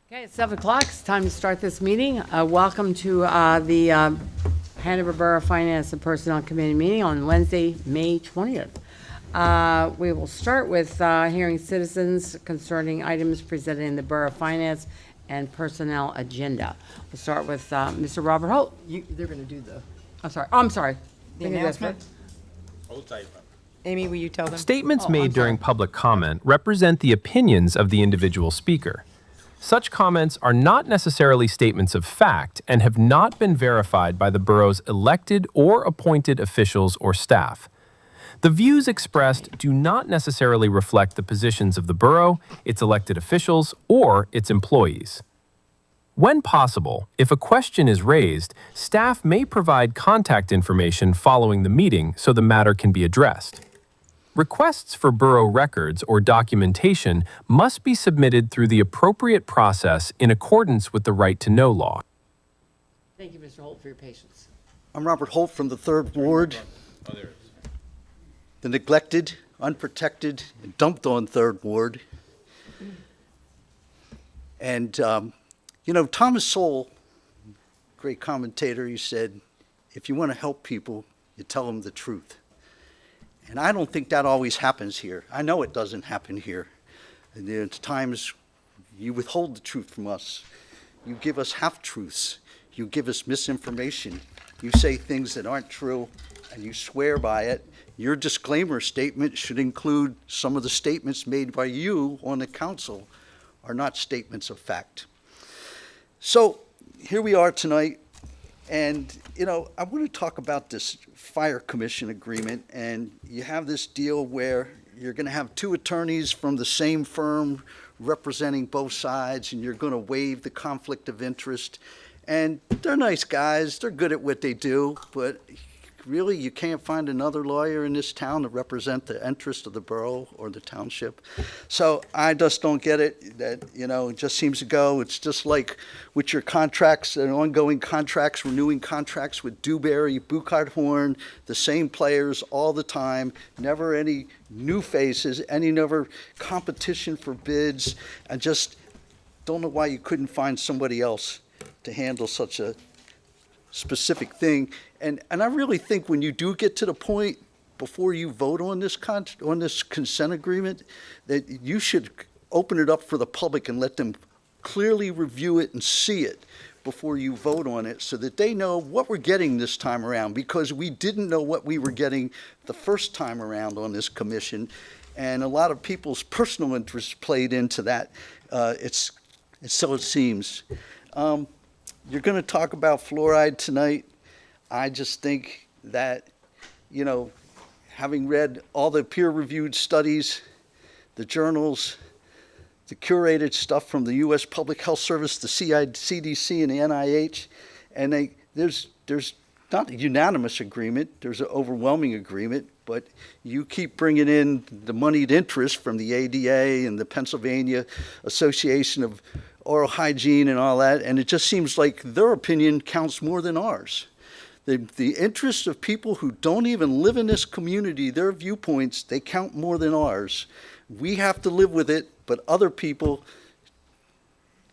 Okay, it's 7 o'clock. It's time to start this meeting. Welcome to the Hanover Borough Finance and Personnel Committee meeting on Wednesday, May 20th. We will start with hearing citizens concerning items presented in the Borough Finance and Personnel agenda. We'll start with Mr. Robert Holt. They're going to do the I'm sorry. the announcement. Amy, will you tell them? Statements made during public comment represent the opinions of the individual speaker. Such comments are not necessarily statements of fact and have not been verified by the borough's elected or appointed officials or staff. The views expressed do not necessarily reflect the positions of the borough, its elected officials, or its employees. When possible, if a question is raised, staff may provide contact information following the meeting so the matter can be addressed. Requests for borough records or documentation must be submitted through the appropriate process in accordance with the Right to Know law. Thank you, Mr. Holt, for your patience. I'm Robert Holt from the 3rd Ward. The neglected, unprotected, and dumped on 3rd Ward. And, Thomas Sowell, great commentator, he said, if you want to help people, you tell them the truth. And I don't think that always happens here. I know it doesn't happen here. And there's times you withhold the truth from us. You give us half-truths. You give us misinformation. You say things that aren't true, and you swear by it. Your disclaimer statement should include some of the statements made by you on the council are not statements of fact. So here we are tonight. And, I want to talk about this fire commission agreement, and you have this deal where you're going to have 2 attorneys from the same firm representing both sides, and you're going to waive the conflict of interest. And they're nice guys. They're good at what they do, but really you can't find another lawyer in this town to represent the interest of the borough or the township. So I just don't get it, that, it just seems to go. It's just like with your contracts and ongoing contracts, renewing contracts with Dewberry, Buchard-Horn, the same players all the time, never any new faces, never competition for bids. I just don't know why you couldn't find somebody else to handle such a specific thing. And I really think when you do get to the point before you vote on this consent agreement, that you should open it up for the public and let them clearly review it and see it before you vote on it, so that they know what we're getting this time around, because we didn't know what we were getting the first time around on this commission, and a lot of people's personal interests played into that. So it seems. You're going to talk about fluoride tonight. I just think that, having read all the peer-reviewed studies, the journals, the curated stuff from the U.S. Public Health Service, the CDC, and the NIH, and there's not a unanimous agreement. There's an overwhelming agreement, but you keep bringing in the moneyed interest from the ADA and the Pennsylvania Association of Oral Hygiene and all that, and it just seems like their opinion counts more than ours. The interests of people who don't even live in this community, their viewpoints, they count more than ours. We have to live with it, but other people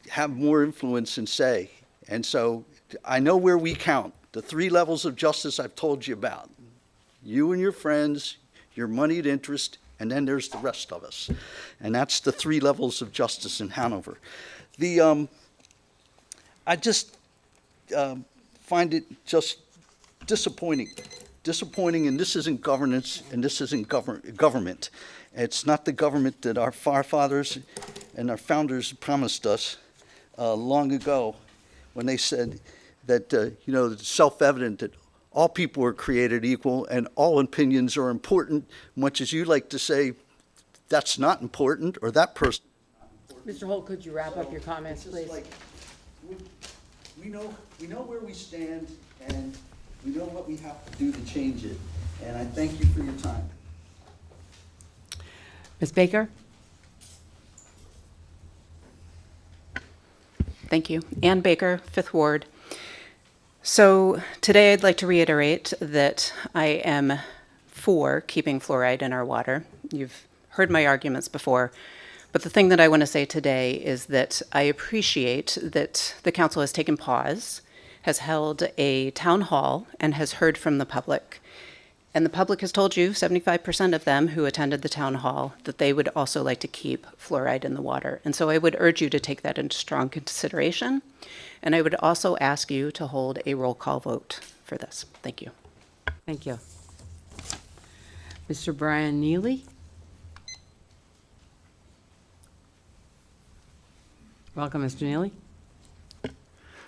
have more influence and say. And so I know where we count. The 3 levels of justice I've told you about. You and your friends, your moneyed interest, and then there's the rest of us. And that's the 3 levels of justice in Hanover. I just find it just disappointing, and this isn't governance, and this isn't government. It's not the government that our forefathers and our founders promised us long ago, when they said that, it's self-evident that all people are created equal and all opinions are important, much as you like to say that's not important, or that person. Mr. Holt, could you wrap up your comments, please? We know where we stand, and we know what we have to do to change it. And I thank you for your time. Ms. Baker? Thank you. Ann Baker, 5th Ward. So today I'd like to reiterate that I am for keeping fluoride in our water. You've heard my arguments before. But the thing that I want to say today is that I appreciate that the council has taken pause, has held a town hall, and has heard from the public. And the public has told you, 75% of them who attended the town hall, that they would also like to keep fluoride in the water. And so I would urge you to take that into strong consideration. And I would also ask you to hold a roll call vote for this. Thank you. Thank you. Mr. Brian Neely? Welcome, Mr. Neely.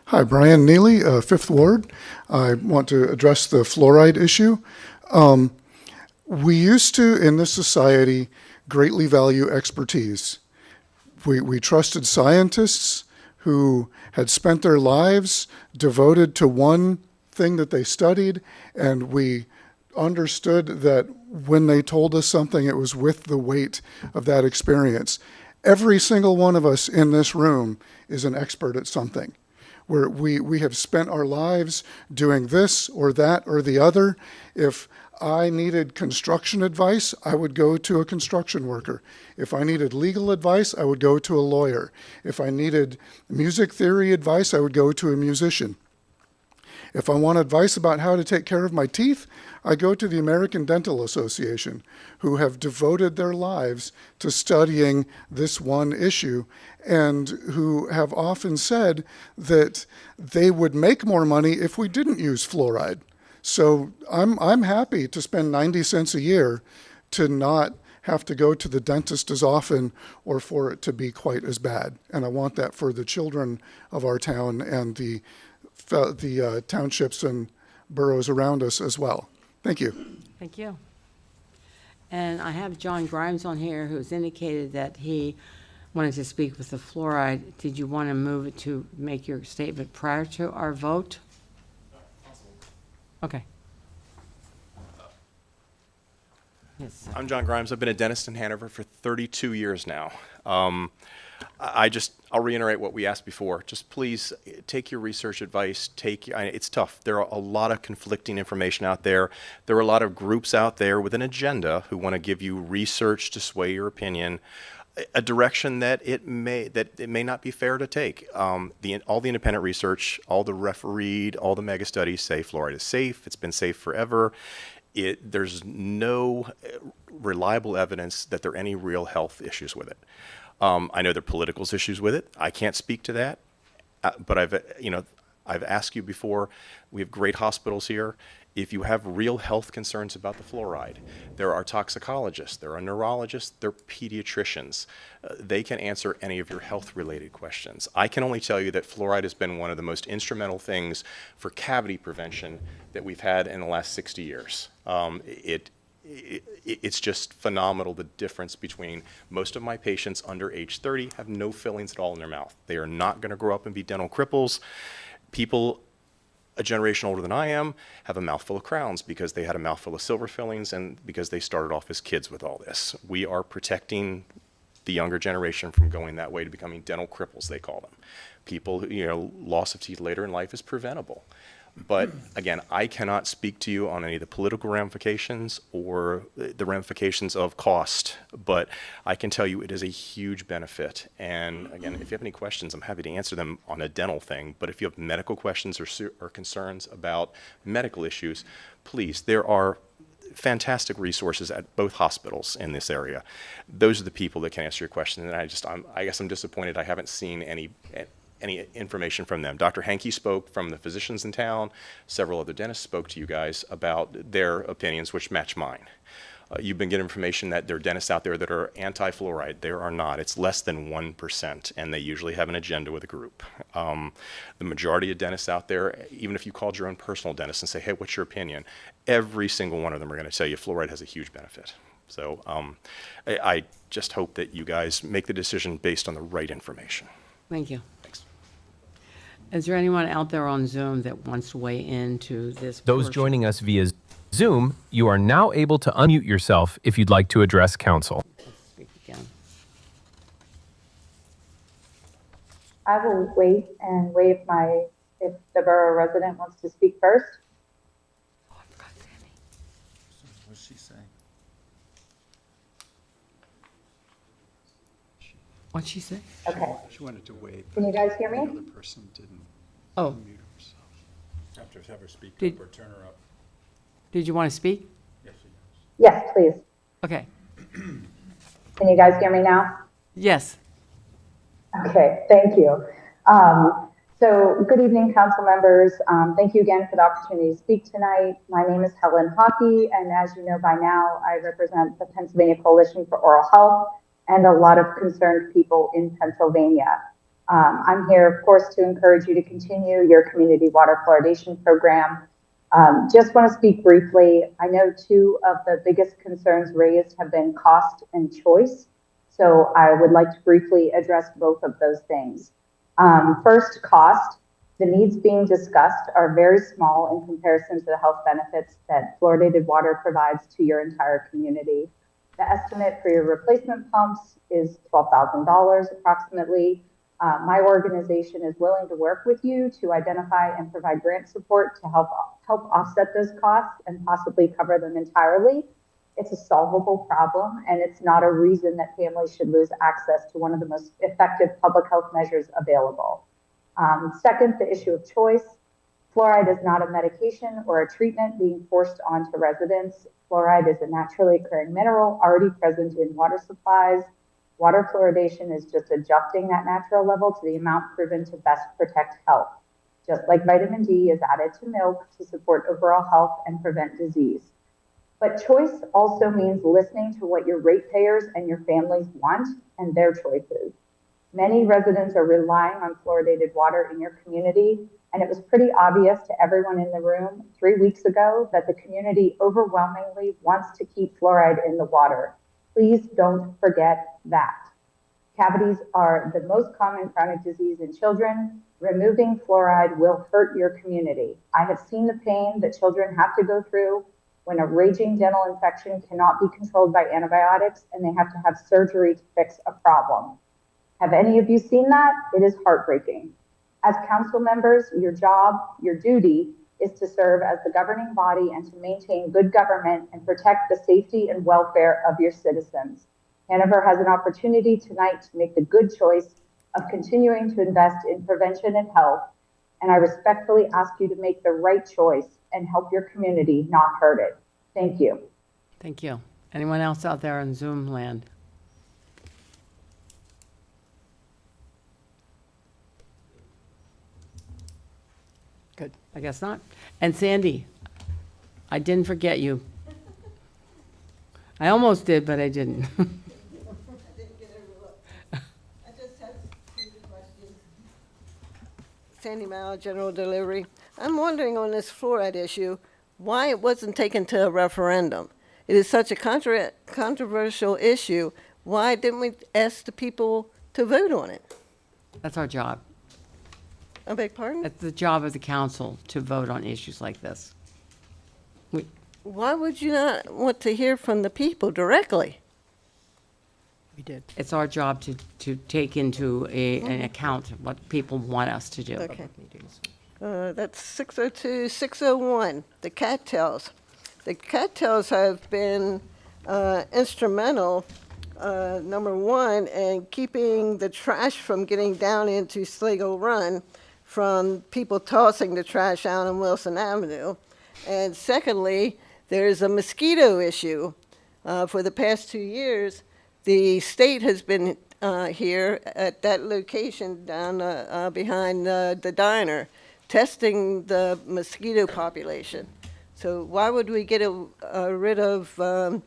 Hi, Brian Neely, Fifth Ward. I want to address the fluoride issue. We used to, in this society, greatly value expertise. We trusted scientists who had spent their lives devoted to one thing that they studied, and we understood that when they told us something, it was with the weight of that experience. Every single one of us in this room is an expert at something. Where we have spent our lives doing this or that or the other. If I needed construction advice, I would go to a construction worker. If I needed legal advice, I would go to a lawyer. If I needed music theory advice, I would go to a musician. If I want advice about how to take care of my teeth, I go to the American Dental Association, who have devoted their lives to studying this one issue and who have often said that they would make more money if we didn't use fluoride. So I'm happy to spend 90 cents a year to not have to go to the dentist as often or for it to be quite as bad. And I want that for the children of our town and the townships and boroughs around us as well. Thank you. Thank you. And I have John Grimes on here, who's indicated that he wanted to speak with the fluoride. Did you want to move it to make your statement prior to our vote? Okay. Yes. I'm John Grimes. I've been a dentist in Hanover for 32 years now. I'll reiterate what we asked before. Just please take your research advice. It's tough. There are a lot of conflicting information out there. There are a lot of groups out there with an agenda who want to give you research to sway your opinion, a direction that it may not be fair to take. All the independent research, all the refereed, all the mega studies say fluoride is safe. It's been safe forever. There's no reliable evidence that there are any real health issues with it. I know there are political issues with it. I can't speak to that, but I've asked you before. We have great hospitals here. If you have real health concerns about the fluoride, there are toxicologists, there are neurologists, there are pediatricians. They can answer any of your health-related questions. I can only tell you that fluoride has been one of the most instrumental things for cavity prevention that we've had in the last 60 years. It's just phenomenal, the difference between most of my patients under age 30 have no fillings at all in their mouth. They are not going to grow up and be dental cripples. People a generation older than I am have a mouthful of crowns because they had a mouthful of silver fillings and because they started off as kids with all this. We are protecting the younger generation from going that way to becoming dental cripples, they call them. People, loss of teeth later in life is preventable. But again, I cannot speak to you on any of the political ramifications or the ramifications of cost, but I can tell you it is a huge benefit. And again, if you have any questions, I'm happy to answer them on a dental thing. But if you have medical questions or concerns about medical issues, please, there are fantastic resources at both hospitals in this area. Those are the people that can answer your question. And I guess I'm disappointed I haven't seen any information from them. Dr. Hankey spoke from the physicians in town. Several other dentists spoke to you guys about their opinions, which match mine. You've been getting information that there are dentists out there that are anti-fluoride. There are not. It's less than 1%, and they usually have an agenda with a group. The majority of dentists out there, even if you called your own personal dentist and say, hey, what's your opinion? Every single one of them are going to tell you fluoride has a huge benefit. So I just hope that you guys make the decision based on the right information. Thank you. Thanks. Is there anyone out there on Zoom that wants to weigh into this? Those portion? joining us via Zoom, you are now able to unmute yourself if you'd like to address council. Speak again. I will wait and waive if the borough resident wants to speak first. Oh, I forgot Sammy. What's she saying? What'd she say? Okay. She wanted to wait. Can you guys hear The me? other person didn't Oh, unmute herself. Have to have her speak Did- up or turn her up. did you want to speak? Yes, she does. Yes, please. Okay. Can you guys hear me now? Yes. Okay, thank you. So good evening, council members. Thank you again for the opportunity to speak tonight. My name is Helen Hockey, and as you know by now, I represent the Pennsylvania Coalition for Oral Health and a lot of concerned people in Pennsylvania. I'm here, of course, to encourage you to continue your community water fluoridation program. Just want to speak briefly. I know two of the biggest concerns raised have been cost and choice. So I would like to briefly address both of those things. First, cost. The needs being discussed are very small in comparison to the health benefits that fluoridated water provides to your entire community. The estimate for your replacement pumps is $12,000 approximately. My organization is willing to work with you to identify and provide grant support to help offset those costs and possibly cover them entirely. It's a solvable problem, and it's not a reason that families should lose access to one of the most effective public health measures available. Second, the issue of choice. Fluoride is not a medication or a treatment being forced onto residents. Fluoride is a naturally occurring mineral already present in water supplies. Water fluoridation is just adjusting that natural level to the amount proven to best protect health. Just like vitamin D is added to milk to support overall health and prevent disease. But choice also means listening to what your ratepayers and your families want and their choices. Many residents are relying on fluoridated water in your community, and it was pretty obvious to everyone in the room 3 weeks ago that the community overwhelmingly wants to keep fluoride in the water. Please don't forget that. Cavities are the most common chronic disease in children. Removing fluoride will hurt your community. I have seen the pain that children have to go through when a raging dental infection cannot be controlled by antibiotics and they have to have surgery to fix a problem. Have any of you seen that? It is heartbreaking. As council members, your job, your duty is to serve as the governing body and to maintain good government and protect the safety and welfare of your citizens. Hanover has an opportunity tonight to make the good choice of continuing to invest in prevention and health, and I respectfully ask you to make the right choice and help your community, not hurt it. Thank you. Thank you. Anyone else out there in Zoom land? Good. I guess not. And Sandy, I didn't forget you. I almost did, but I didn't. I didn't get overlooked. I just have two questions. Sandy Mao, General Delivery. I'm wondering on this fluoride issue, why it wasn't taken to a referendum. It is such a controversial issue. Why didn't we ask the people to vote on it? That's our job. I beg pardon? It's the job of the council to vote on issues like this. Why would you not want to hear from the people directly? We did. It's our job to take into an account what people want us to do. Okay. That's 602, 601, the cattails. The cattails have been instrumental, number one, in keeping the trash from getting down into Sligo Run from people tossing the trash out on Wilson Avenue. And secondly, there's a mosquito issue. For the past 2 years, the state has been here at that location down behind the diner, testing the mosquito population. So why would we get rid of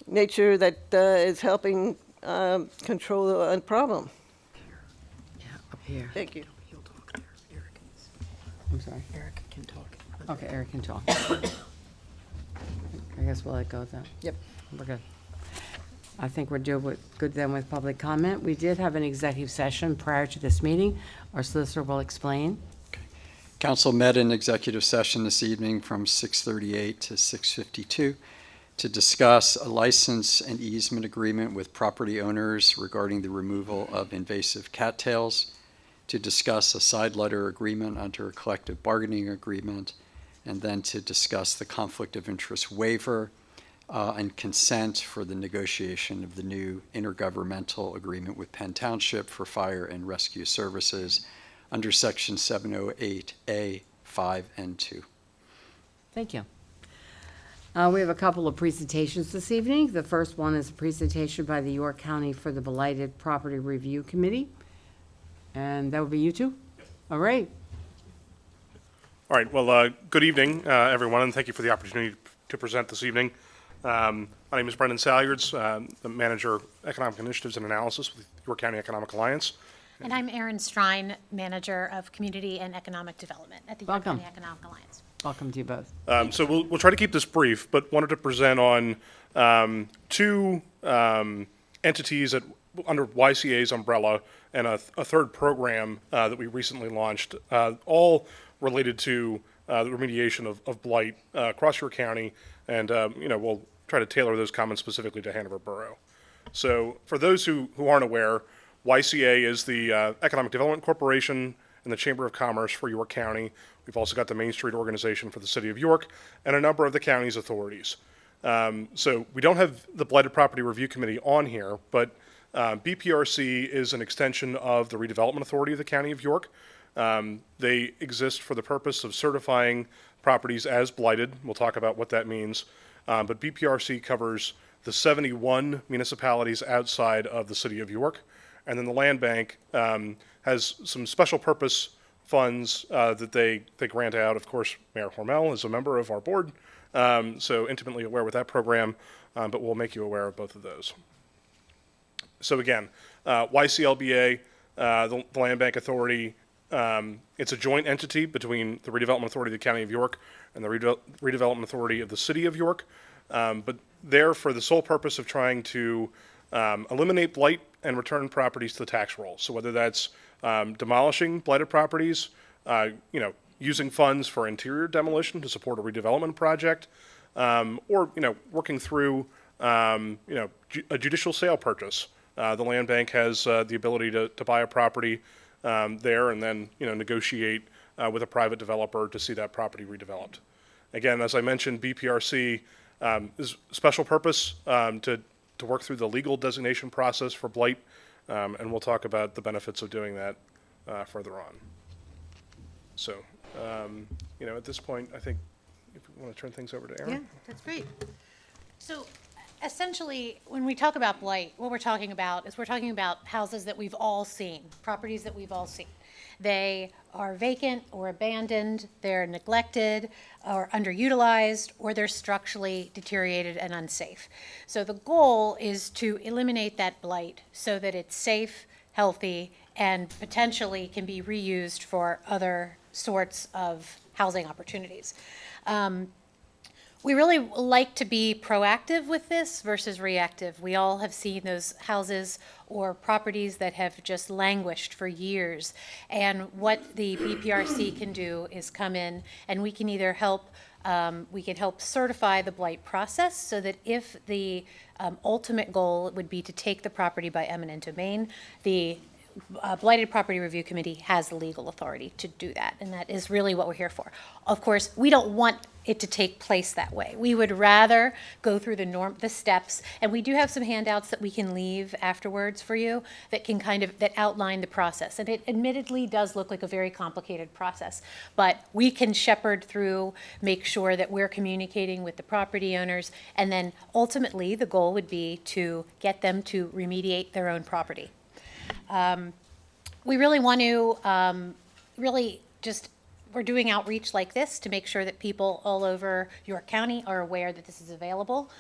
nature that is helping control the problem? Yeah, up here. Thank you. He'll talk there. Eric is. I'm sorry. Eric can talk. Okay, Eric can talk. I guess we'll let go then. Yep. We're good. I think we're good then with public comment. We did have an executive session prior to this meeting. Our solicitor will explain. Council met in executive session this evening from 6:38 to 6:52 to discuss a license and easement agreement with property owners regarding the removal of invasive cattails, to discuss a side letter agreement under a collective bargaining agreement, and then to discuss the conflict of interest waiver and consent for the negotiation of the new intergovernmental agreement with Penn Township for fire and rescue services under Section 708A, 5, and 2. Thank you. We have a couple of presentations this evening. The first one is a presentation by the York County for the Blighted Property Review Committee. And that would be you two? All right. All right, well, good evening, everyone, and thank you for the opportunity to present this evening. My name is Brendan Salyards, the Manager of Economic Initiatives and Analysis with York County Economic Alliance. And I'm Erin Strine, Manager of Community and Economic Development at the York Welcome. County Economic Alliance. Welcome to you both. So we'll try to keep this brief, but wanted to present on two entities under YCA's umbrella and a third program that we recently launched, all related to the remediation of blight across York County, and we'll try to tailor those comments specifically to Hanover Borough. So for those who aren't aware, YCA is the Economic Development Corporation and the Chamber of Commerce for York County. We've also got the Main Street Organization for the City of York and a number of the county's authorities. So we don't have the Blighted Property Review Committee on here, but BPRC is an extension of the Redevelopment Authority of the County of York. They exist for the purpose of certifying properties as blighted. We'll talk about what that means. But BPRC covers the 71 municipalities outside of the City of York. And then the Land Bank has some special purpose funds that they grant out. Of course, Mayor Hormel is a member of our board, so intimately aware with that program, but we'll make you aware of both of those. So again, YCLBA, the Land Bank Authority, it's a joint entity between the Redevelopment Authority of the County of York and the Redevelopment Authority of the City of York, but they're for the sole purpose of trying to eliminate blight and return properties to the tax roll. So whether that's demolishing blighted properties, using funds for interior demolition to support a redevelopment project, or working through a judicial sale purchase. The land bank has the ability to buy a property there and then negotiate with a private developer to see that property redeveloped. Again, as I mentioned, BPRC is special purpose to work through the legal designation process for blight, and we'll talk about the benefits of doing that further on. So, at this point, I think if we want to turn things over to Erin. Yeah, that's great. So essentially, when we talk about blight, what we're talking about houses that we've all seen, properties that we've all seen. They are vacant or abandoned, they're neglected or underutilized, or they're structurally deteriorated and unsafe. So the goal is to eliminate that blight so that it's safe, healthy, and potentially can be reused for other sorts of housing opportunities. We really like to be proactive with this versus reactive. We all have seen those houses or properties that have just languished for years. And what the BPRC can do is come in and we can either help, we can help certify the blight process so that if the ultimate goal would be to take the property by eminent domain, the Blighted Property Review Committee has the legal authority to do that, and that is really what we're here for. Of course, we don't want it to take place that way. We would rather go through the steps, and we do have some handouts that we can leave afterwards for you that can that outline the process. And it admittedly does look like a very complicated process, but we can shepherd through, make sure that we're communicating with the property owners, and then ultimately the goal would be to get them to remediate their own property. We really want to we're doing outreach like this to make sure that people all over York County are aware that this is available.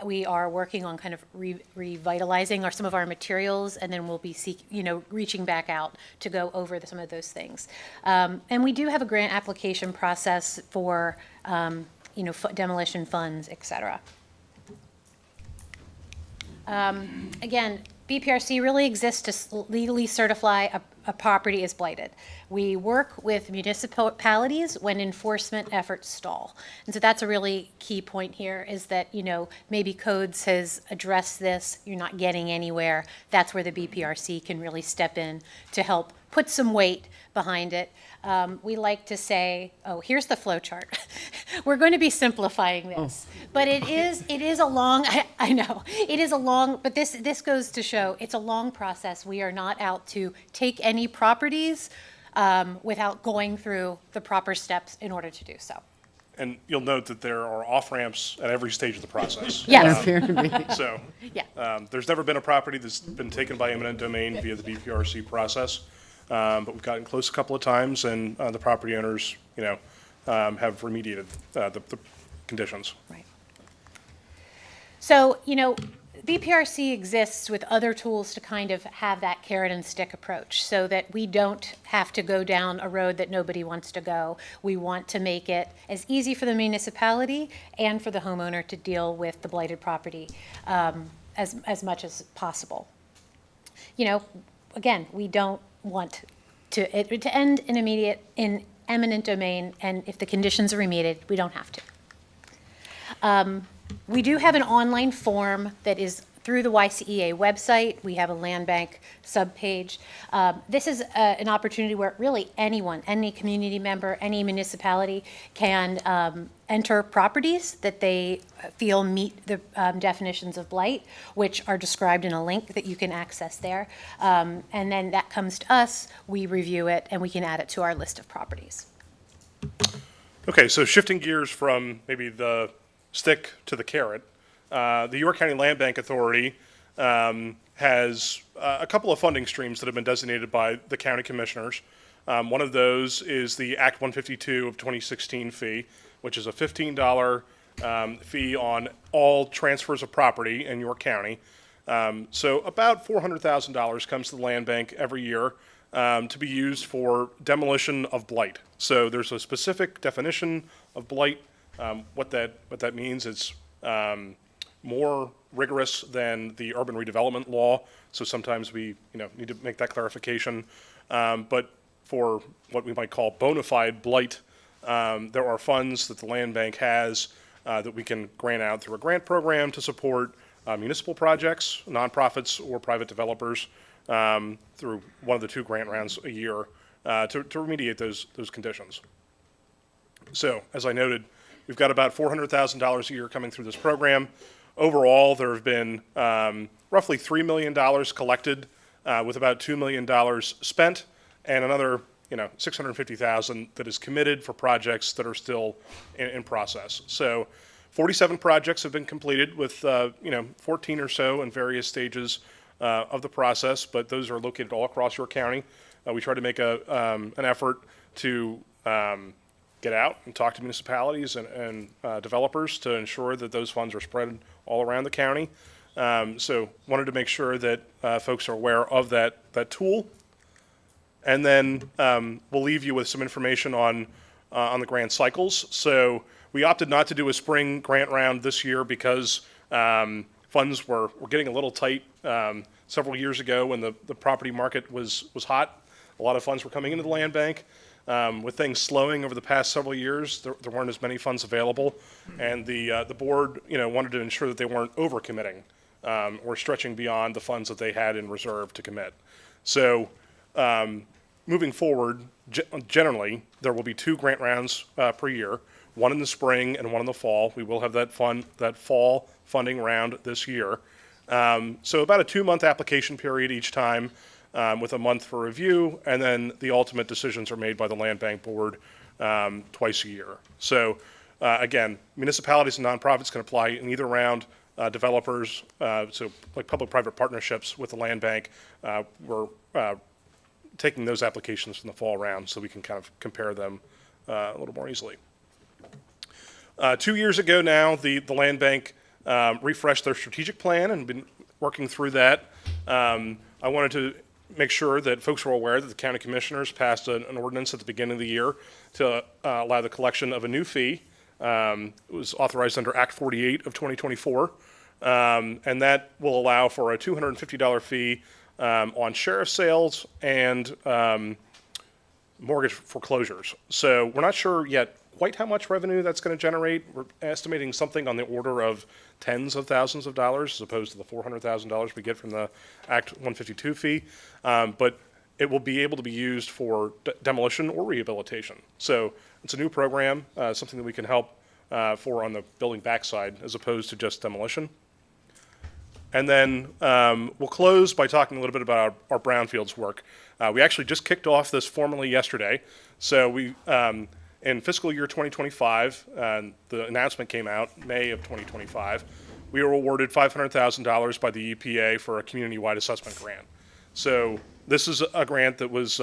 We are working on kind of revitalizing some of our materials, and then we'll be reaching back out to go over some of those things. And we do have a grant application process for demolition funds, et cetera. Again, BPRC really exists to legally certify a property as blighted. We work with municipalities when enforcement efforts stall. And so that's a really key point here is that, maybe codes has addressed this, you're not getting anywhere. That's where the BPRC can really step in to help put some weight behind it. We like to say, oh, here's the flow chart. We're going to be simplifying this, but it is a long, I know, it is a long, but this goes to show it's a long process. We are not out to take any properties without going through the proper steps in order to do so. And you'll note that there are off-ramps at every stage of the process. Yes. Appear to be. So, Yeah. there's never been a property that's been taken by eminent domain via the BPRC process. But we've gotten close a couple of times, and the property owners, have remediated the conditions. Right. So, BPRC exists with other tools to kind of have that carrot and stick approach so that we don't have to go down a road that nobody wants to go. We want to make it as easy for the municipality and for the homeowner to deal with the blighted property as much as possible. Again, we don't want to end in eminent domain, and if the conditions are remediated, we don't have to. We do have an online form that is through the YCEA website. We have a land bank subpage. This is an opportunity where really anyone, any community member, any municipality can enter properties that they feel meet the definitions of blight, which are described in a link that you can access there. And then that comes to us, we review it, and we can add it to our list of properties. Okay, so shifting gears from maybe the stick to the carrot, the York County Land Bank Authority has a couple of funding streams that have been designated by the county commissioners. One of those is the Act 152 of 2016 fee, which is a $15 fee on all transfers of property in York County. So about $400,000 comes to the land bank every year to be used for demolition of blight. So there's a specific definition of blight. What that means is more rigorous than the urban redevelopment law. So sometimes we need to make that clarification. But for what we might call bona fide blight, there are funds that the land bank has that we can grant out through a grant program to support municipal projects, nonprofits, or private developers through one of the 2 grant rounds a year to remediate those conditions. So, as I noted, we've got about $400,000 a year coming through this program. Overall, there have been roughly $3 million collected, with about $2 million spent, and another $650,000 that is committed for projects that are still in process. So 47 projects have been completed with 14 or so in various stages of the process, but those are located all across York County. We try to make an effort to get out and talk to municipalities and developers to ensure that those funds are spread all around the county. So wanted to make sure that folks are aware of that tool. And then we'll leave you with some information on the grant cycles. So we opted not to do a spring grant round this year because funds were getting a little tight several years ago when the property market was hot. A lot of funds were coming into the land bank. With things slowing over the past several years, there weren't as many funds available, and the board wanted to ensure that they weren't overcommitting or stretching beyond the funds that they had in reserve to commit. So moving forward, generally, there will be 2 grant rounds per year, one in the spring and one in the fall. We will have that fall funding round this year. So about a 2-month application period each time, with a month for review, and then the ultimate decisions are made by the Land Bank Board twice a year. So again, municipalities and nonprofits can apply in either round. Developers, so like public-private partnerships with the land bank, we're taking those applications from the fall round so we can kind of compare them a little more easily. 2 years ago now, the land bank refreshed their strategic plan and been working through that. I wanted to make sure that folks were aware that the county commissioners passed an ordinance at the beginning of the year to allow the collection of a new fee. It was authorized under Act 48 of 2024, and that will allow for a $250 fee on sheriff sales and mortgage foreclosures. So we're not sure yet quite how much revenue that's going to generate. We're estimating something on the order of tens of thousands of dollars as opposed to the $400,000 we get from the Act 152 fee. But it will be able to be used for demolition or rehabilitation. So it's a new program, something that we can help for on the building backside as opposed to just demolition. And then we'll close by talking a little bit about our brownfields work. We actually just kicked off this formally yesterday. So we, in fiscal year 2025, the announcement came out, May of 2025, we were awarded $500,000 by the EPA for a community-wide assessment grant. So this is a grant that was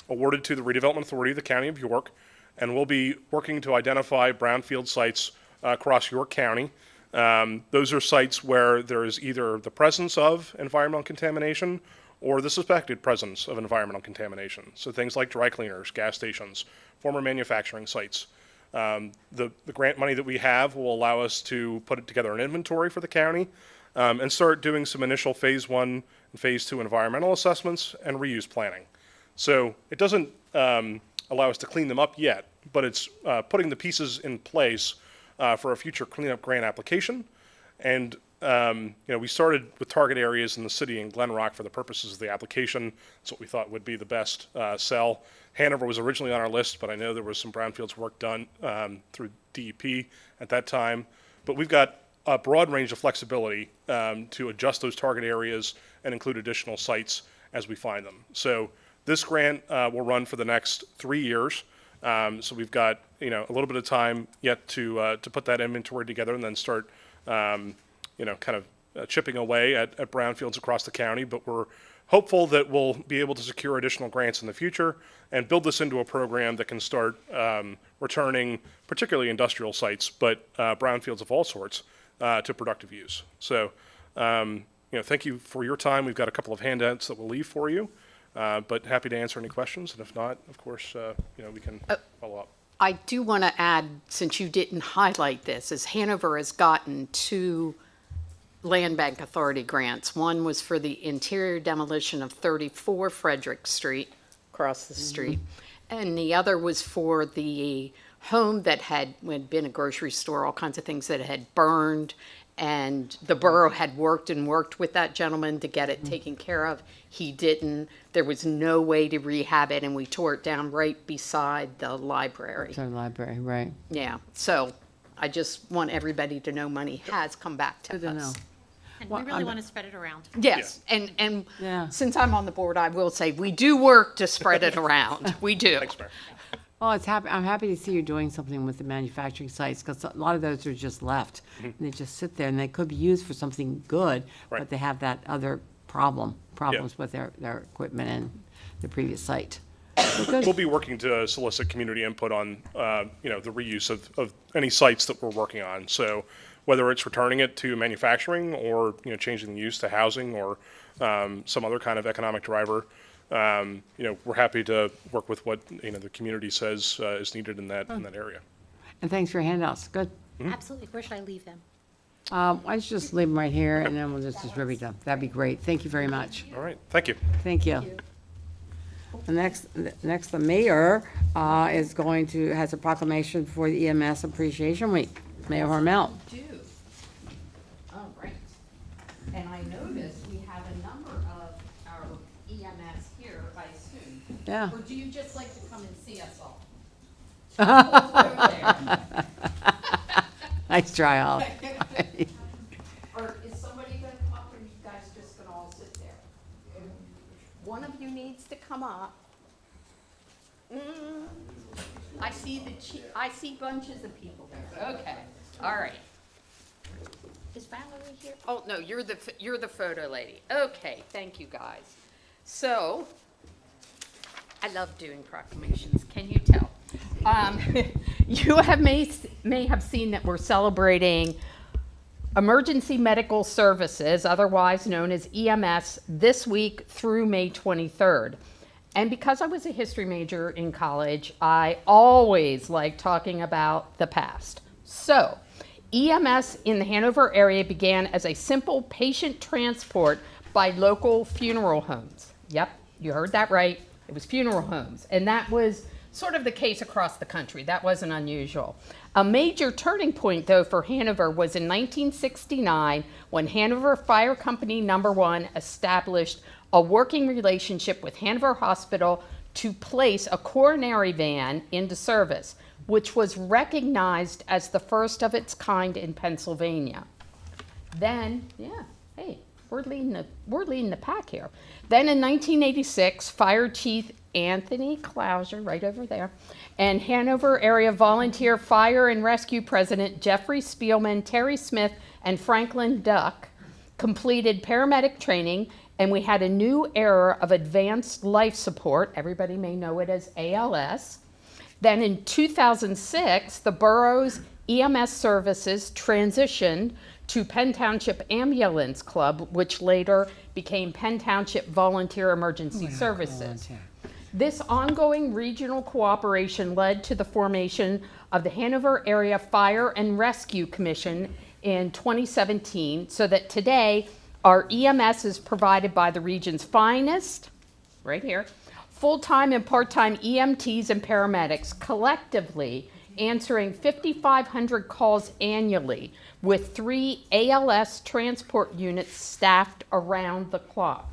awarded to the Redevelopment Authority of the County of York, and we'll be working to identify brownfield sites across York County. Those are sites where there is either the presence of environmental contamination or the suspected presence of environmental contamination. So things like dry cleaners, gas stations, former manufacturing sites. The grant money that we have will allow us to put together an inventory for the county and start doing some initial phase 1 and phase 2 environmental assessments and reuse planning. So it doesn't allow us to clean them up yet, but it's putting the pieces in place for a future cleanup grant application. And we started with target areas in the city in Glen Rock for the purposes of the application. That's what we thought would be the best sell. Hanover was originally on our list, but I know there was some brownfields work done through DEP at that time. But we've got a broad range of flexibility to adjust those target areas and include additional sites as we find them. So this grant will run for the next 3 years. So we've got a little bit of time yet to put that inventory together and then start chipping away at brownfields across the county. But we're hopeful that we'll be able to secure additional grants in the future and build this into a program that can start returning particularly industrial sites, but brownfields of all sorts to productive use. So thank you for your time. We've got a couple of handouts that we'll leave for you. But happy to answer any questions, and if not, of course, we can follow up. I do want to add, since you didn't highlight this, is Hanover has gotten 2 Land Bank Authority grants. One was for the interior demolition of 34 Frederick Street, across the street, and the other was for the home that had been a grocery store, all kinds of things that had burned, and the borough had worked with that gentleman to get it taken care of. He didn't. There was no way to rehab it, and we tore it down right beside the library. To the library, right. Yeah, so I just want everybody to know money has come back to Good to know. us. And we really want to spread it around. Yes, and Yeah. since I'm on the board, I will say, we do work to spread it around. We do. Thanks, Mayor. Well, I'm happy to see you're doing something with the manufacturing sites, because a lot of those are just left. And they just sit there, and they could be used for something good, but Right. they have that other problems with their equipment and the previous site. We'll be working to solicit community input on, the reuse of any sites that we're working on. So whether it's returning it to manufacturing or, changing the use to housing or some other kind of economic driver, we're happy to work with what, the community says is needed in that area. And thanks for your handouts. Good. Absolutely. Where should I leave them? I should just leave them right here, and then we'll just distribute them. That'd be great. Thank you very much. All right, thank you. Thank you. The next, the mayor has a proclamation for the EMS Appreciation Week. Mayor Hormel. Do. All right. And I noticed we have a number of our EMS here, I assume. Yeah. Or do you just like to come and see us all? Nice try, Al. Or is somebody going to come up, or are you guys just going to all sit there? One of you needs to come up. I see bunches of people there. Okay, all right. Is Valerie here? Oh, no, you're the photo lady. Okay, thank you, guys. So, I love doing proclamations, can you tell? You may have seen that we're celebrating Emergency Medical Services, otherwise known as EMS, this week through May 23rd. And because I was a history major in college, I always like talking about the past. So, EMS in the Hanover area began as a simple patient transport by local funeral homes. Yep, you heard that right. It was funeral homes. And that was sort of the case across the country. That wasn't unusual. A major turning point, though, for Hanover was in 1969 when Hanover Fire Company No. 1 established a working relationship with Hanover Hospital to place a coronary van into service, which was recognized as the first of its kind in Pennsylvania. Then, yeah, hey, we're leading the pack here. Then in 1986, Fire Chief Anthony Clouser, right over there, and Hanover Area Volunteer Fire and Rescue President Jeffrey Spielman, Terry Smith, and Franklin Duck completed paramedic training, and we had a new era of advanced life support. Everybody may know it as ALS. Then in 2006, the borough's EMS services transitioned to Penn Township Ambulance Club, which later became Penn Township Volunteer Emergency Services. This ongoing regional cooperation led to the formation of the Hanover Area Fire and Rescue Commission in 2017, so that today our EMS is provided by the region's finest, right here, full-time and part-time EMTs and paramedics, collectively answering 5,500 calls annually, with 3 ALS transport units staffed around the clock.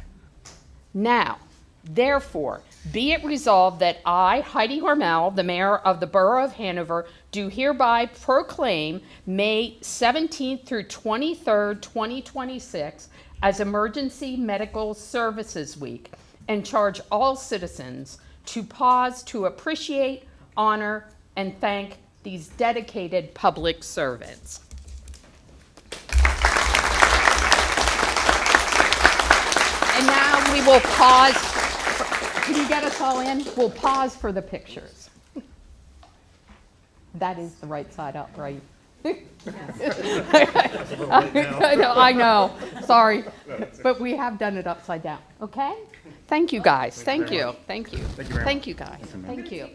Now, therefore, be it resolved that I, Heidi Hormel, the mayor of the Borough of Hanover, do hereby proclaim May 17th through 23rd, 2026 as Emergency Medical Services Week, and charge all citizens to pause to appreciate, honor, and thank these dedicated public servants. And now we will pause. Can you get us all in? We'll pause for the pictures. That is the right side up, right? I know, sorry, but we have done it upside down, okay? Thank you, guys, thank you, thank you. Thank you, guys, thank you.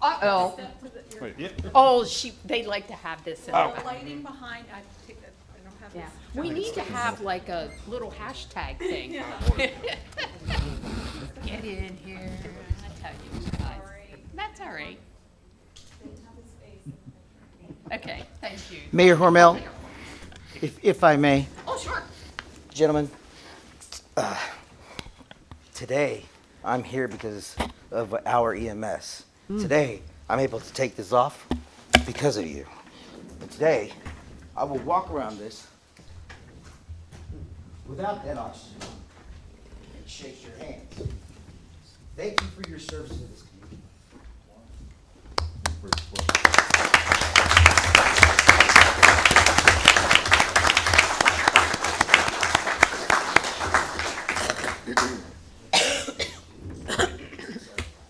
Uh-oh. Oh, they'd like to have this in the back. Lighting behind, I don't have this. Yeah, we need to have like a little hashtag thing. Get in here, I tell you guys. That's all right. Okay, thank you. Mayor Hormel, if I may. Oh, sure. Gentlemen, today I'm here because of our EMS. Today I'm able to take this off because of you. And today I will walk around this without that oxygen and shake your hands. Thank you for your service to this community.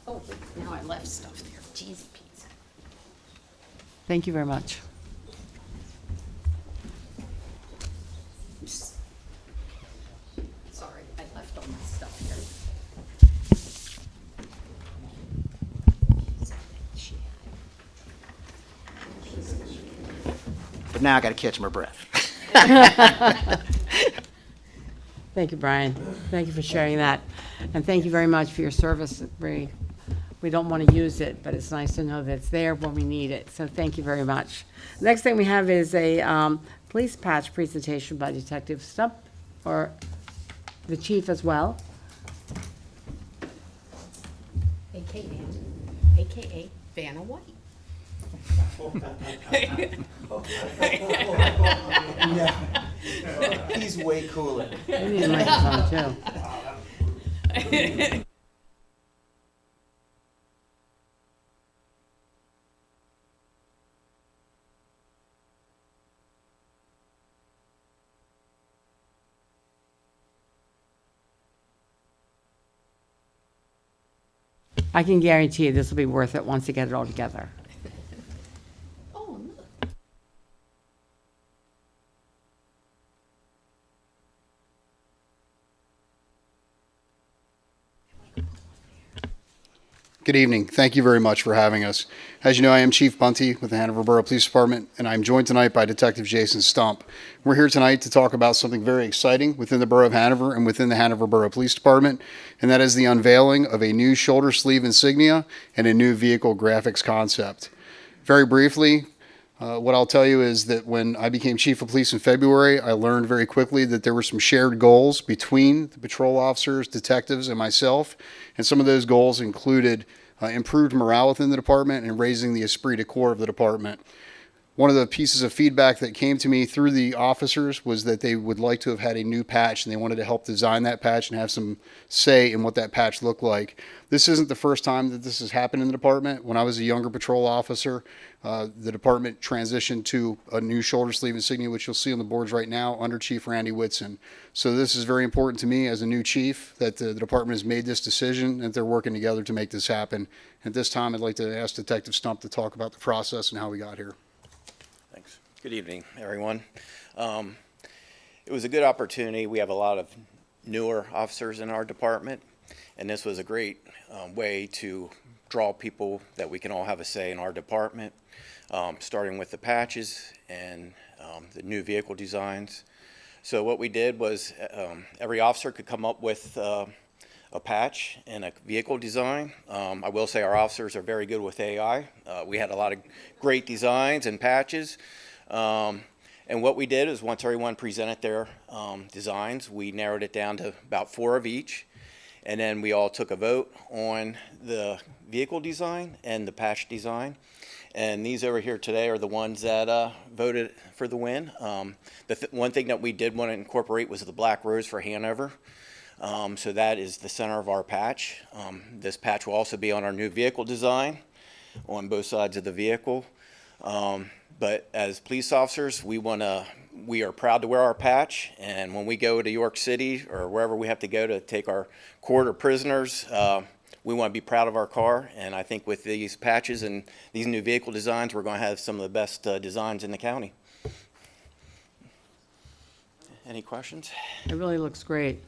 Oh, now I left stuff there. Jeez, Pete. Thank you very much. Sorry, I left all my stuff here. But now I got to catch my breath. Thank you, Brian. Thank you for sharing that. And thank you very much for your service. We don't want to use it, but it's nice to know that it's there when we need it. So thank you very much. Next thing we have is a police patch presentation by Detective Stump, or the chief as well. AKA Vanna White. Yeah. He's way cooler. We need a microphone too. I can guarantee you this will be worth it once you get it all together. Oh, look. Good evening. Thank you very much for having us. As you know, I am Chief Bunty with the Hanover Borough Police Department, and I'm joined tonight by Detective Jason Stump. We're here tonight to talk about something very exciting within the Borough of Hanover and within the Hanover Borough Police Department, and that is the unveiling of a new shoulder sleeve insignia and a new vehicle graphics concept. Very briefly, What I'll tell you is that when I became chief of police in February, I learned very quickly that there were some shared goals between the patrol officers, detectives, and myself. And some of those goals included improved morale within the department and raising the esprit de corps of the department. One of the pieces of feedback that came to me through the officers was that they would like to have had a new patch, and they wanted to help design that patch and have some say in what that patch looked like. This isn't the first time that this has happened in the department. When I was a younger patrol officer, the department transitioned to a new shoulder sleeve insignia, which you'll see on the boards right now, under Chief Randy Whitson. So this is very important to me as a new chief, that the department has made this decision and they're working together to make this happen. At this time, I'd like to ask Detective Stump to talk about the process and how we got here. Thanks. Good evening, everyone. It was a good opportunity. We have a lot of newer officers in our department, and this was a great way to draw people that we can all have a say in our department, starting with the patches and the new vehicle designs. So what we did was every officer could come up with a patch and a vehicle design. I will say our officers are very good with AI. We had a lot of great designs and patches. And what we did is once everyone presented their designs, we narrowed it down to about 4 of each. And then we all took a vote on the vehicle design and the patch design. And these over here today are the ones that voted for the win. One thing that we did want to incorporate was the black rose for Hanover. So that is the center of our patch. This patch will also be on our new vehicle design on both sides of the vehicle. But as police officers, we are proud to wear our patch, and when we go to York City or wherever we have to go to take our court or prisoners, we want to be proud of our car. And I think with these patches and these new vehicle designs, we're going to have some of the best designs in the county. Any questions? It really looks great.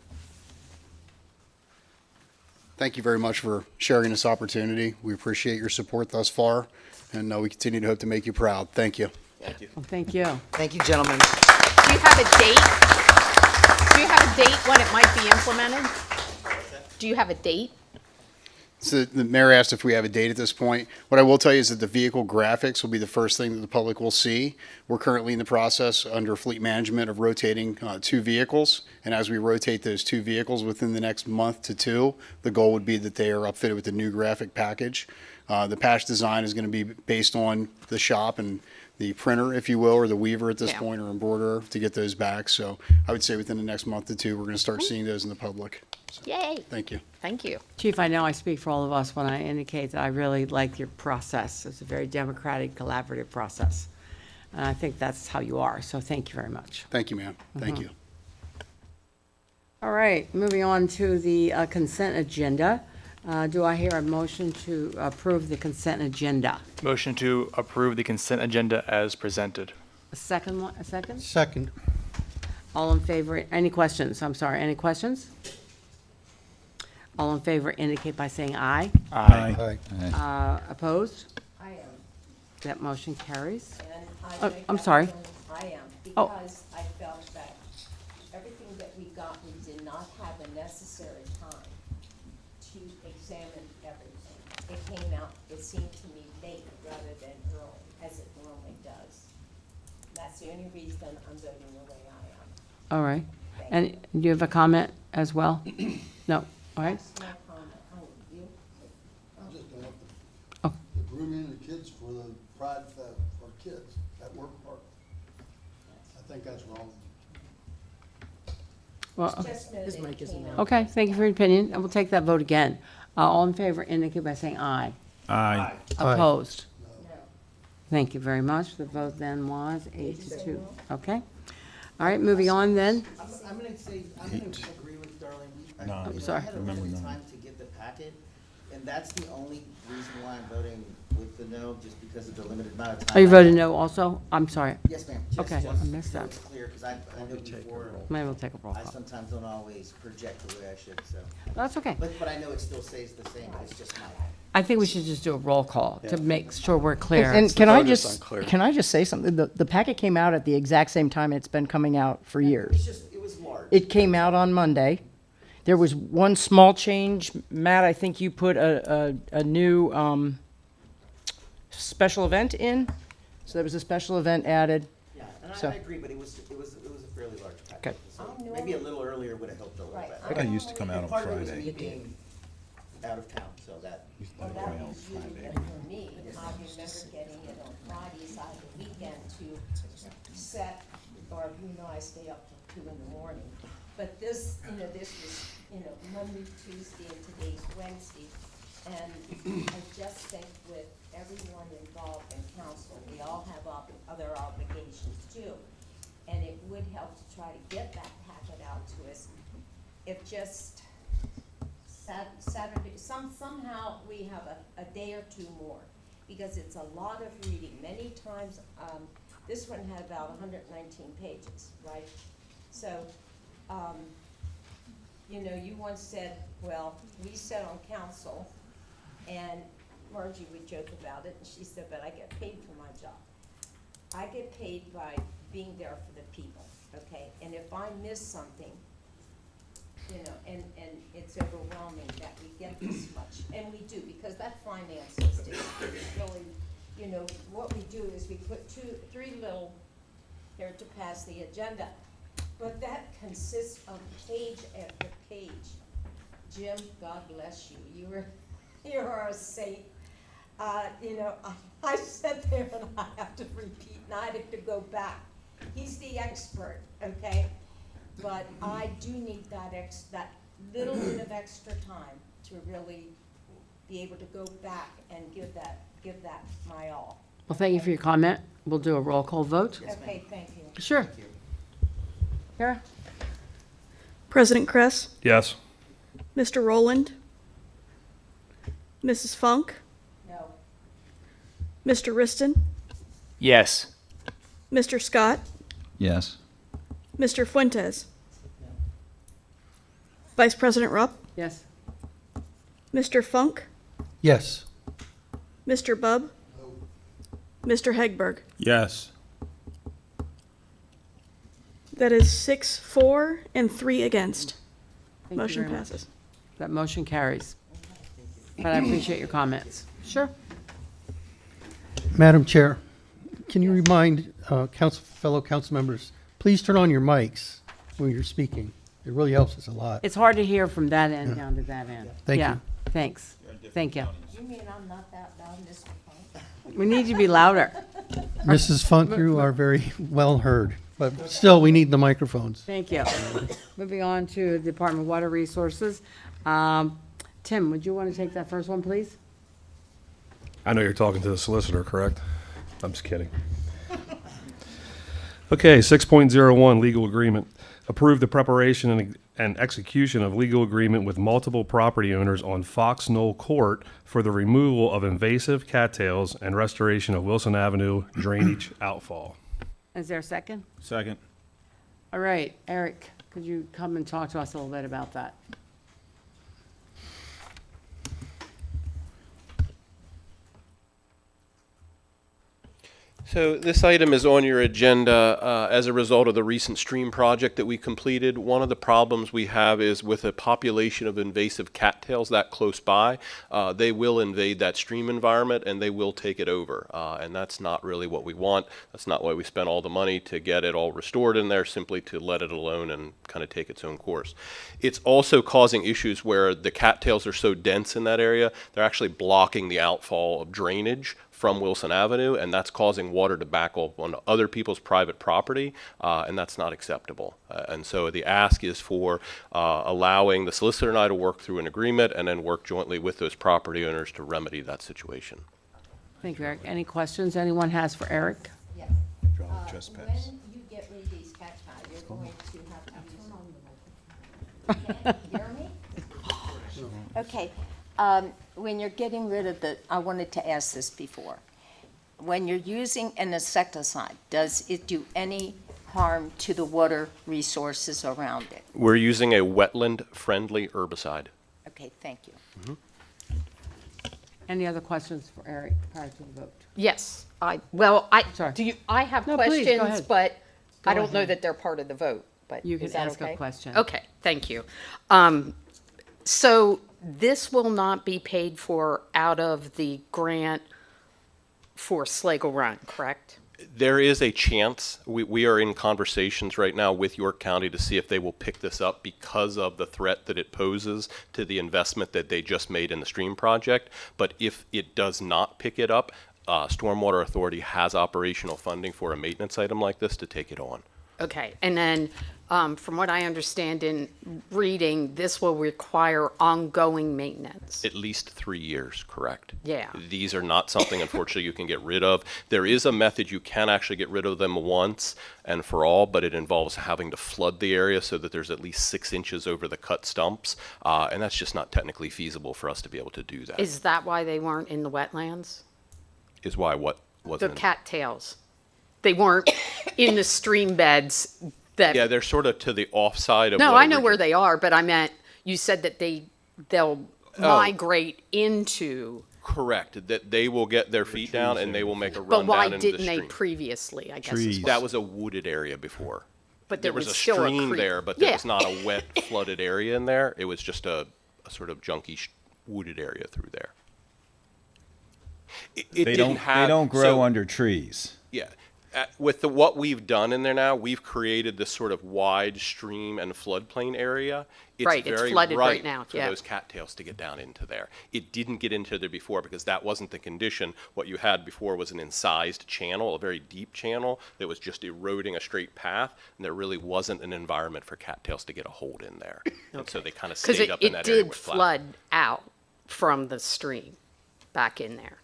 Thank you very much for sharing this opportunity. We appreciate your support thus far, and we continue to hope to make you proud. Thank you. Thank you. Well, thank you. Thank you, gentlemen. Do you have a date? Do you have a date when it might be implemented? Do you have a date? So the mayor asked if we have a date at this point. What I will tell you is that the vehicle graphics will be the first thing that the public will see. We're currently in the process under fleet management of rotating 2 vehicles. And as we rotate those 2 vehicles within the next month to 2, the goal would be that they are upfitted with the new graphic package. The patch design is going to be based on the shop and the printer, if you will, or the weaver at this point, or embroiderer to get those back. So I would say within the next month to 2, we're going to start seeing those in the public. So, Yay. thank you. Thank you. Chief, I know I speak for all of us when I indicate that I really like your process. It's a very democratic, collaborative process. And I think that's how you are, so thank you very much. Thank you, ma'am. Thank you. All right, moving on to the consent agenda. Do I hear a motion to approve the consent agenda? Motion to approve the consent agenda as presented. A second one, a second? Second. All in favor, any questions? I'm sorry, any questions? All in favor indicate by saying aye. Aye. Opposed? I am. That motion carries. And Oh, I make I'm that sorry. motion. I am, Oh. because I felt that everything that we got, we did not have the necessary time to examine everything. It came out, it seemed to me late rather than early, as it normally does. That's the only reason I'm voting the way I am. All right. And do you have a comment as well? No, all right. That's my comment. Oh, you? I just don't want Oh. the grooming the kids for the pride for kids at work park. I think that's wrong. Well, Just know that it came out. okay, thank you for your opinion, and we'll take that vote again. All in favor indicate by saying aye. Aye. Opposed? No. Thank you very much. The vote then was 8-2. Okay. All right, moving on then. I'm gonna say, I'm gonna agree with Darlene. No. I'm I sorry. had a little bit of time to get the packet, and that's the only reason why I'm voting with the no, just because of the limited amount of time. Are you voting no also? I'm sorry. Yes, ma'am. Just- Okay, just I missed so that. it's clear, because I know before, Maybe we'll take a roll I call. sometimes don't always project the way I should, so. That's okay. But I know it still stays the same, but it's just my. I think we should just do a roll call to make sure we're clear. And can I vote is just, unclear. can I just say something? The packet came out at the exact same time it's been coming out for years. It was large. It came out on Monday. There was one small change. Matt, I think you put a new special event in. So there was a special event added. Yeah, and So- I agree, but it was a fairly large package. Okay. So maybe a little earlier would have helped a little Right. bit. I think I used to come out on Part of it was Friday. me being out of town, so that. Well, that was really good for me. I remember getting it on Fridays on the weekend to set, or, I stay up till 2 in the morning. But this, this was, Monday, Tuesday, and today's Wednesday. And I just think with everyone involved in council, we all have other obligations too. And it would help to try to get that packet out to us. If just Saturday, somehow we have a day or two more, because it's a lot of reading. Many times, this one had about 119 pages, right? So, you once said, well, we sat on council, and Margie would joke about it, and she said, but I get paid for my job. I get paid by being there for the people, okay? And if I miss something, and it's overwhelming that we get this much, and we do, because that finances is really, what we do is we put 3 little here to pass the agenda, but that consists of page after page. Jim, God bless you. You are a saint. I sit there and I have to repeat, and I have to go back. He's the expert, okay? But I do need that little bit of extra time to really be able to go back and give that my all. Well, thank you for your comment. We'll do a roll call vote. Okay, thank you. Sure. Kara? President Kress, Yes. Mr. Rowland, Mrs. Funk, No. Mr. Riston, Yes. Mr. Scott, Yes. Mr. Fuentes, Vice President Rupp, Yes. Mr. Funk, Yes. Mr. Bubb, Mr. Hegberg. Yes. That is 6 for and 3 against. Thank you Motion very much. passes. That motion carries. But I appreciate your comments. Sure. Madam Chair, can you remind fellow council members, please turn on your mics when you're speaking. It really helps us a lot. It's hard to hear from that end down to that end. Thank Yeah, you. thanks. Thank you. You mean I'm not that loud, Mr. Funk? We need you to be louder. Mrs. Funk, you are very well heard, but still, we need the microphones. Thank you. Moving on to the Department of Water Resources. Tim, would you want to take that first one, please? I know you're talking to the solicitor, correct? I'm just kidding. Okay, 6.01, legal agreement. Approve the preparation and execution of legal agreement with multiple property owners on Fox Knoll Court for the removal of invasive cattails and restoration of Wilson Avenue drainage outfall. Is there a second? Second. All right, Eric, could you come and talk to us a little bit about that? So this item is on your agenda as a result of the recent stream project that we completed. One of the problems we have is with a population of invasive cattails that close by, they will invade that stream environment and they will take it over. And that's not really what we want. That's not why we spent all the money to get it all restored in there, simply to let it alone and kind of take its own course. It's also causing issues where the cattails are so dense in that area, they're actually blocking the outfall of drainage from Wilson Avenue, and that's causing water to back up on other people's private property, and that's not acceptable. And so the ask is for allowing the solicitor and I to work through an agreement and then work jointly with those property owners to remedy that situation. Thank you, Eric. Any questions anyone has for Eric? Yes. When you get rid of these cacti, you're going to have to turn on the Can't hear me? Okay. When you're getting rid of I wanted to ask this before. When you're using an insecticide, does it do any harm to the water resources around it? We're using a wetland-friendly herbicide. Okay, thank you. Any other questions for Eric prior to the vote? Yes, I have No, please, go questions, ahead. but Go I don't know ahead. that they're part of the vote, but You is can that ask a okay? question. Okay, thank you. So this will not be paid for out of the grant for Slagle Run, correct? There is a chance. We are in conversations right now with York County to see if they will pick this up because of the threat that it poses to the investment that they just made in the stream project. But if it does not pick it up, Stormwater Authority has operational funding for a maintenance item like this to take it on. Okay, and then from what I understand in reading, this will require ongoing maintenance. At least 3 years, correct? Yeah. These are not something, unfortunately, you can get rid of. There is a method you can actually get rid of them once and for all, but it involves having to flood the area so that there's at least 6 inches over the cut stumps, and that's just not technically feasible for us to be able to do that. Is that why they weren't in the wetlands? Is why what wasn't? The cattails. They weren't in the stream beds that. Yeah, they're sort of to the offside of. No, what I know where they are, but I meant you said that they'll migrate into. Correct. That they will get their feet down and they will make a run But why down into the didn't they stream. previously? I guess is what- That was a wooded area before. But there there was a still a stream creek. there, but there Yeah. was not a wet flooded area in there. It was just a sort of junky wooded area through there. It They didn't have, don't grow so- under trees. Yeah. With what we've done in there now, we've created this sort of wide stream and floodplain area. It's Right, it's very flooded right ripe now, for yeah. those cattails to get down into there. It didn't get into there before because that wasn't the condition. What you had before was an incised channel, a very deep channel that was just eroding a straight path, and there really wasn't an environment for cattails to get a hold in there. And so they kind of Because stayed up in it that area did with flat. flood out from the stream back in there.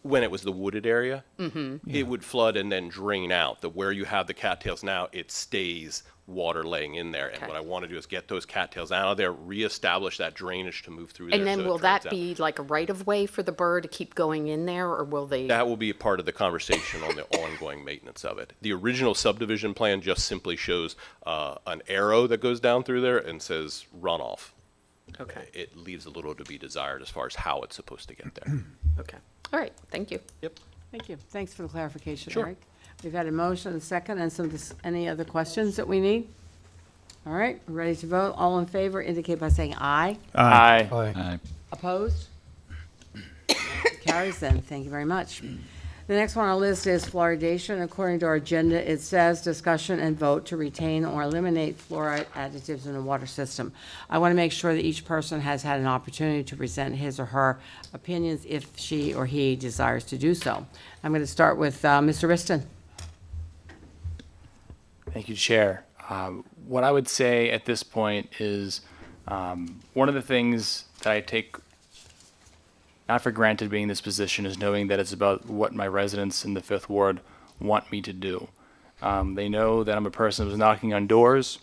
When it was the wooded area, Mhm. it would flood and then drain out. Where you have the cattails now, it stays water laying in there. And what I want to do is get those cattails out of there, reestablish that drainage to move through there. And then so it will drains that out. be like a right of way for the bird to keep going in there, or will they? That will be a part of the conversation on the ongoing maintenance of it. The original subdivision plan just simply shows an arrow that goes down through there and says runoff. Okay. It leaves a little to be desired as far as how it's supposed to get there. Okay. All right. Thank you. Yep. Thank you. Thanks for the clarification, Sure. Eric. We've had a motion and a second, and any other questions that we need? All right, we're ready to vote. All in favor indicate by saying aye. Aye. Aye. Opposed? Carries then. Thank you very much. The next one on our list is fluoridation. According to our agenda, it says discussion and vote to retain or eliminate fluoride additives in the water system. I want to make sure that each person has had an opportunity to present his or her opinions if she or he desires to do so. I'm going to start with Mr. Riston. Thank you, Chair. What I would say at this point is one of the things that I take not for granted being in this position is knowing that it's about what my residents in the Fifth Ward want me to do. They know that I'm a person who was knocking on doors,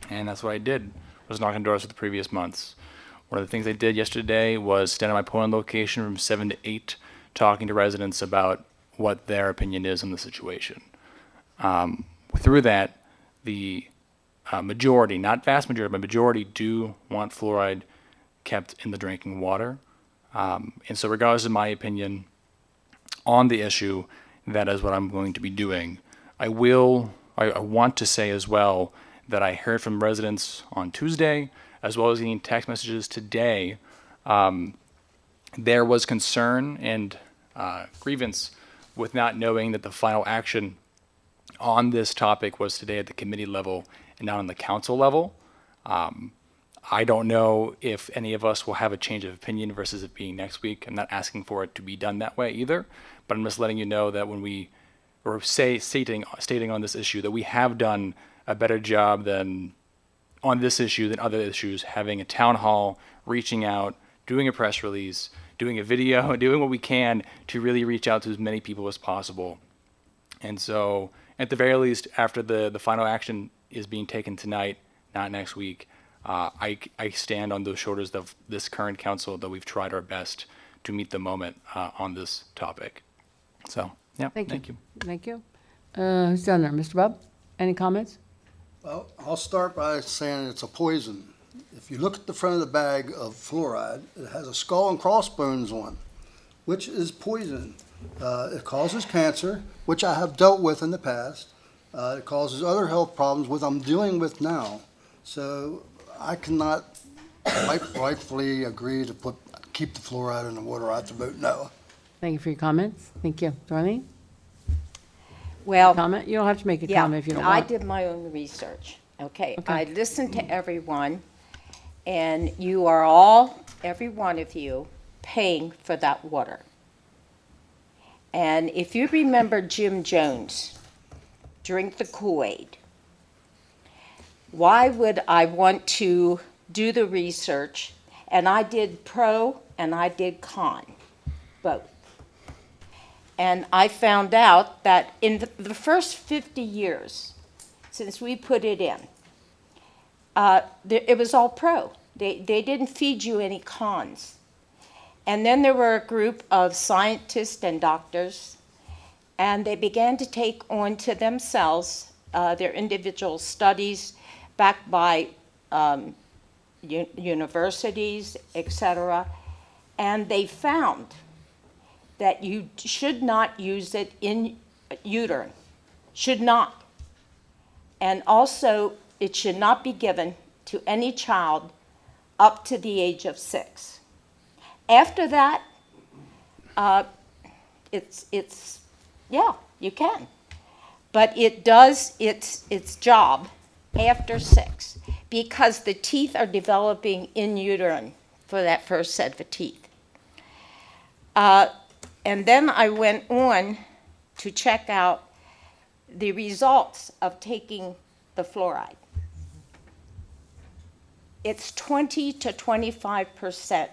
and that's what I did, was knocking on doors for the previous months. One of the things I did yesterday was stand at my polling location from 7 to 8, talking to residents about what their opinion is on the situation. Through that, the majority, not vast majority, but majority do want fluoride kept in the drinking water. And so regardless of my opinion on the issue, that is what I'm going to be doing. I want to say as well that I heard from residents on Tuesday, as well as getting text messages today. There was concern and grievance with not knowing that the final action on this topic was today at the committee level and not on the council level. I don't know if any of us will have a change of opinion versus it being next week. I'm not asking for it to be done that way either, but I'm just letting you know that when we were stating on this issue that we have done a better job than on this issue than other issues, having a town hall, reaching out, doing a press release, doing a video, doing what we can to really reach out to as many people as possible. And so at the very least, after the final action is being taken tonight, not next week, I stand on those shoulders of this current council that we've tried our best to meet the moment on this topic. So, yeah, thank you. Thank you. Who's down there? Mr. Bub, any comments? Well, I'll start by saying it's a poison. If you look at the front of the bag of fluoride, it has a skull and crossbones on, which is poison. It causes cancer, which I have dealt with in the past. It causes other health problems, which I'm dealing with now. So I cannot rightfully agree to keep the fluoride in the water. I have to vote no. Thank you for your comments. Thank you. Darlene? Well, Comment? You don't have to make a yeah, comment if you don't I want. did my own research, okay? Okay. I listened to everyone, and you are all, every one of you, paying for that water. And if you remember Jim Jones, drink the Kool-Aid, why would I want to do the research? And I did pro and I did con, both. And I found out that in the first 50 years since we put it in, it was all pro. They didn't feed you any cons. And then there were a group of scientists and doctors, and they began to take on to themselves their individual studies backed by universities, etc. And they found that you should not use it in utero, should not. And also, it should not be given to any child up to the age of 6. After that, yeah, you can. But it does its job after 6 because the teeth are developing in utero for that first set of teeth. And then I went on to check out the results of taking the fluoride. It's 20 to 25%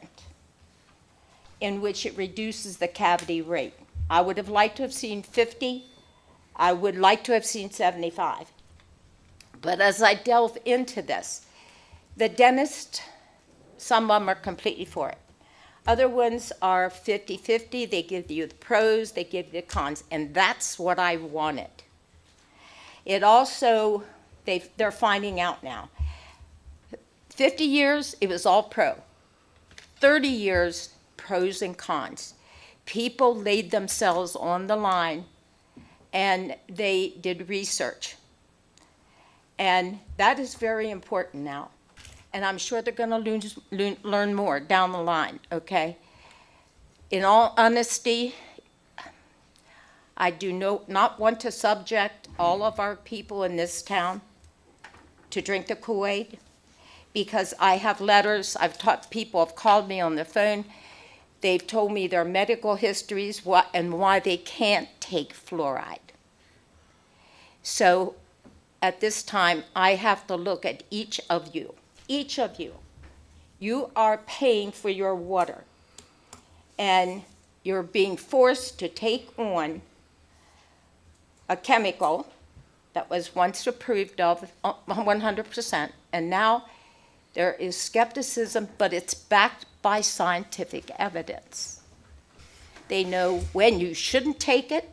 in which it reduces the cavity rate. I would have liked to have seen 50. I would like to have seen 75. But as I delve into this, the dentists, some of them are completely for it. Other ones are 50-50. They give you the pros, they give you the cons, and that's what I wanted. It also, they're finding out now. 50 years, it was all pro. 30 years, pros and cons. People laid themselves on the line and they did research. And that is very important now. And I'm sure they're going to learn more down the line, okay? In all honesty, I do not want to subject all of our people in this town to drink the Kool-Aid because I have letters. People have called me on the phone. They've told me their medical histories and why they can't take fluoride. So at this time, I have to look at each of you. Each of you. You are paying for your water. And you're being forced to take on a chemical that was once approved of 100%, and now there is skepticism, but it's backed by scientific evidence. They know when you shouldn't take it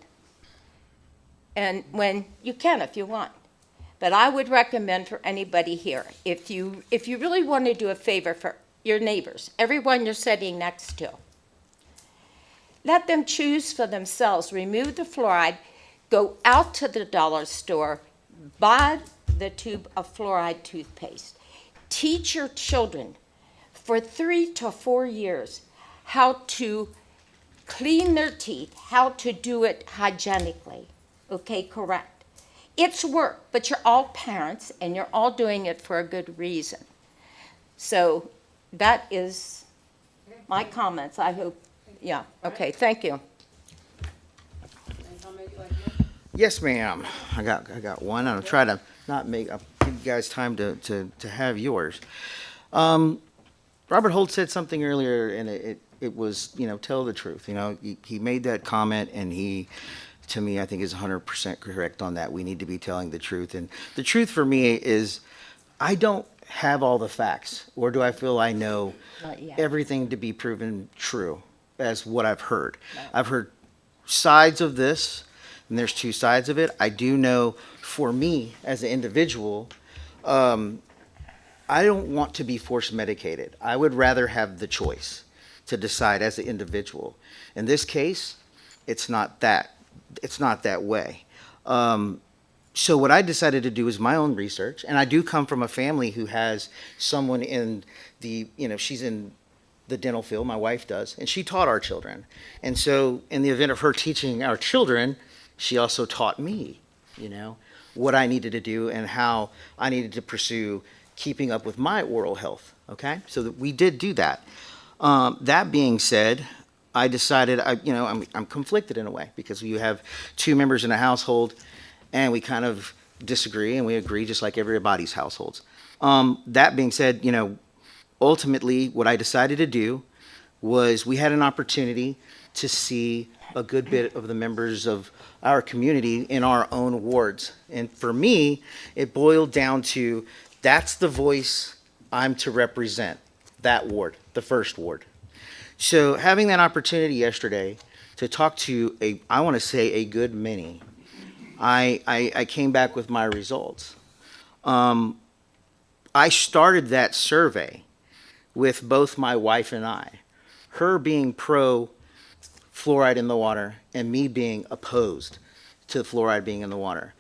and when you can if you want. But I would recommend for anybody here, if you really want to do a favor for your neighbors, everyone you're sitting next to, let them choose for themselves. Remove the fluoride, go out to the dollar store, buy the tube of fluoride toothpaste. Teach your children for 3 to 4 years how to clean their teeth, how to do it hygienically. Okay, correct. It's work, but you're all parents and you're all doing it for a good reason. So that is my comments. I hope, yeah, okay, thank you. Yes, ma'am. I got one. I'll try to not make. I'll give you guys time to have yours. Robert Holt said something earlier, and it was, tell the truth. He made that comment, and he, to me, I think is 100% correct on that. We need to be telling the truth, and the truth for me is, I don't have all the facts, or do I feel I know everything to be proven true as what I've heard. No. I've heard sides of this. And there's 2 sides of it. I do know for me as an individual, I don't want to be force medicated. I would rather have the choice to decide as an individual. In this case, it's not that way. So what I decided to do is my own research, and I do come from a family who has someone in the, she's in the dental field, my wife does, and she taught our children. And so in the event of her teaching our children, she also taught me, you know, what I needed to do and how I needed to pursue keeping up with my oral health, okay? So that we did do that. That being said, I decided, I'm conflicted in a way because you have two members in a household and we kind of disagree and we agree just like everybody's households. That being said, you know, ultimately what I decided to do was we had an opportunity to see a good bit of the members of our community in our own wards. And for me, it boiled down to that's the voice I'm to represent, that ward, the first ward. So having that opportunity yesterday to talk to I want to say a good many, I came back with my results. I started that survey with both my wife and I, her being pro fluoride in the water and me being opposed to fluoride being in the water.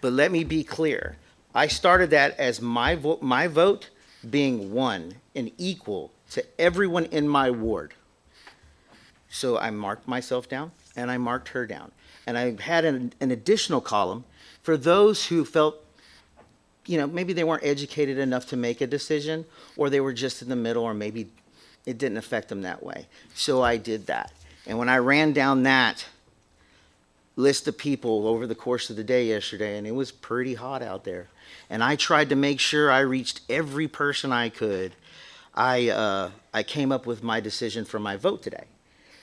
But let me be clear. I started that as my vote being one and equal to everyone in my ward. So I marked myself down and I marked her down. And I had an additional column for those who felt, you know, maybe they weren't educated enough to make a decision, or they were just in the middle, or maybe it didn't affect them that way. So I did that. And when I ran down that list of people over the course of the day yesterday, and it was pretty hot out there, and I tried to make sure I reached every person I could, I came up with my decision for my vote today.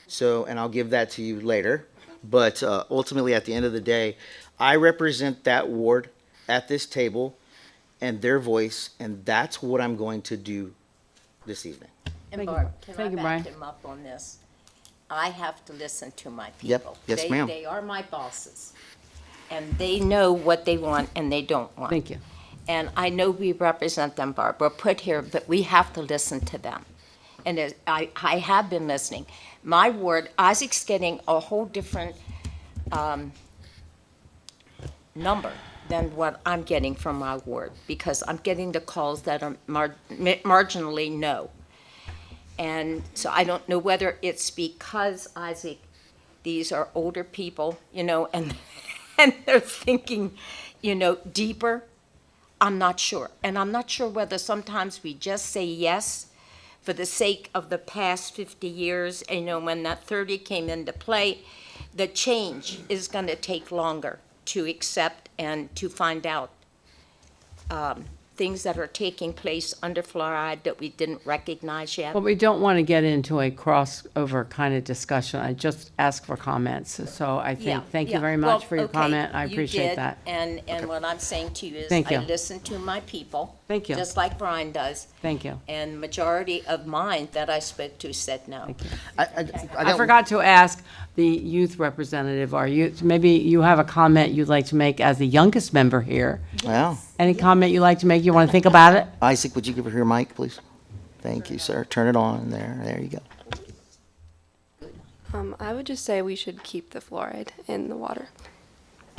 So, and I'll give that to you later, but ultimately at the end of the day, I represent that ward at this table and their voice, and that's what I'm going to do this evening. And Barb, can I back him up on this? I have to listen to my people. Yep. Yes, ma'am. They are my bosses, and they know what they want and they don't want. Thank you. And I know we represent them, Barb. We're put here, but we have to listen to them. And I have been listening. My ward, Isaac's getting a whole different number than what I'm getting from my ward, because I'm getting the calls that are marginally no. And so I don't know whether it's because, Isaac, these are older people, you know, and they're thinking, you know, deeper. I'm not sure. And I'm not sure whether sometimes we just say yes for the sake of the past 50 years. And, you know, when that 30 came into play, the change is going to take longer to accept and to find out things that are taking place under fluoride that we didn't recognize yet. But we don't want to get into a crossover kind of discussion. I just ask for comments. So I think, thank you very much for your comment. I appreciate that. And what I'm saying to you is Thank you. I listen to my people. Thank you. Just like Brian does. Thank you. And majority of mine that I spoke to said no. I forgot to ask the youth representative, maybe you have a comment you'd like to make as the youngest member here. Wow. Any comment you'd like to make? You want to think about it? Isaac, would you give her your mic, please? Thank you, sir. Turn it on there. There you go. I would just say we should keep the fluoride in the water.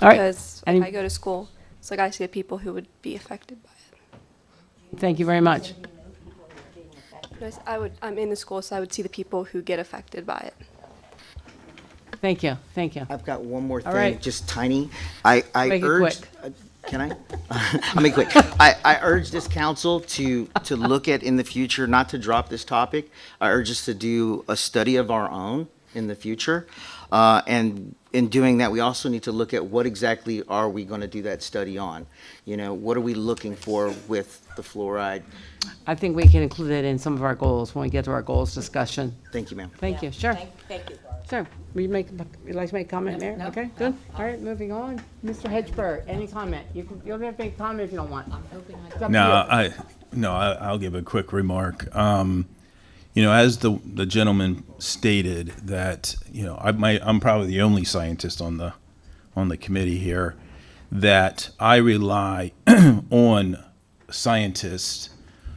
All right. Because if I go to school, it's like I see the people who would be affected by it. Thank you very much. I'm in the school, so I would see the people who get affected by it. Thank you. Thank you. I've got one more thing, All right. just tiny. I Make it urge. quick. Can I? I'll make it quick. I urge this council to look at in the future, not to drop this topic. I urge us to do a study of our own in the future. And in doing that, we also need to look at what exactly are we going to do that study on? You know, what are we looking for with the fluoride? I think we can include it in some of our goals when we get to our goals discussion. Thank you, ma'am. Thank you. Sure. Thank you, Barb. Sir, you'd like to make a comment, Mayor? No. Okay, good. All right, moving on. Mr. Hedgeberg, any comment? You don't have to make a comment if you don't want. I'm hoping I'll give a quick remark. You know, as the gentleman stated that, you know, I'm probably the only scientist on the committee here, that I rely on scientists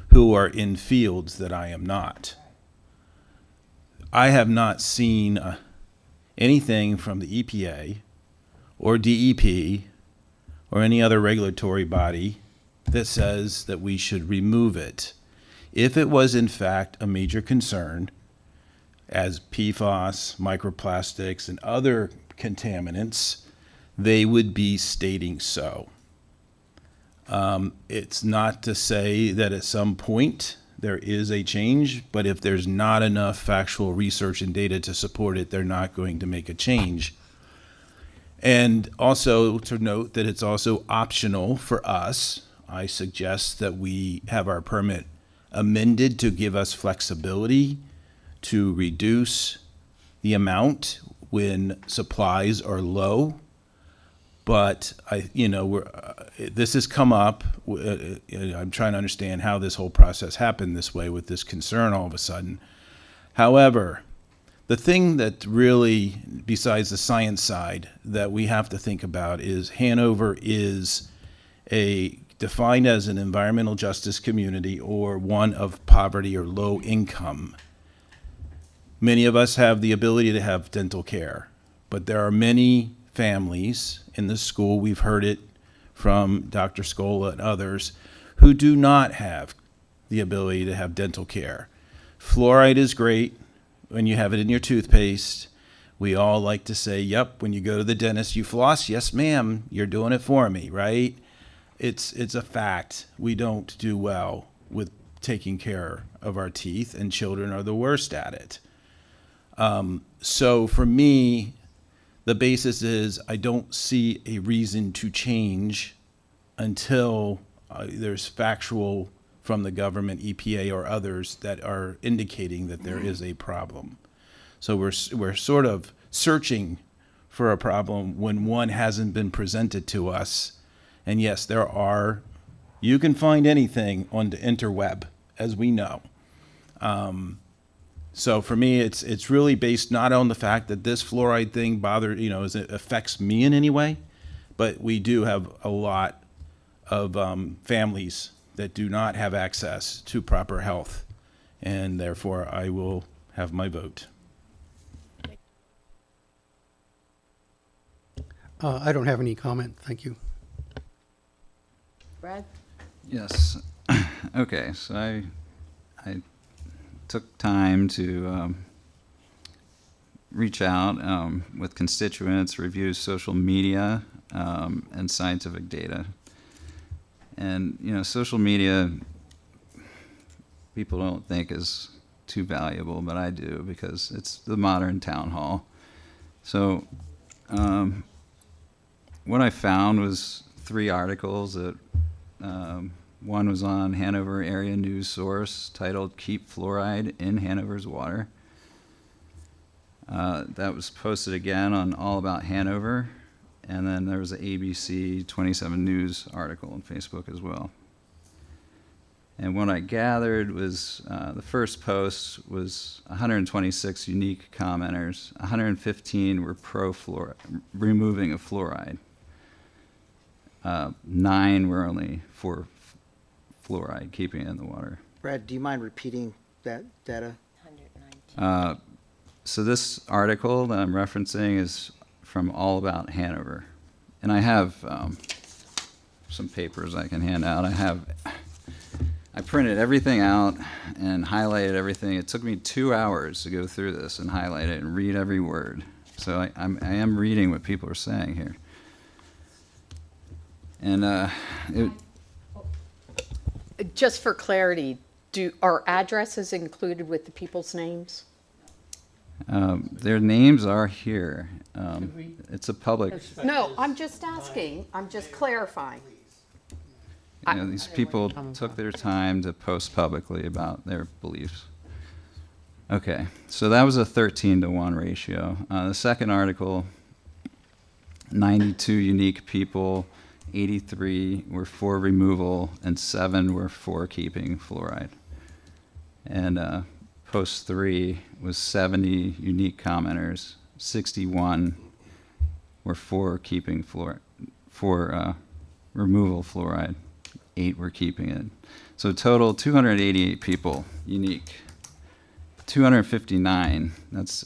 who are in fields that I am not. I have not seen anything from the EPA or DEP or any other regulatory body that says that we should remove it. If it was in fact a major concern, as PFAS, microplastics, and other contaminants, they would be stating so. It's not to say that at some point there is a change, but if there's not enough factual research and data to support it, they're not going to make a change. And also to note that it's also optional for us. I suggest that we have our permit amended to give us flexibility to reduce the amount when supplies are low. But this has come up. I'm trying to understand how this whole process happened this way with this concern all of a sudden. However, the thing that really, besides the science side, that we have to think about is Hanover is defined as an environmental justice community or one of poverty or low income. Many of us have the ability to have dental care, but there are many families in the school, we've heard it from Dr. Scola and others, who do not have the ability to have dental care. Fluoride is great when you have it in your toothpaste. We all like to say, yep, when you go to the dentist, you floss. Yes, ma'am, you're doing it for me, right? It's a fact. We don't do well with taking care of our teeth, and children are the worst at it. So for me, the basis is I don't see a reason to change until there's factual from the government, EPA or others, that are indicating that there is a problem. So we're sort of searching for a problem when one hasn't been presented to us. And yes, you can find anything on the interweb, as we know. So for me, it's really based not on the fact that this fluoride thing it affects me in any way, but we do have a lot of families that do not have access to proper health, and therefore I will have my vote. I don't have any comment. Thank you. Brad? Yes. Okay, so I took time to reach out with constituents, review social media, and scientific data. And, social media, people don't think is too valuable, but I do, because it's the modern town hall. So what I found was 3 articles that one was on Hanover Area News Source titled "Keep Fluoride in Hanover's Water." That was posted again on All About Hanover, and then there was an ABC 27 News article on Facebook as well. And what I gathered was the first post was 126 unique commenters. 115 were removing of fluoride. 9 were only for fluoride, keeping it in the water. Brad, do you mind repeating that data? So this article that I'm referencing is from All About Hanover. And I have some papers I can hand out. I printed everything out and highlighted everything. It took me 2 hours to go through this and highlight it and read every word. So I am reading what people are saying here. And Just for clarity, are addresses included with the people's names? their names are here. It's a public. No, I'm just asking. I'm just clarifying. These people took their time to post publicly about their beliefs. Okay, so that was a 13-to-1 ratio. The second article, 92 unique people, 83 were for removal, and 7 were for keeping fluoride. And post 3 was 70 unique commenters, 61 were for keeping removal of fluoride, 8 were keeping it. So total 288 people unique. 259, that's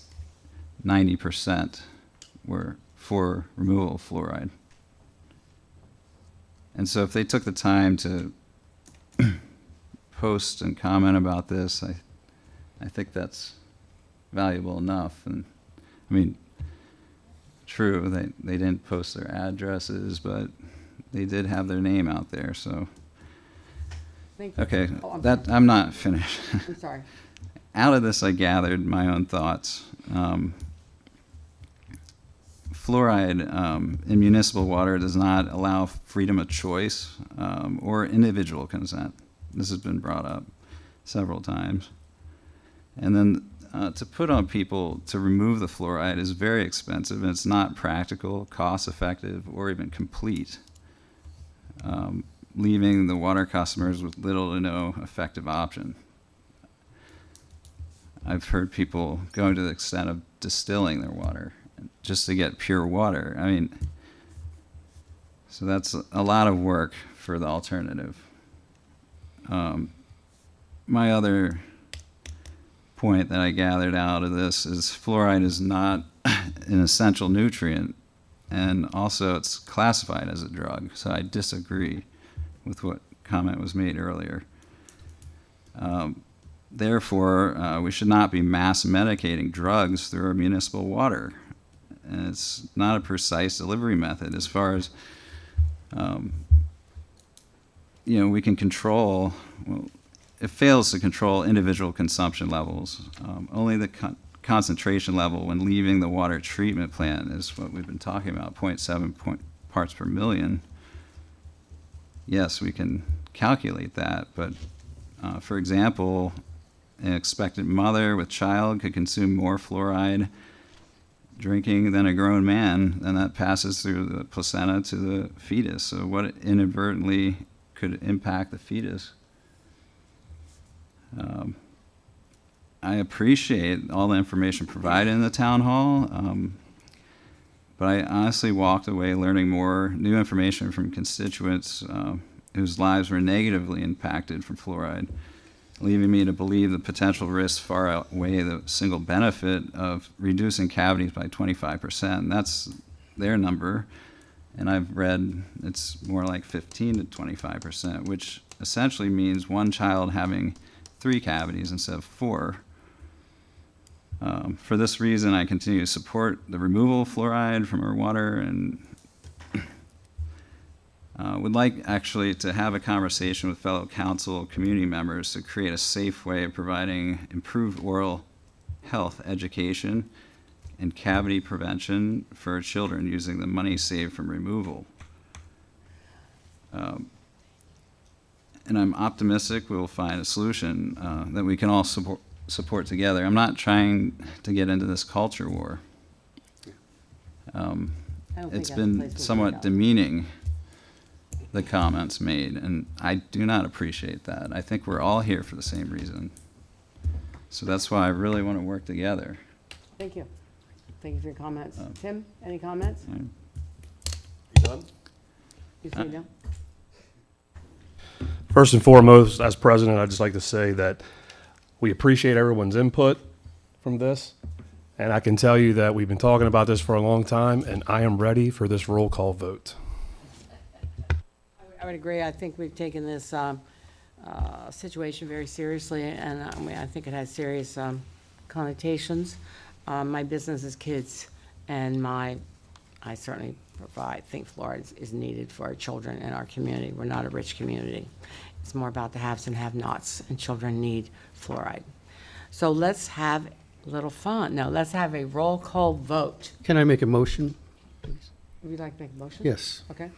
90%, were for removal of fluoride. And so if they took the time to post and comment about this, I think that's valuable enough. And I mean, true, they didn't post their addresses, but they did have their name out there, so. Thank you. Okay, Oh, I'm I'm not finished. I'm sorry. Out of this, I gathered my own thoughts. Fluoride in municipal water does not allow freedom of choice or individual consent. This has been brought up several times. And then to put on people to remove the fluoride is very expensive, and it's not practical, cost-effective, or even complete, leaving the water customers with little to no effective option. I've heard people going to the extent of distilling their water just to get pure water. I mean, so that's a lot of work for the alternative. My other point that I gathered out of this is fluoride is not an essential nutrient, and also it's classified as a drug, so I disagree with what comment was made earlier. Therefore, we should not be mass medicating drugs through our municipal water. And it's not a precise delivery method as far as, we can control, well, it fails to control individual consumption levels. Only the concentration level when leaving the water treatment plant is what we've been talking about, 0.7 parts per million. Yes, we can calculate that, but for example, an expectant mother with child could consume more fluoride drinking than a grown man, and that passes through the placenta to the fetus. So what inadvertently could impact the fetus? I appreciate all the information provided in the town hall, but I honestly walked away learning more new information from constituents whose lives were negatively impacted from fluoride, leaving me to believe the potential risks far outweigh the single benefit of reducing cavities by 25%. That's their number, and I've read it's more like 15 to 25%, which essentially means one child having 3 cavities instead of 4. For this reason, I continue to support the removal of fluoride from our water, and would like actually to have a conversation with fellow council community members to create a safe way of providing improved oral health education and cavity prevention for children using the money saved from removal. And I'm optimistic we will find a solution that we can all support together. I'm not trying to get into this culture war. It's been somewhat demeaning, the comments made, and I do not appreciate that. I think we're all here for the same reason. So that's why I really want to work together. Thank you. Thank you for your comments. Tim, any comments? You done? You say no? First and foremost, as president, I'd just like to say that we appreciate everyone's input from this. And I can tell you that we've been talking about this for a long time, and I am ready for this roll call vote. I would agree. I think we've taken this situation very seriously, and I think it has serious connotations. My business is kids, and I certainly think fluoride is needed for our children and our community. We're not a rich community. It's more about the haves and have-nots, and children need fluoride. So let's have a little fun. No, let's have a roll call vote. Can I make a motion, please? Would you like to make a motion? Yes. Okay.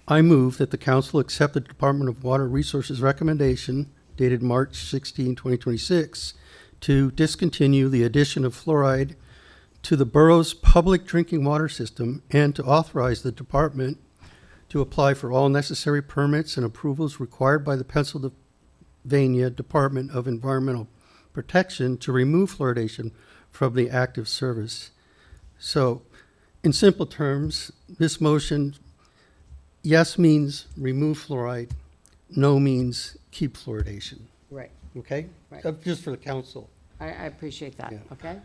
I move that the council accept the Department of Water Resources recommendation dated March 16, 2026 to discontinue the addition of fluoride to the borough's public drinking water system and to authorize the department to apply for all necessary permits and approvals required by the Pennsylvania Department of Environmental Protection to remove fluoridation from the active service. So, in simple terms, this motion, yes means remove fluoride, no means keep fluoridation. Right. Okay? Right. Just for the council. I appreciate that. Yeah. Okay.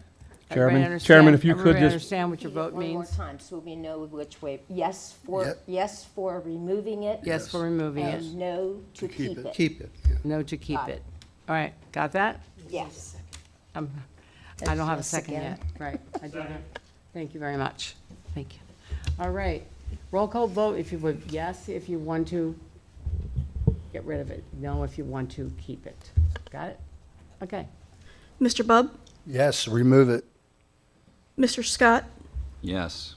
Everybody Chairman, understand- if you could everybody just, understand what your vote One more means? time, so we know which way. Yes for, removing it? Yes for removing it. And no to keep it? Keep it. No to keep Got it. it. All right, got that? Yes. I don't That's have a yes second again. yet. Right, I do have. Thank you very much. Thank you. All right, roll call vote if you would, yes, if you want to get rid of it, no, if you want to keep it. Got it? Okay. Mr. Bub, Yes, remove it. Mr. Scott, Yes.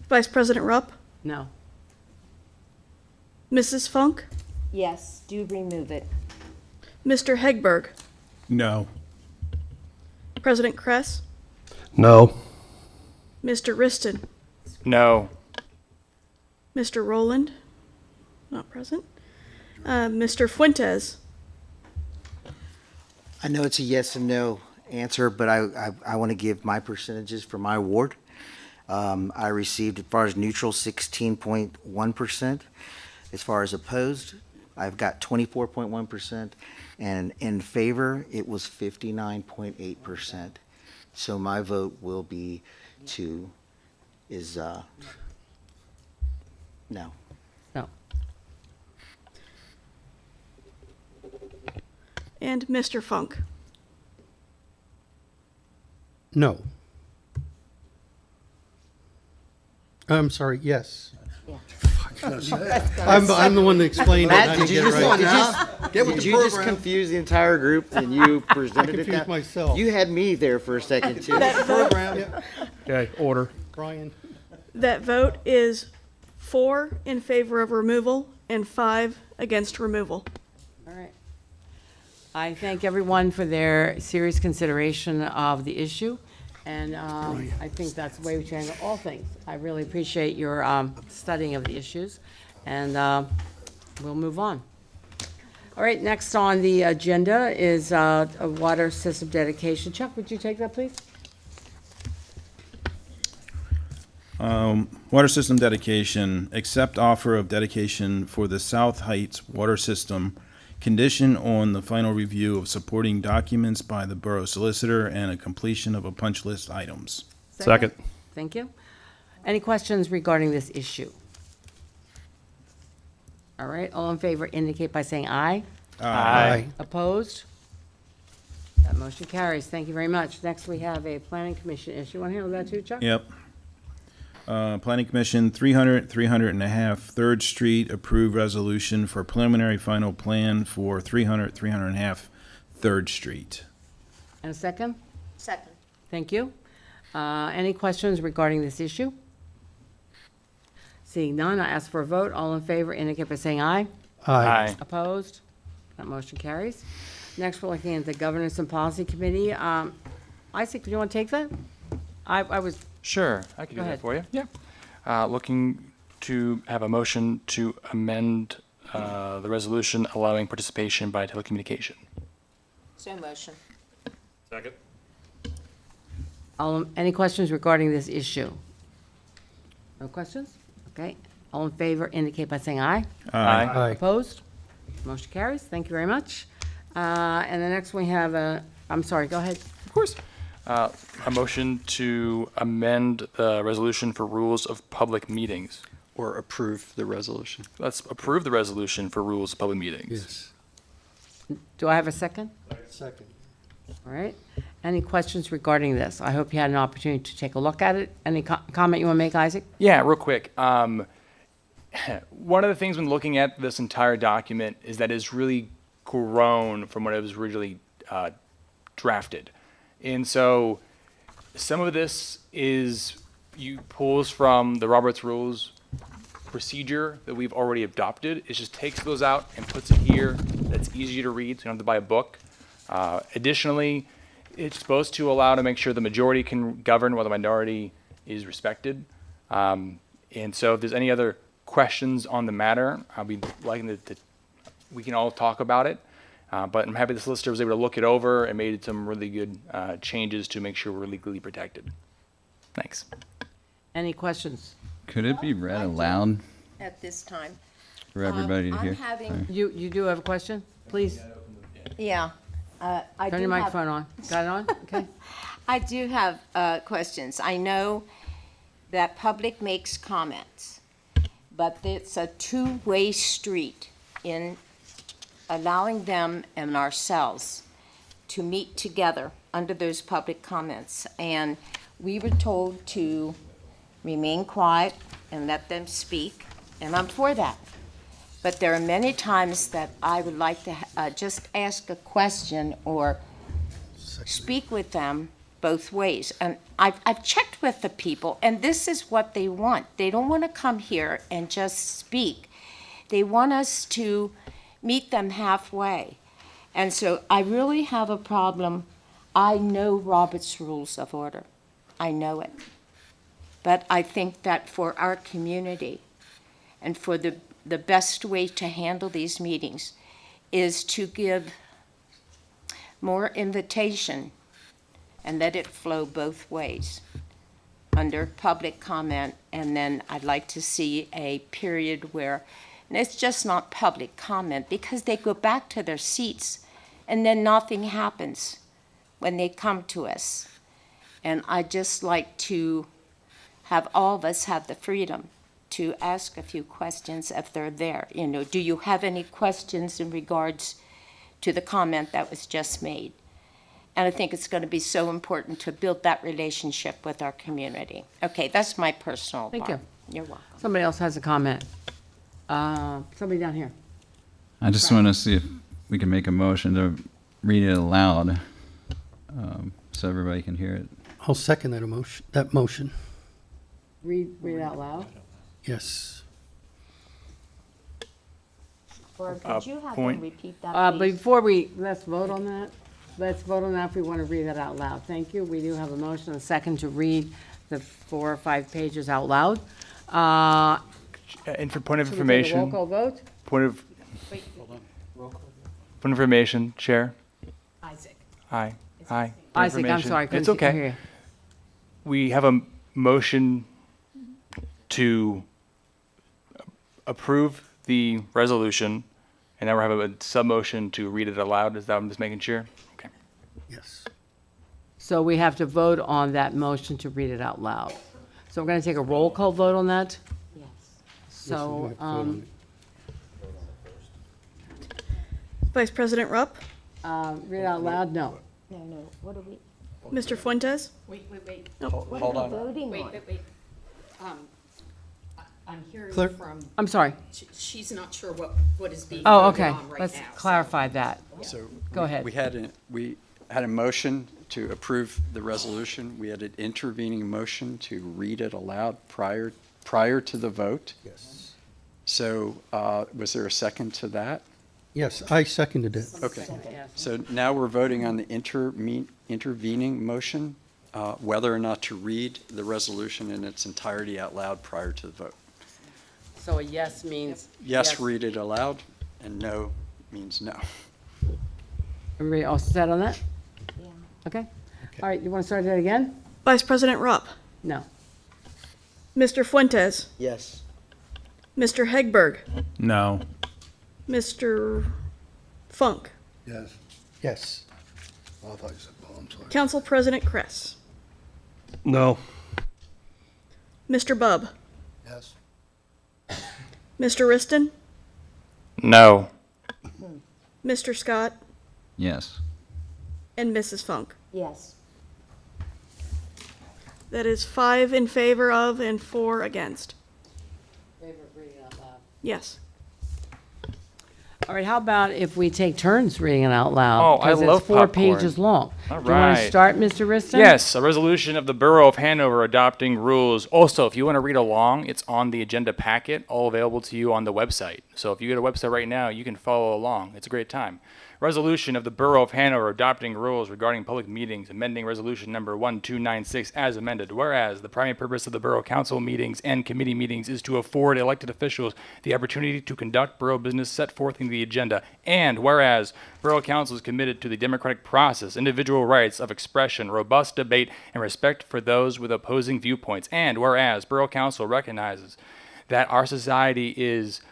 Vice President Rupp, No. Mrs. Funk, Yes, do remove it. Mr. Hegberg, No. President Kress, no. Mr. Riston, No. Mr. Rowland, not present, Mr. Fuentes, I know it's a yes and no answer, but I want to give my percentages for my award. I received, as far as neutral, 16.1%. As far as opposed, I've got 24.1%. And in favor, it was 59.8%. So my vote will be no. No. and Mr. Funk. No. I'm sorry, yes. I'm the one that explained it. Matt, I did didn't you get it just, right. did you just confuse the entire group and you presented it confused that? myself. You had me there for a second too. Okay, order. Brian? That vote is 4 in favor of removal and 5 against removal. All right. I thank everyone for their serious consideration of the issue, and I think that's the way we should handle all things. I really appreciate your studying of the issues, and we'll move on. All right, next on the agenda is a water system dedication. Chuck, would you take that, please? Water system dedication, accept offer of dedication for the South Heights Water System, condition on the final review of supporting documents by the borough solicitor and a completion of a punch list items. Second. Thank you. Any questions regarding this issue? All right, all in favor indicate by saying aye. Aye. Opposed? That motion carries. Thank you very much. Next, we have a planning commission issue. Want to handle that too, Chuck? Yep. Planning Commission, 300 and a half 3rd Street, approved resolution for preliminary final plan for 300 and a half 3rd Street. And a second? Second. Thank you. Any questions regarding this issue? Seeing none, I ask for a vote. All in favor indicate by saying aye. Aye. Opposed? That motion carries. Next, we're looking at the Governance and Policy Committee. Isaac, do you want to take that? I was, Sure, I can Go do ahead. that for you. Yeah. Looking to have a motion to amend the resolution allowing participation by telecommunication. So motion. Second. any questions regarding this issue? No questions? Okay. All in favor indicate by saying aye. Aye. Aye. Opposed? Motion carries. Thank you very much. And the next we have I'm sorry, go ahead. Of course. A motion to amend the resolution for rules of public meetings. Or approve the resolution. Let's approve the resolution for rules of public meetings. Yes. Do I have a second? Second. All right. Any questions regarding this? I hope you had an opportunity to take a look at it. Any comment you want to make, Isaac? Yeah, real quick. One of the things when looking at this entire document is that it's really grown from when it was originally drafted. And so some of this is pulls from the Roberts Rules procedure that we've already adopted. It just takes those out and puts it here. That's easier to read, so you don't have to buy a book. Additionally, it's supposed to allow to make sure the majority can govern while the minority is respected. And so if there's any other questions on the matter, I'll be liking that we can all talk about it. But I'm happy the solicitor was able to look it over and made some really good changes to make sure we're legally protected. Thanks. Any questions? Could it be read aloud At this time. for everybody to hear? I'm having, Sorry. You do have a question? Please, yeah. I turn do your have- microphone on. Got it on? Okay. I do have questions. I know that public makes comments, but it's a two-way street in allowing them and ourselves to meet together under those public comments. And we were told to remain quiet and let them speak, and I'm for that. But there are many times that I would like to just ask a question or speak with them both ways. And I've checked with the people, and this is what they want. They don't want to come here and just speak. They want us to meet them halfway. And so I really have a problem. I know Robert's Rules of Order. I know it. But I think that for our community and for the best way to handle these meetings is to give more invitation and let it flow both ways under public comment. And then I'd like to see a period where, and it's just not public comment, because they go back to their seats and then nothing happens when they come to us. And I'd just like to have all of us have the freedom to ask a few questions if they're there. You know, do you have any questions in regards to the comment that was just made? And I think it's going to be so important to build that relationship with our community. Okay, that's my personal Thank part. you. You're welcome. Somebody else has a comment. Somebody down here. I just want to see if we can make a motion to read it aloud, so everybody can hear it. I'll second that motion. Read it out loud. Yes. Or could you have point. them repeat that, But please? before let's vote on that. Let's vote on that if we want to read that out loud. Thank you. We do have a motion and a second to read the 4 or 5 pages out loud. And for point of Should we take a roll information, call vote? point of information, Chair. Isaac. Aye. Aye. Point of Isaac, I'm information. sorry. I It's couldn't hear okay. you. We have a motion to approve the resolution, and now we have a sub-motion to read it aloud. Is that what I'm just making sure? Okay. Yes. So we have to vote on that motion to read it out loud. So we're going to take a roll call vote on that? Yes. So, Vice President Rupp, read it out loud? No. No, what are we, Mr. Fuentes, Wait. what are we voting Wait. on? I'm hearing Clerk? from, I'm sorry. she's not sure what is being Oh, voted okay. on right now. Let's so- clarify that. So Go ahead. We had a motion to approve the resolution. We had an intervening motion to read it aloud prior to the vote. Yes. So was there a second to that? Yes, I seconded it. Okay. So now we're voting on the intervening motion, whether or not to read the resolution in its entirety out loud prior to the vote. So a yes means? Yes, read it aloud, and no means no. Everybody all set on that? Yeah. Okay. All right, you want to start that again? Vice President Rupp, No. Mr. Fuentes, Yes. Mr. Hegberg, No. Mr. Funk, Yes. Yes. Oh, I thought you said, oh, I'm sorry. Council President Kress, No. Mr. Bubb, Yes. Mr. Riston, No. Mr. Scott, Yes. and Mrs. Funk. Yes. That is 5 in favor of and 4 against. Yes. All right, how about if we take turns reading it out loud? Oh, I Because love it's 4 popcorn. pages long. All Do you want to right. start, Mr. Riston? Yes, a resolution of the Borough of Hanover adopting rules. Also, if you want to read along, it's on the agenda packet, all available to you on the website. So if you go to the website right now, you can follow along. It's a great time. Resolution of the Borough of Hanover adopting rules regarding public meetings, amending resolution number 1296 as amended. Whereas the primary purpose of the Borough Council meetings and committee meetings is to afford elected officials the opportunity to conduct borough business set forth in the agenda. And whereas Borough Council is committed to the democratic process, individual rights of expression, robust debate, and respect for those with opposing viewpoints. And whereas Borough Council recognizes that our society is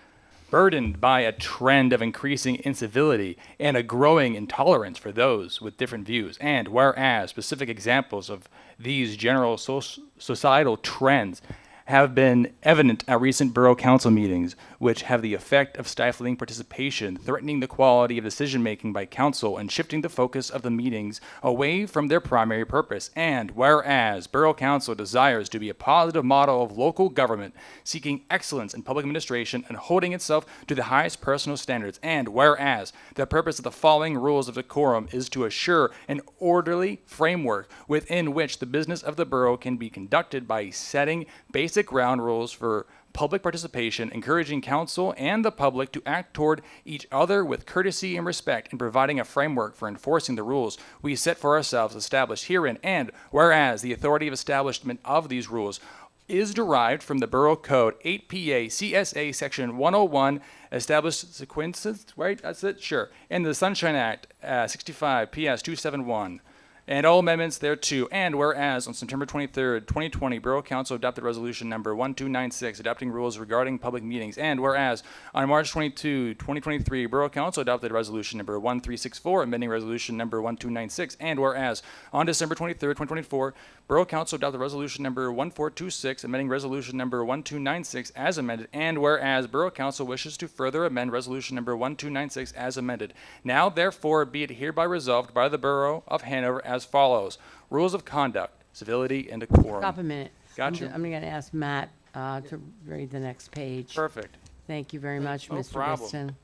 burdened by a trend of increasing incivility and a growing intolerance for those with different views. And whereas specific examples of these general societal trends have been evident at recent borough council meetings, which have the effect of stifling participation, threatening the quality of decision-making by council, and shifting the focus of the meetings away from their primary purpose. And whereas borough council desires to be a positive model of local government, seeking excellence in public administration and holding itself to the highest personal standards. And whereas the purpose of the following rules of decorum is to assure an orderly framework within which the business of the borough can be conducted by setting basic ground rules for public participation, encouraging council and the public to act toward each other with courtesy and respect, and providing a framework for enforcing the rules we set for ourselves established herein. And whereas the authority of establishment of these rules is derived from the Borough Code 8 PA CSA Section 101, established sequences, right? That's it? Sure. And the Sunshine Act 65 PS 271. And all amendments thereto. And whereas on September 23rd, 2020, Borough Council adopted resolution number 1296, adopting rules regarding public meetings. And whereas on March 22, 2023, Borough Council adopted resolution number 1364, amending resolution number 1296. And whereas on December 23rd, 2024, Borough Council adopted resolution number 1426, amending resolution number 1296 as amended. And whereas Borough Council wishes to further amend resolution number 1296 as amended. Now therefore be it hereby resolved by the Borough of Hanover as follows. Rules of conduct, civility, and decorum. Stop a minute. Gotcha. I'm going to ask Matt to read the next page. Perfect. Thank you very much, No Mr. problem. Dixon.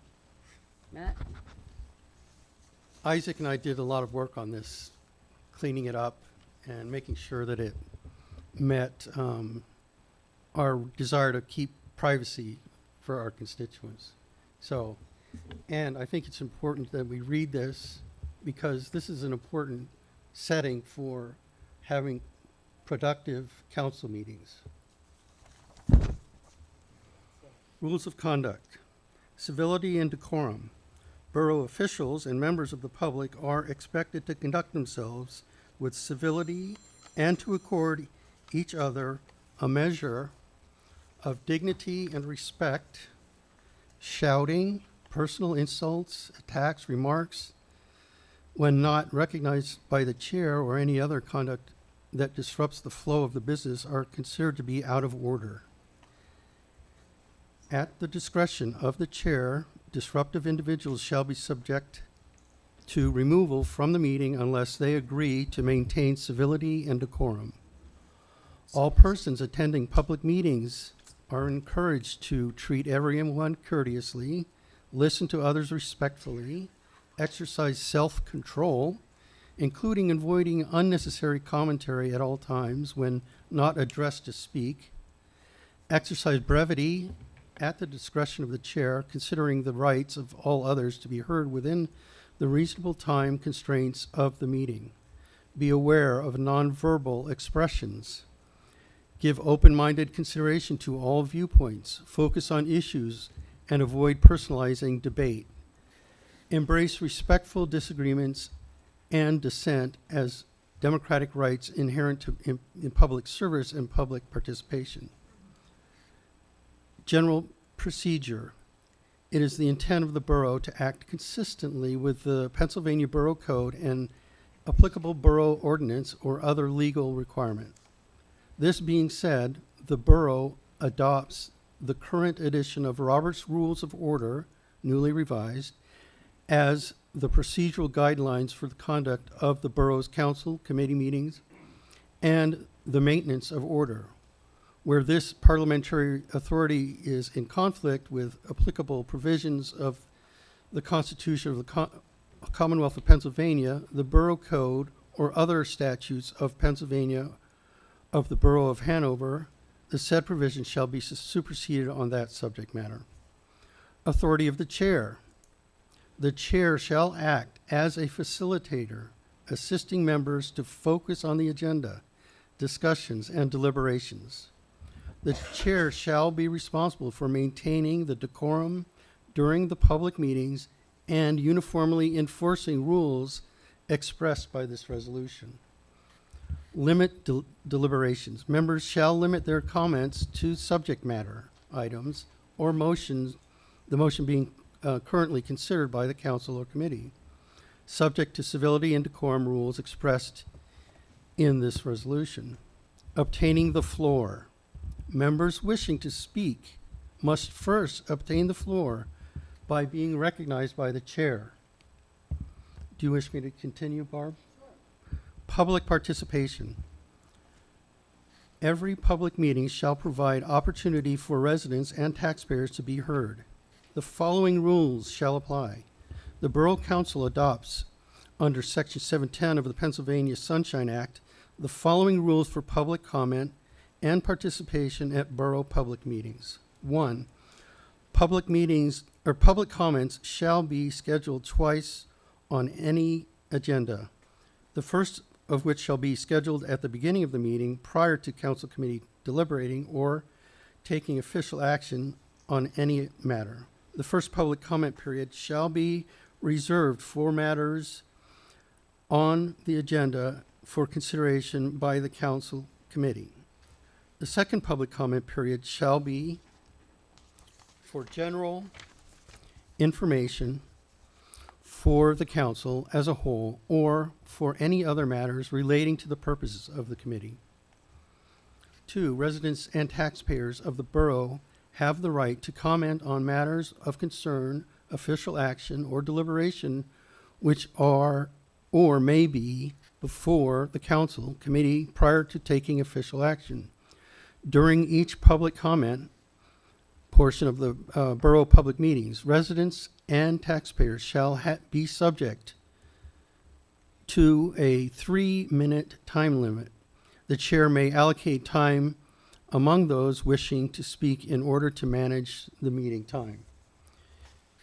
Matt? Isaac and I did a lot of work on this, cleaning it up and making sure that it met our desire to keep privacy for our constituents. So, and I think it's important that we read this because this is an important setting for having productive council meetings. Rules of conduct, civility and decorum. Borough officials and members of the public are expected to conduct themselves with civility and to accord each other a measure of dignity and respect. Shouting, personal insults, attacks, remarks, when not recognized by the chair or any other conduct that disrupts the flow of the business, are considered to be out of order. At the discretion of the chair, disruptive individuals shall be subject to removal from the meeting unless they agree to maintain civility and decorum. All persons attending public meetings are encouraged to treat everyone courteously, listen to others respectfully, exercise self-control, including avoiding unnecessary commentary at all times when not addressed to speak, exercise brevity at the discretion of the chair, considering the rights of all others to be heard within the reasonable time constraints of the meeting. Be aware of nonverbal expressions. Give open-minded consideration to all viewpoints. Focus on issues and avoid personalizing debate. Embrace respectful disagreements and dissent as democratic rights inherent in public service and public participation. General procedure. It is the intent of the borough to act consistently with the Pennsylvania Borough Code and applicable borough ordinance or other legal requirement. This being said, the borough adopts the current edition of Robert's Rules of Order, newly revised, as the procedural guidelines for the conduct of the borough's council committee meetings and the maintenance of order. Where this parliamentary authority is in conflict with applicable provisions of the Constitution of the Commonwealth of Pennsylvania, the Borough Code, or other statutes of Pennsylvania of the Borough of Hanover, the said provision shall be superseded on that subject matter. Authority of the chair. The chair shall act as a facilitator, assisting members to focus on the agenda, discussions, and deliberations. The chair shall be responsible for maintaining the decorum during the public meetings and uniformly enforcing rules expressed by this resolution. Limit deliberations. Members shall limit their comments to subject matter items or motions the motion being currently considered by the council or committee, subject to civility and decorum rules expressed in this resolution. Obtaining the floor. Members wishing to speak must first obtain the floor by being recognized by the chair. Do you wish me to continue, Barb? Public participation. Every public meeting shall provide opportunity for residents and taxpayers to be heard. The following rules shall apply. The Borough Council adopts, under Section 710 of the Pennsylvania Sunshine Act, the following rules for public comment and participation at borough public meetings. 1. Public meetings or public comments shall be scheduled twice on any agenda. The first of which shall be scheduled at the beginning of the meeting prior to council committee deliberating or taking official action on any matter. The first public comment period shall be reserved for matters on the agenda for consideration by the council committee. The second public comment period shall be for general information for the council as a whole or for any other matters relating to the purposes of the committee. 2, residents and taxpayers of the borough have the right to comment on matters of concern, official action, or deliberation which are or may be before the council committee prior to taking official action. During each public comment portion of the borough public meetings, residents and taxpayers shall be subject to a 3-minute time limit. The chair may allocate time among those wishing to speak in order to manage the meeting time.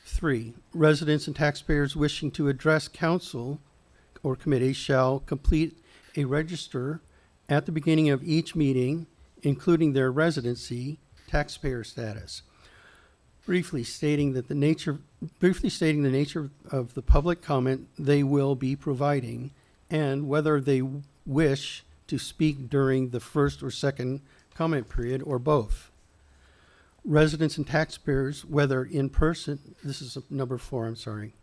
3, residents and taxpayers wishing to address council or committee shall complete a register at the beginning of each meeting, including their residency, taxpayer status. Briefly stating the nature of the public comment they will be providing and whether they wish to speak during the first or second comment period or both. Residents and taxpayers, whether in person, this is number 4, I'm sorry.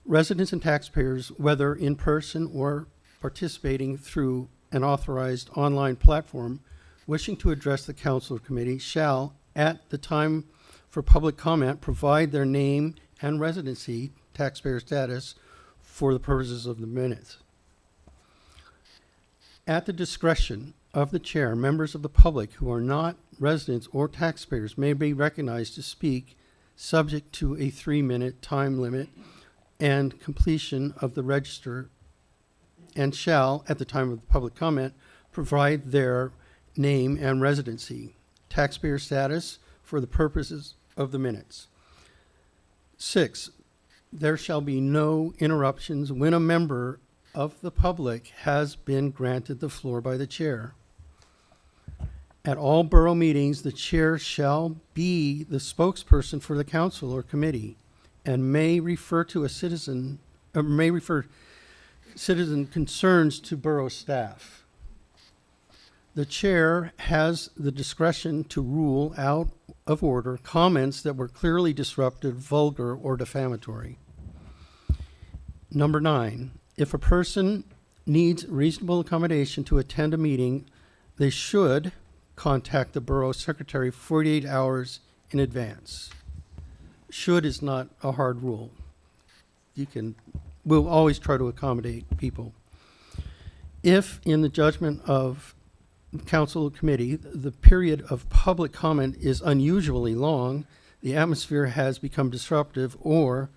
Residents and taxpayers, whether in person or participating through an authorized online platform, wishing to address the council or committee shall, at the time for public comment, provide their name and residency, taxpayer status, for the purposes of the minutes. At the discretion of the chair, members of the public who are not residents or taxpayers may be recognized to speak, subject to a 3-minute time limit and completion of the register, and shall, at the time of the public comment, provide their name and residency, taxpayer status, for the purposes of the minutes. 6, there shall be no interruptions when a member of the public has been granted the floor by the chair. At all borough meetings, the chair shall be the spokesperson for the council or committee and may refer citizen concerns to borough staff. The chair has the discretion to rule out of order comments that were clearly disruptive, vulgar, or defamatory. Number 9, if a person needs reasonable accommodation to attend a meeting, they should contact the borough secretary 48 hours in advance. Should is not a hard rule. We'll always try to accommodate people. If, in the judgment of council or committee, the period of public comment is unusually long, the atmosphere has become disruptive, or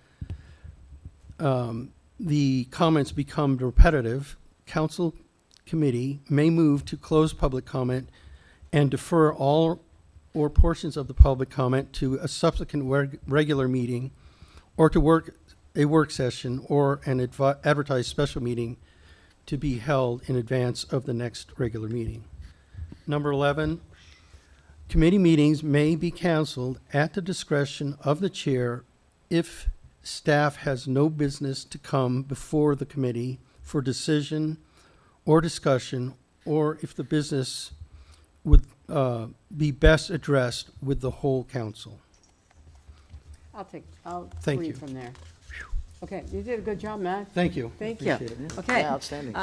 the comments become repetitive, council committee may move to close public comment and defer all or portions of the public comment to a subsequent regular meeting, or to a work session or an advertised special meeting to be held in advance of the next regular meeting. Number 11, committee meetings may be canceled at the discretion of the chair if staff has no business to come before the committee for decision or discussion, or if the business would be best addressed with the whole council. I'll Thank read you. from there. Okay, you did a good job, Matt. Thank you. Thank you. Appreciate it. Okay. Yeah, outstanding.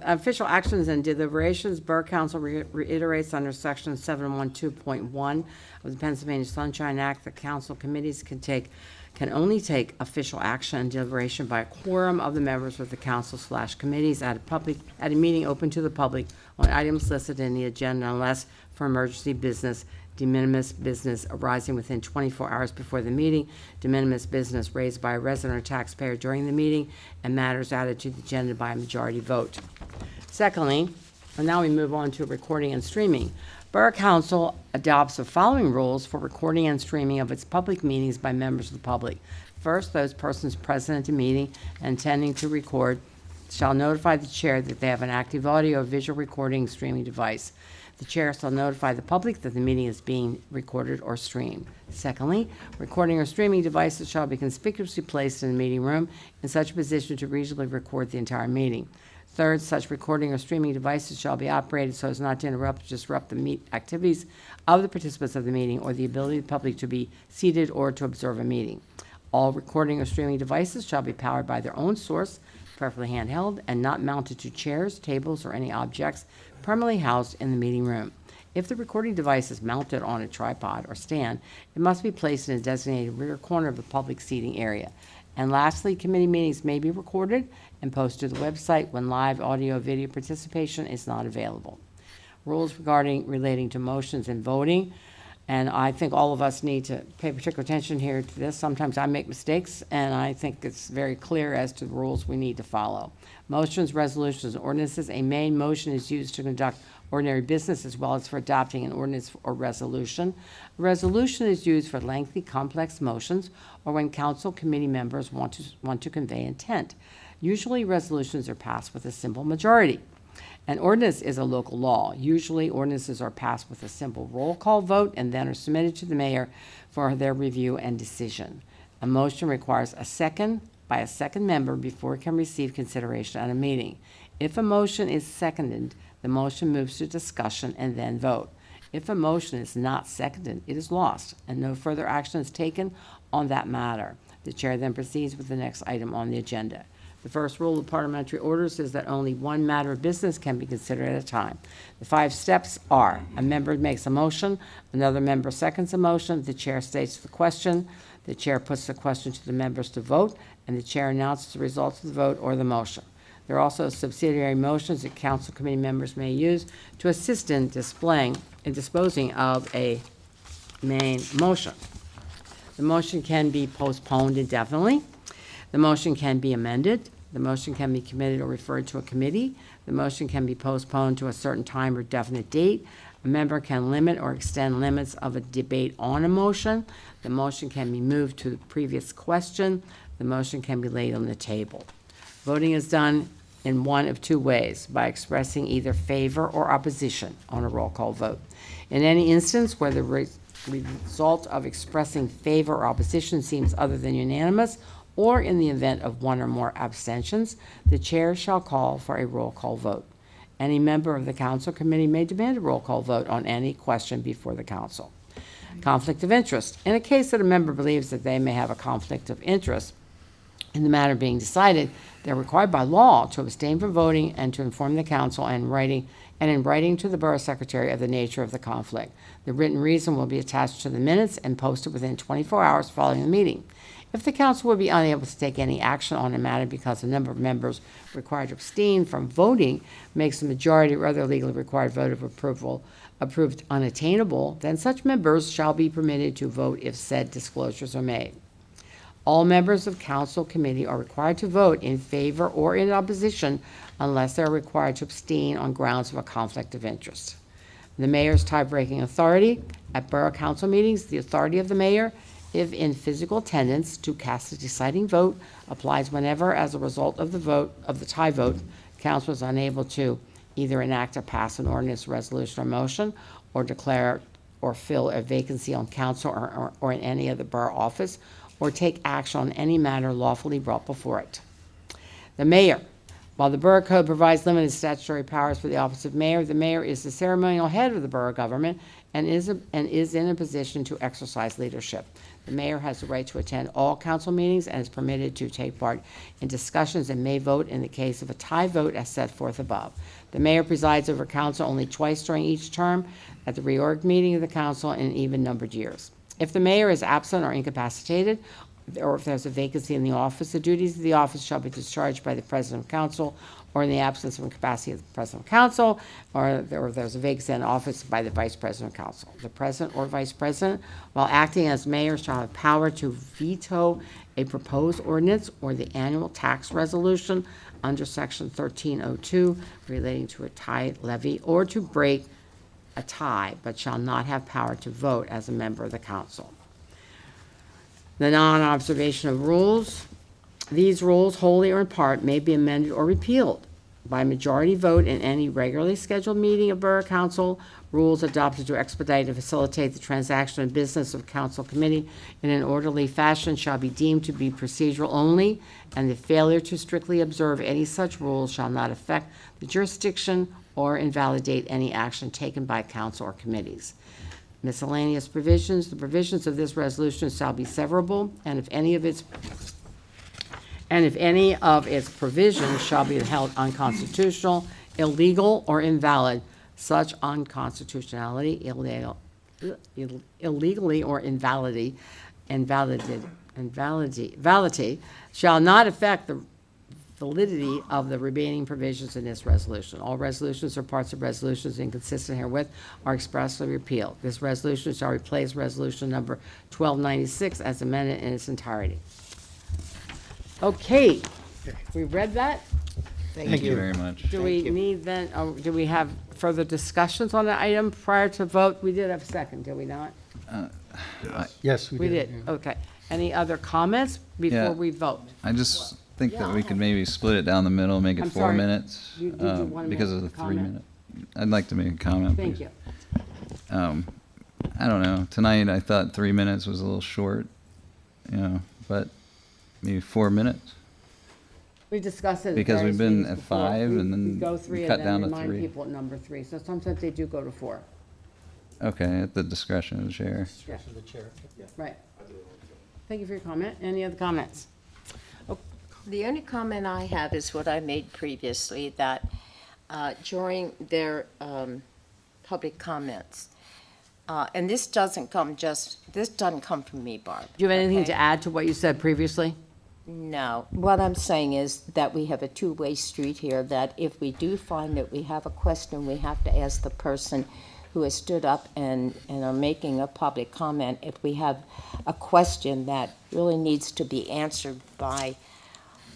Official actions and deliberations. Borough Council reiterates under section 712.1 of the Pennsylvania Sunshine Act that council committees can only take official action and deliberation by a quorum of the members of the council/committees at a meeting open to the public on items listed in the agenda unless for emergency business, de minimis business arising within 24 hours before the meeting, de minimis business raised by a resident or taxpayer during the meeting, and matters added to the agenda by a majority vote. Secondly, and now we move on to recording and streaming. Borough Council adopts the following rules for recording and streaming of its public meetings by members of the public. First, those persons present at the meeting and intending to record shall notify the chair that they have an active audio or visual recording streaming device. The chair shall notify the public that the meeting is being recorded or streamed. Secondly, recording or streaming devices shall be conspicuously placed in the meeting room in such a position to reasonably record the entire meeting. Third, such recording or streaming devices shall be operated so as not to interrupt or disrupt the activities of the participants of the meeting or the ability of the public to be seated or to observe a meeting. All recording or streaming devices shall be powered by their own source, preferably handheld, and not mounted to chairs, tables, or any objects permanently housed in the meeting room. If the recording device is mounted on a tripod or stand, it must be placed in a designated rear corner of the public seating area. And lastly, committee meetings may be recorded and posted to the website when live audio video participation is not available. Rules relating to motions and voting. And I think all of us need to pay particular attention here to this. Sometimes I make mistakes, and I think it's very clear as to the rules we need to follow. Motions, resolutions, and ordinances. A main motion is used to conduct ordinary business as well as for adopting an ordinance or resolution. A resolution is used for lengthy, complex motions or when council committee members want to convey intent. Usually, resolutions are passed with a simple majority. An ordinance is a local law. Usually, ordinances are passed with a simple roll call vote and then are submitted to the mayor for their review and decision. A motion requires a second by a second member before it can receive consideration at a meeting. If a motion is seconded, the motion moves to discussion and then vote. If a motion is not seconded, it is lost and no further action is taken on that matter. The chair then proceeds with the next item on the agenda. The first rule of parliamentary orders is that only one matter of business can be considered at a time. The 5 steps are: a member makes a motion, another member seconds a motion, the chair states the question, the chair puts the question to the members to vote, and the chair announces the results of the vote or the motion. There are also subsidiary motions that council committee members may use to assist in disposing of a main motion. The motion can be postponed indefinitely. The motion can be amended. The motion can be committed or referred to a committee. The motion can be postponed to a certain time or definite date. A member can limit or extend limits of a debate on a motion. The motion can be moved to the previous question. The motion can be laid on the table. Voting is done in one of 2 ways, by expressing either favor or opposition on a roll call vote. In any instance where the result of expressing favor or opposition seems other than unanimous, or in the event of 1 or more abstentions, the chair shall call for a roll call vote. Any member of the council committee may demand a roll call vote on any question before the council. Conflict of interest. In a case that a member believes that they may have a conflict of interest in the matter being decided, they're required by law to abstain from voting and to inform the council in writing to the borough secretary of the nature of the conflict. The written reason will be attached to the minutes and posted within 24 hours following the meeting. If the council would be unable to take any action on a matter because the number of members required to abstain from voting makes the majority or other legally required vote of approval approved unattainable, then such members shall be permitted to vote if said disclosures are made. All members of council committee are required to vote in favor or in opposition unless they are required to abstain on grounds of a conflict of interest. The mayor's tie-breaking authority. At borough council meetings, the authority of the mayor, if in physical attendance, to cast a deciding vote applies whenever, as a result of the tie vote, council is unable to either enact or pass an ordinance, resolution, or motion, or declare or fill a vacancy on council or in any other borough office, or take action on any matter lawfully brought before it. The mayor. While the Borough Code provides limited statutory powers for the office of mayor, the mayor is the ceremonial head of the borough government and is in a position to exercise leadership. The mayor has the right to attend all council meetings and is permitted to take part in discussions and may vote in the case of a tie vote as set forth above. The mayor presides over council only twice during each term, at the reorg meeting of the council in even-numbered years. If the mayor is absent or incapacitated, or if there's a vacancy in the office, the duties of the office shall be discharged by the president of council, or in the absence of incapacity of the president of council, or there's a vacancy in office by the vice president of council. The president or vice president, while acting as mayor, shall have power to veto a proposed ordinance or the annual tax resolution under section 1302 relating to a tie levy, or to break a tie, but shall not have power to vote as a member of the council. The non-observation of rules. These rules, wholly or in part, may be amended or repealed by majority vote in any regularly scheduled meeting of Borough Council. Rules adopted to expedite and facilitate the transaction and business of council committee in an orderly fashion shall be deemed to be procedural only, and the failure to strictly observe any such rules shall not affect the jurisdiction or invalidate any action taken by council or committees. Miscellaneous provisions. The provisions of this resolution shall be severable, and if any of its provisions shall be held unconstitutional, illegal, or invalid, such unconstitutionality, illegally or validity shall not affect the validity of the remaining provisions in this resolution. All resolutions or parts of resolutions inconsistent herewith are expressly repealed. This resolution shall replace resolution number 1296 as amended in its entirety. Okay, we read that? Thank you very much. Do we need then, do we have further discussions on the item prior to vote? We did have a second, did we not? Yes, We did, okay. Any other comments Yeah. before we vote? I just think that we could maybe split it down the middle, make it I'm 4 sorry. minutes. Did you wanna because make of a the 3 comment? minute. I'd like to make a comment, Thank please. you. I don't know. Tonight I thought 3 minutes was a little short, but maybe 4 minutes. We discussed it. at Because we've various been meetings at before. 5 We- and then we go we 3 cut and down then to remind 3. people at number 3. So sometimes they do go to 4. Okay, at the discretion of the chair. Discretion of the chair. Right. Thank you for your comment. Any other comments? The only comment I have is what I made previously, that during their public comments, and this doesn't come from me, Barb. Do you have anything okay? to add to what you said previously? No. What I'm saying is that we have a two-way street here, that if we do find that we have a question, we have to ask the person who has stood up and are making a public comment. If we have a question that really needs to be answered by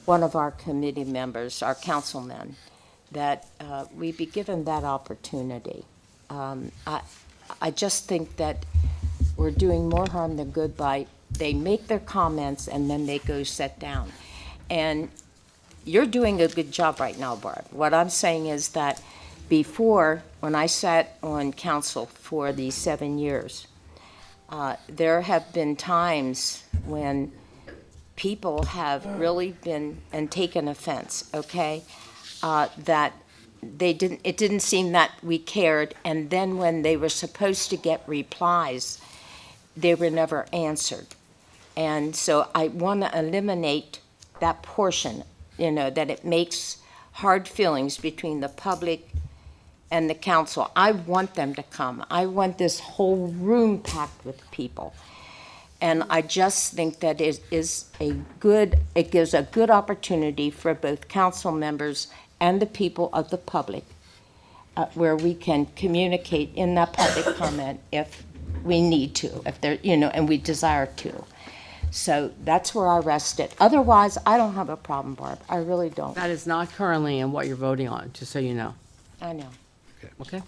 one of our committee members, our councilmen, that we be given that opportunity. I just think that we're doing more harm than good by, they make their comments and then they go sit down. And you're doing a good job right now, Barb. What I'm saying is that before, when I sat on council for these 7 years, there have been times when people have really been and taken offense, okay? That it didn't seem that we cared, and then when they were supposed to get replies, they were never answered. And so I want to eliminate that portion, that it makes hard feelings between the public and the council. I want them to come. I want this whole room packed with people. And I just think that it gives a good opportunity for both council members and the people of the public, where we can communicate in that public comment if we need to, if there, and we desire to. So that's where I rest it. Otherwise, I don't have a problem, Barb. I really don't. That is not currently in what you're voting on, just so you know. I know. Okay?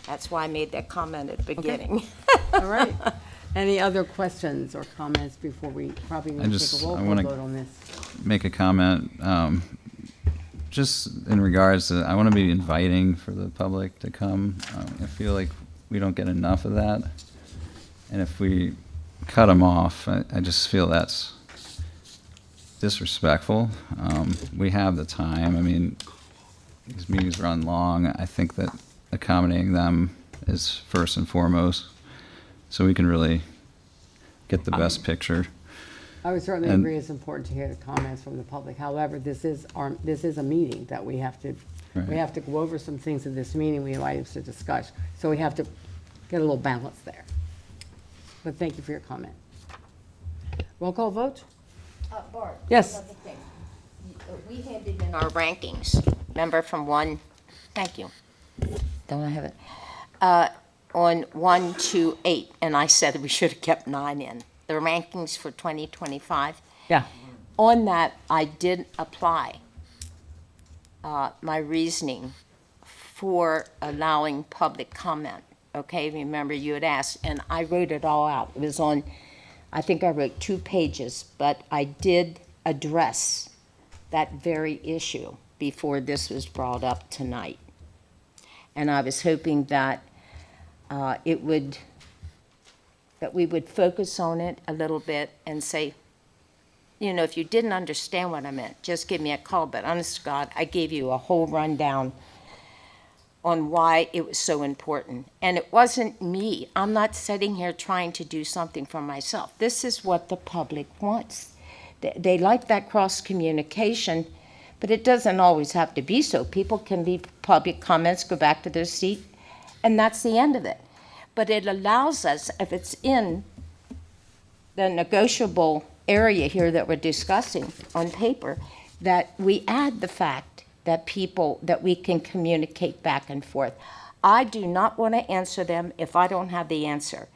That's why I made that comment at the beginning. All right. Any other questions or comments before we probably need to take a roll call vote on this? Make a comment. Just in regards to, I want to be inviting for the public to come. I feel like we don't get enough of that. And if we cut them off, I just feel that's disrespectful. We have the time. I mean, these meetings run long. I think that accommodating them is first and foremost, so we can really get the best picture. I would certainly And- agree it's important to hear the comments from the public. However, this is a meeting that we have to go over some things in this meeting, we have items to discuss. So we have to get a little balance there. But thank you for your comment. Roll call vote? Bart? Yes. Another thing. We handed in our rankings, remember from one, thank you. Don't I have it? On 1 to 8, and I said we should have kept 9 in. The rankings for 2025. Yeah. On that, I did apply my reasoning for allowing public comment. Okay, remember you had asked, and I wrote it all out. It was on, I think I wrote 2 pages, but I did address that very issue before this was brought up tonight. And I was hoping that that we would focus on it a little bit and say, you know, if you didn't understand what I meant, just give me a call. But honest to God, I gave you a whole rundown on why it was so important. And it wasn't me. I'm not sitting here trying to do something for myself. This is what the public wants. They like that cross communication, but it doesn't always have to be so. People can leave public comments, go back to their seat, and that's the end of it. But it allows us, if it's in the negotiable area here that we're discussing on paper, that we add the fact that that we can communicate back and forth. I do not want to answer them if I don't have the answer.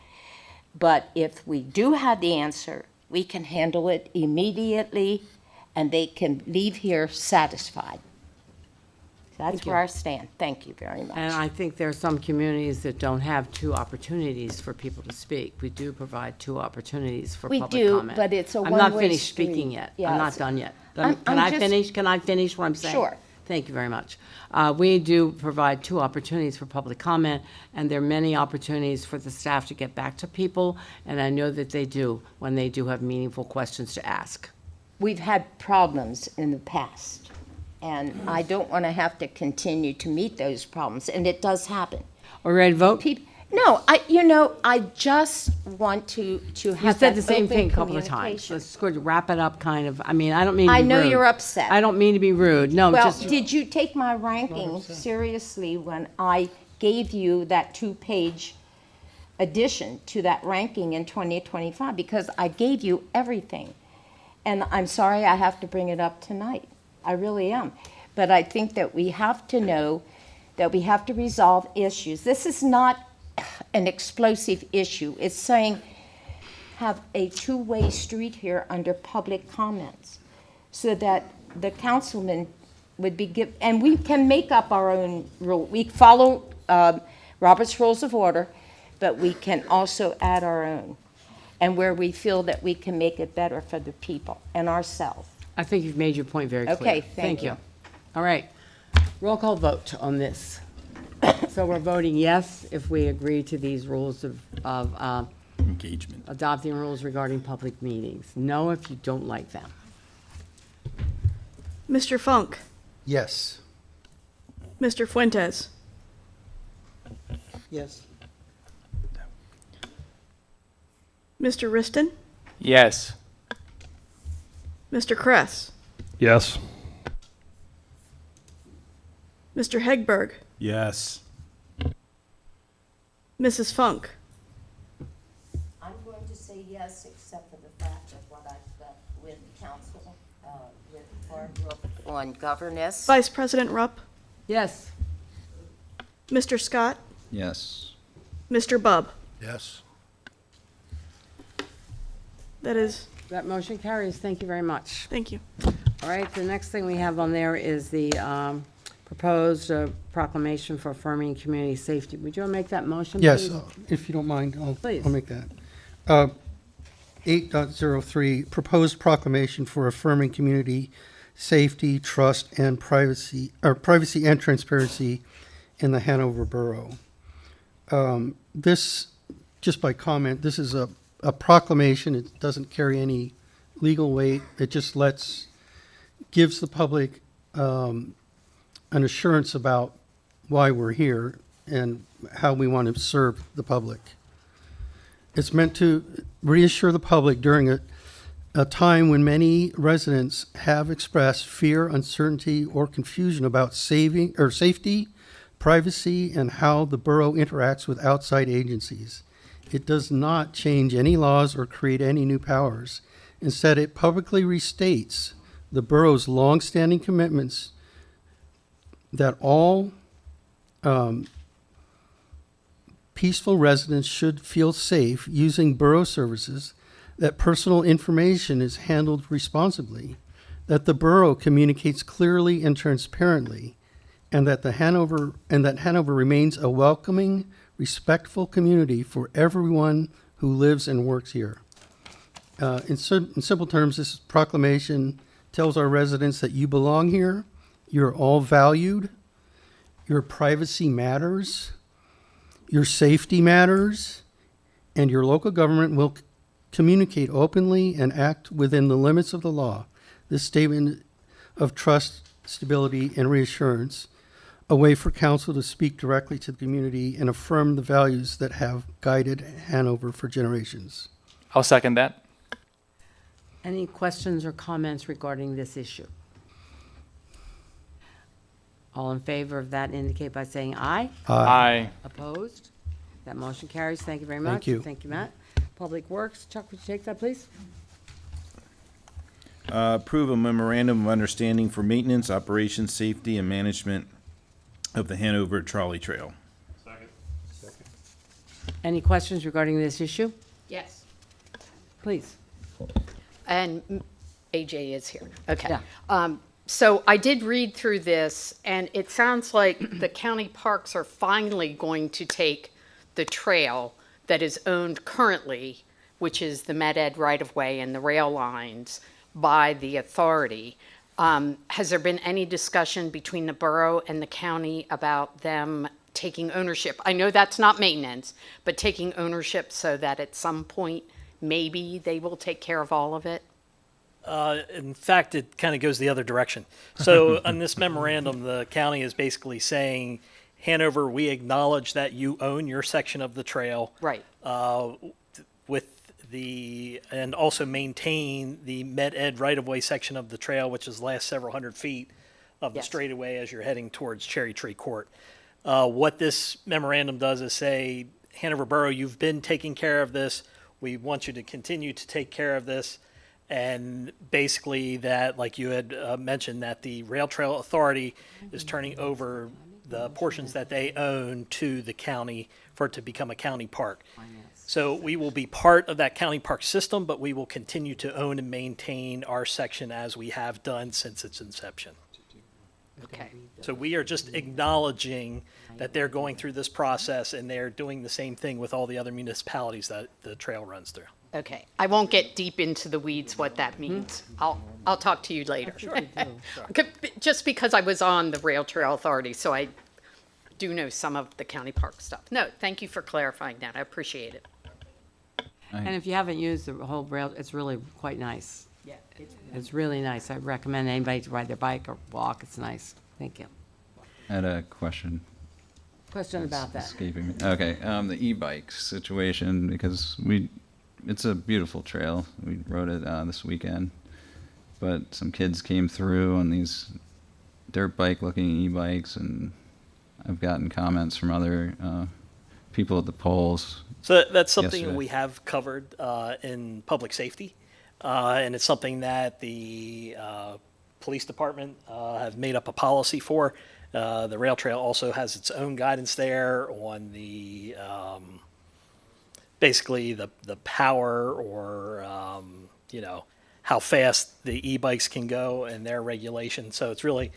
But if we do have the answer, we can handle it immediately and they can leave here satisfied. That's where I stand. Thank you very much. And I think there are some communities that don't have 2 opportunities for people to speak. We do provide 2 opportunities for We public do, comment. but it's a I'm not one-way finished street. speaking yet. Yeah, I'm not it's- done yet. I'm Can I just- finish? Can I finish what I'm saying? Sure. Thank you very much. We do provide 2 opportunities for public comment, and there are many opportunities for the staff to get back to people, and I know that they do when they do have meaningful questions to ask. We've had problems in the past, and I don't want to have to continue to meet those problems, and it does happen. Are we ready to vote? No, I just want to have You said that the same open thing a couple of times. communication. Let's go to wrap it up, kind of. I mean, I don't mean to be I rude. know you're upset. I don't mean to be rude. No, Well, just. did you take my ranking seriously when I gave you that 2-page addition to that ranking in 2025? Because I gave you everything. And I'm sorry I have to bring it up tonight. I really am. But I think that we have to know that we have to resolve issues. This is not an explosive issue. It's saying have a 2-way street here under public comments so that the councilman would be and we can make up our own rule. We follow Robert's Rules of Order, but we can also add our own, and where we feel that we can make it better for the people and ourselves. I think you've made your point very clear. Okay, thank you. All right. Roll call vote on this. So we're voting yes if we agree to these rules of Engagement. adopting rules regarding public meetings. No if you don't like them. Mr. Funk, Yes. Mr. Fuentes, Yes. Mr. Riston, Yes. Mr. Kress, Yes. Mr. Hegberg, Yes. Mrs. Funk. I'm going to say yes, except for the fact of what I've got with council, with our group on governance. Vice President Rupp, Yes. Mr. Scott, Yes. Mr. Bub. Yes. That is, That motion carries. Thank you very much. thank you. All right, the next thing we have on there is the proposed proclamation for affirming community safety. Would you want to make that motion, Yes, please? if you don't mind, Please. I'll make that. 8.03, proposed proclamation for affirming community safety, trust, and privacy and transparency in the Hanover Borough. This, just by comment, this is a proclamation. It doesn't carry any legal weight. It just gives the public an assurance about why we're here and how we want to serve the public. It's meant to reassure the public during a time when many residents have expressed fear, uncertainty, or confusion about safety, privacy, and how the borough interacts with outside agencies. It does not change any laws or create any new powers. Instead, it publicly restates the borough's longstanding commitments that all peaceful residents should feel safe using borough services, that personal information is handled responsibly, that the borough communicates clearly and transparently, and that Hanover remains a welcoming, respectful community for everyone who lives and works here. In simple terms, this proclamation tells our residents that you belong here, you're all valued, your privacy matters, your safety matters, and your local government will communicate openly and act within the limits of the law. This statement of trust, stability, and reassurance, a way for council to speak directly to the community and affirm the values that have guided Hanover for generations. I'll second that. Any questions or comments regarding this issue? All in favor of that indicate by saying aye. Aye. Opposed? That motion carries. Thank you very much. Thank you. Thank you, Matt. Public Works, Chuck, would you take that, please? Approve a memorandum of understanding for maintenance, operations, safety, and management of the Hanover Trolley Trail. Any questions regarding this issue? Yes. Please. And AJ is here. Okay. Yeah. So I did read through this, and it sounds like the county parks are finally going to take the trail that is owned currently, which is the Med Ed right-of-way and the rail lines, by the authority. Has there been any discussion between the borough and the county about them taking ownership? I know that's not maintenance, but taking ownership so that at some point, maybe they will take care of all of it? In fact, it kind of goes the other direction. So on this memorandum, the county is basically saying, Hanover, we acknowledge that you own your section of the trail. Right. And also maintain the Med Ed right-of-way section of the trail, which is the last several hundred feet of the straightaway as you're heading towards Cherry Tree Court. What this memorandum does is say, Hanover Borough, you've been taking care of this. We want you to continue to take care of this. And basically that, like you had mentioned, that the Rail Trail Authority is turning over the portions that they own to the county for it to become a county park. So we will be part of that county park system, but we will continue to own and maintain our section as we have done since its inception. Okay. So we are just acknowledging that they're going through this process, and they're doing the same thing with all the other municipalities that the trail runs through. Okay. I won't get deep into the weeds what that means. I'll talk to you later. Just because I was on the Rail Trail Authority, so I do know some of the county park stuff. No, thank you for clarifying that. I appreciate it. And if you haven't used the whole rail, it's really quite nice. Yeah. It's really nice. I recommend anybody to ride their bike or walk. It's nice. Thank you. I had a question. Question about that. Escaping me. Okay, the e-bike situation, because it's a beautiful trail. We rode it this weekend, but some kids came through on these dirt bike looking e-bikes, and I've gotten comments from other people at the polls. So that's something yesterday. that we have covered in public safety, and it's something that the police department have made up a policy for. The rail trail also has its own guidance there on the basically the power or how fast the e-bikes can go and their regulation. So it's really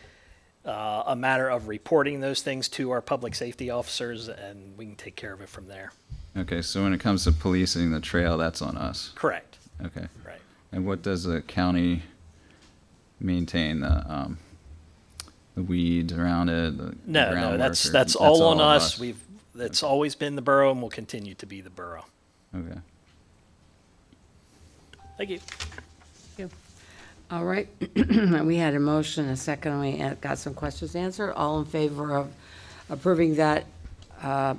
a matter of reporting those things to our public safety officers, and we can take care of it from there. Okay, so when it comes to policing the trail, that's on us. Correct. Okay. Right. And what does the county maintain, the weeds around it? No, that's all on us. It's always been the borough and will continue to be the borough. Okay. Thank you. Thank you. All right. We had a motion, a second. We got some questions answered. All in favor of approving that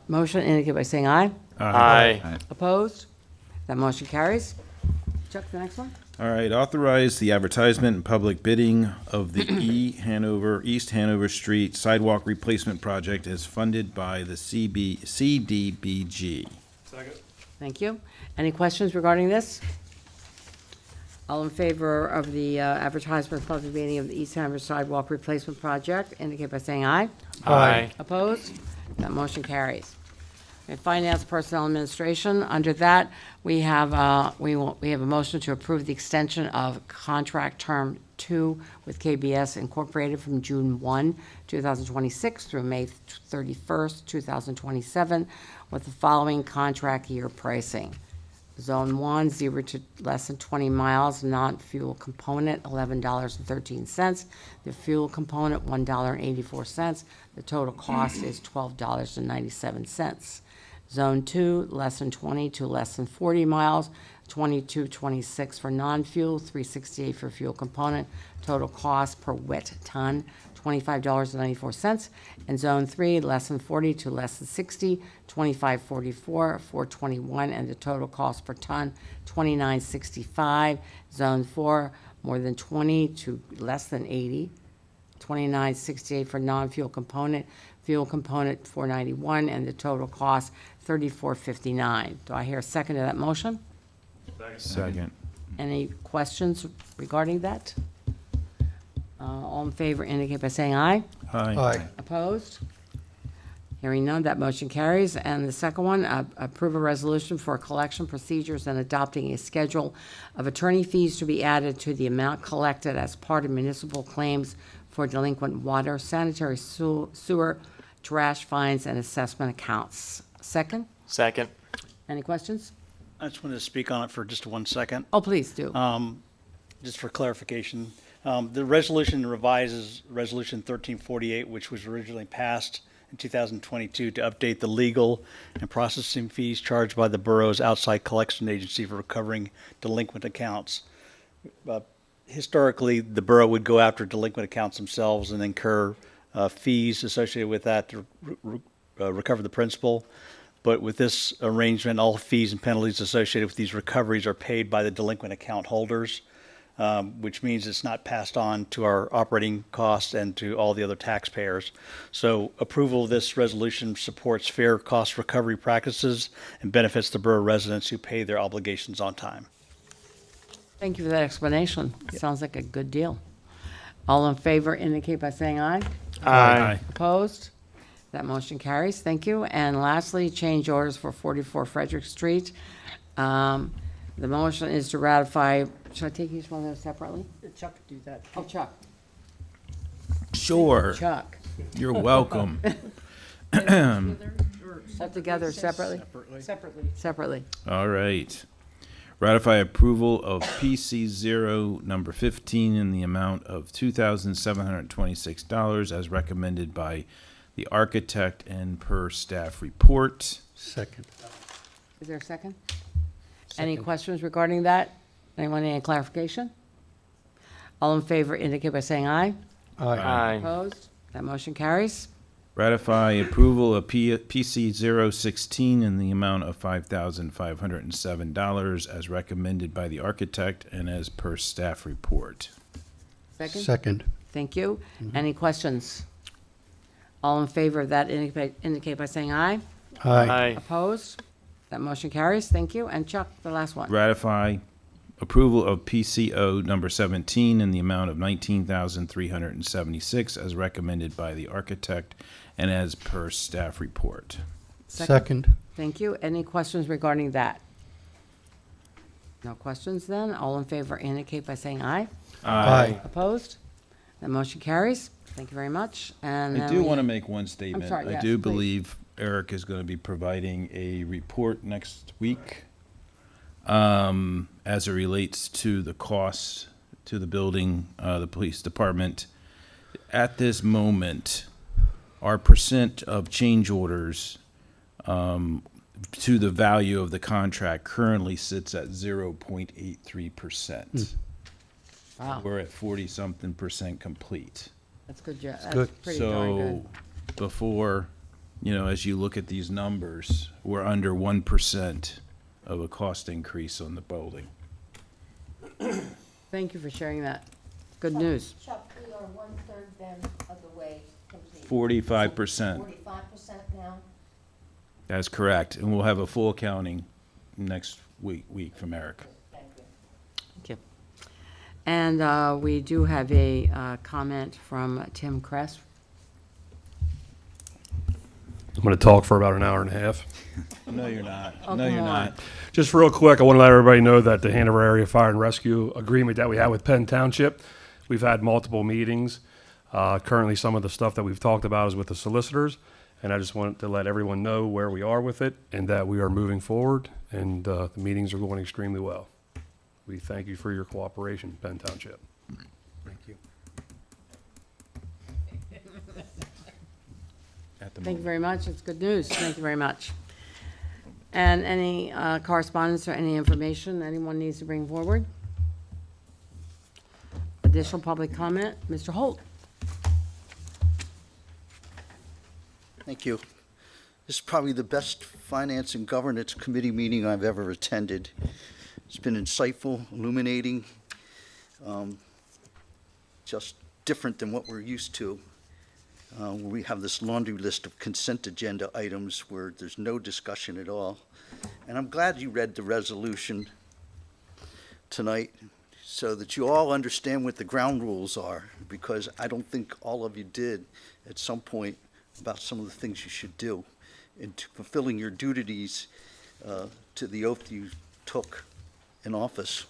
motion indicate by saying aye. Aye. Opposed? That motion carries. Chuck, the next one? All right, authorize the advertisement and public bidding of the East Hanover Street Sidewalk Replacement Project as funded by the CDBG. Second. Thank you. Any questions regarding this? All in favor of the advertisement public meeting of the East Hanover Sidewalk Replacement Project, indicate by saying aye. Aye. Opposed? That motion carries. And Finance, Personnel, Administration, under that, we have a motion to approve the extension of contract term 2 with KBS Incorporated from June 1, 2026 through May 31st, 2027, with the following contract year pricing. Zone 1, 0 to less than 20 miles, non-fuel component, $11.13. The fuel component, $1.84. The total cost is $12.97. Zone 2, less than 20 to less than 40 miles, $22.26 for non-fuel, $3.68 for fuel component. Total cost per wet ton, $25.94. And Zone 3, less than 40 to less than 60, $25.44, $4.21, and the total cost per ton, $29.65. Zone 4, more than 20 to less than 80, $29.68 for non-fuel component. Fuel component, $4.91, and the total cost, $34.59. Do I hear a second to that motion? Second. Any questions regarding that? All in favor indicate by saying aye. Aye. Opposed? Hearing none, that motion carries. And the second one, approve a resolution for collection procedures and adopting a schedule of attorney fees to be added to the amount collected as part of municipal claims for delinquent water, sanitary sewer, trash fines, and assessment accounts. Second? Second. Any questions? I just wanted to speak on it for just 1 second. Oh, please do. Just for clarification. The resolution revises Resolution 1348, which was originally passed in 2022 to update the legal and processing fees charged by the borough's outside collection agency for recovering delinquent accounts. Historically, the borough would go after delinquent accounts themselves and incur fees associated with that to recover the principal. But with this arrangement, all fees and penalties associated with these recoveries are paid by the delinquent account holders, which means it's not passed on to our operating costs and to all the other taxpayers. So approval of this resolution supports fair cost recovery practices and benefits the borough residents who pay their obligations on time. Thank you for that explanation. Sounds like a good deal. All in favor indicate by saying aye. Aye. Opposed? That motion carries. Thank you. And lastly, change orders for 44 Frederick Street. The motion is to ratify, should I take each one of those separately? Chuck could do that. Oh, Chuck. Sure. Chuck. You're welcome. All together separately? Separately. Separately. All right. Ratify approval of PC 0 number 15 in the amount of $2,726 as recommended by the architect and per staff report. Second. Is there a second? Any questions regarding that? Anyone need any clarification? All in favor indicate by saying aye. Aye. Opposed? That motion carries. Ratify approval of PC 016 in the amount of $5,507 as recommended by the architect and as per staff report. Second? Second. Thank you. Any questions? All in favor of that indicate by saying aye. Aye. Opposed? That motion carries. Thank you. And Chuck, the last one. Ratify approval of PCO number 17 in the amount of $19,376 as recommended by the architect and as per staff report. Second. Thank you. Any questions regarding that? No questions then. All in favor indicate by saying aye. Aye. Opposed? That motion carries. Thank you very much. And I then do we- want to make one statement. sorry, I yes, do please. believe Eric is going to be providing a report next week as it relates to the costs to the building, the police department. At this moment, our percent of change orders to the value of the contract currently sits at 0.83%. Wow. We're at 40-something% complete. That's good. That's good. pretty darn So good. before, as you look at these numbers, we're under 1% of a cost increase on the building. Thank you for sharing that. Good news. Chuck, we are 1/3 then of the way complete. 45%. 45% now? That's correct. And we'll have a full accounting next week from Eric. Thank you. Thank you. And we do have a comment from Tim Kress. I'm going to talk for about an hour and a half. No, you're not. Oh, No, you're come on. not. Just real quick, I want to let everybody know that the Hanover Area Fire and Rescue agreement that we have with Penn Township, we've had multiple meetings. Currently, some of the stuff that we've talked about is with the solicitors, and I just want to let everyone know where we are with it and that we are moving forward, and the meetings are going extremely well. We thank you for your cooperation, Penn Township. Thank you. Thank you very much. It's good news. Thank you very much. And any correspondence or any information anyone needs to bring forward? Additional public comment? Mr. Holt? Thank you. This is probably the best Finance and Governance Committee meeting I've ever attended. It's been insightful, illuminating, just different than what we're used to. We have this laundry list of consent agenda items where there's no discussion at all. And I'm glad you read the resolution tonight so that you all understand what the ground rules are, because I don't think all of you did at some point about some of the things you should do in fulfilling your duties to the oath you took in office.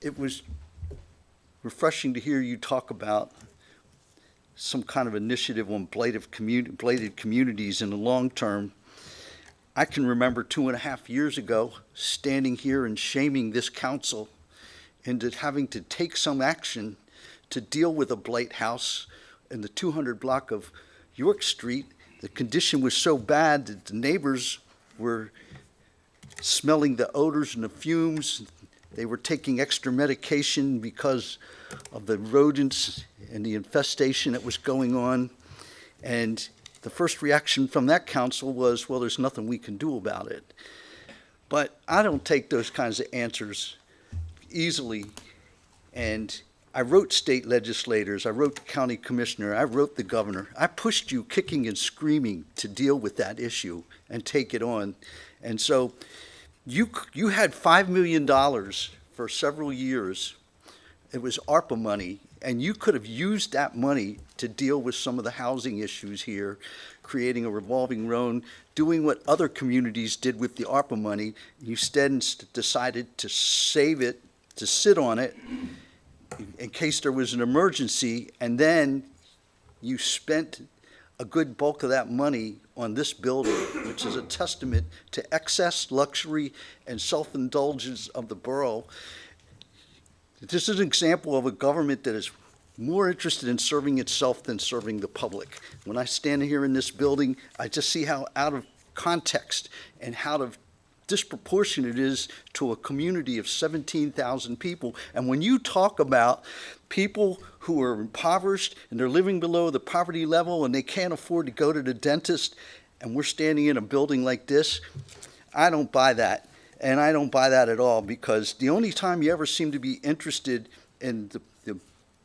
It was refreshing to hear you talk about some kind of initiative on blighted communities in the long term. I can remember 2.5 years ago standing here and shaming this council into having to take some action to deal with a blight house in the 200 block of York Street. The condition was so bad that the neighbors were smelling the odors and the fumes. They were taking extra medication because of the rodents and the infestation that was going on. And the first reaction from that council was, well, there's nothing we can do about it. But I don't take those kinds of answers easily. And I wrote state legislators, I wrote the county commissioner, I wrote the governor. I pushed you kicking and screaming to deal with that issue and take it on. And so you had $5 million for several years. It was ARPA money, and you could have used that money to deal with some of the housing issues here, creating a revolving loan, doing what other communities did with the ARPA money. You instead decided to save it, to sit on it, in case there was an emergency, and then you spent a good bulk of that money on this building, which is a testament to excess, luxury, and self-indulgence of the borough. This is an example of a government that is more interested in serving itself than serving the public. When I stand here in this building, I just see how out of context and how disproportionate it is to a community of 17,000 people. And when you talk about people who are impoverished and they're living below the poverty level and they can't afford to go to the dentist, and we're standing in a building like this, I don't buy that. And I don't buy that at all, because the only time you ever seem to be interested in the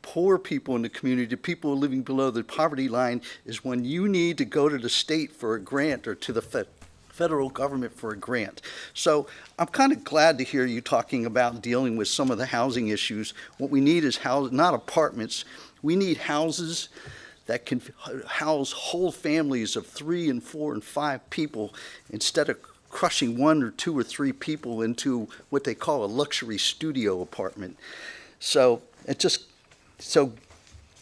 poor people in the community, the people living below the poverty line, is when you need to go to the state for a grant or to the federal government for a grant. So I'm kind of glad to hear you talking about dealing with some of the housing issues. What we need is not apartments. We need houses that can house whole families of 3 and 4 and 5 people, instead of crushing 1 or 2 or 3 people into what they call a luxury studio apartment. So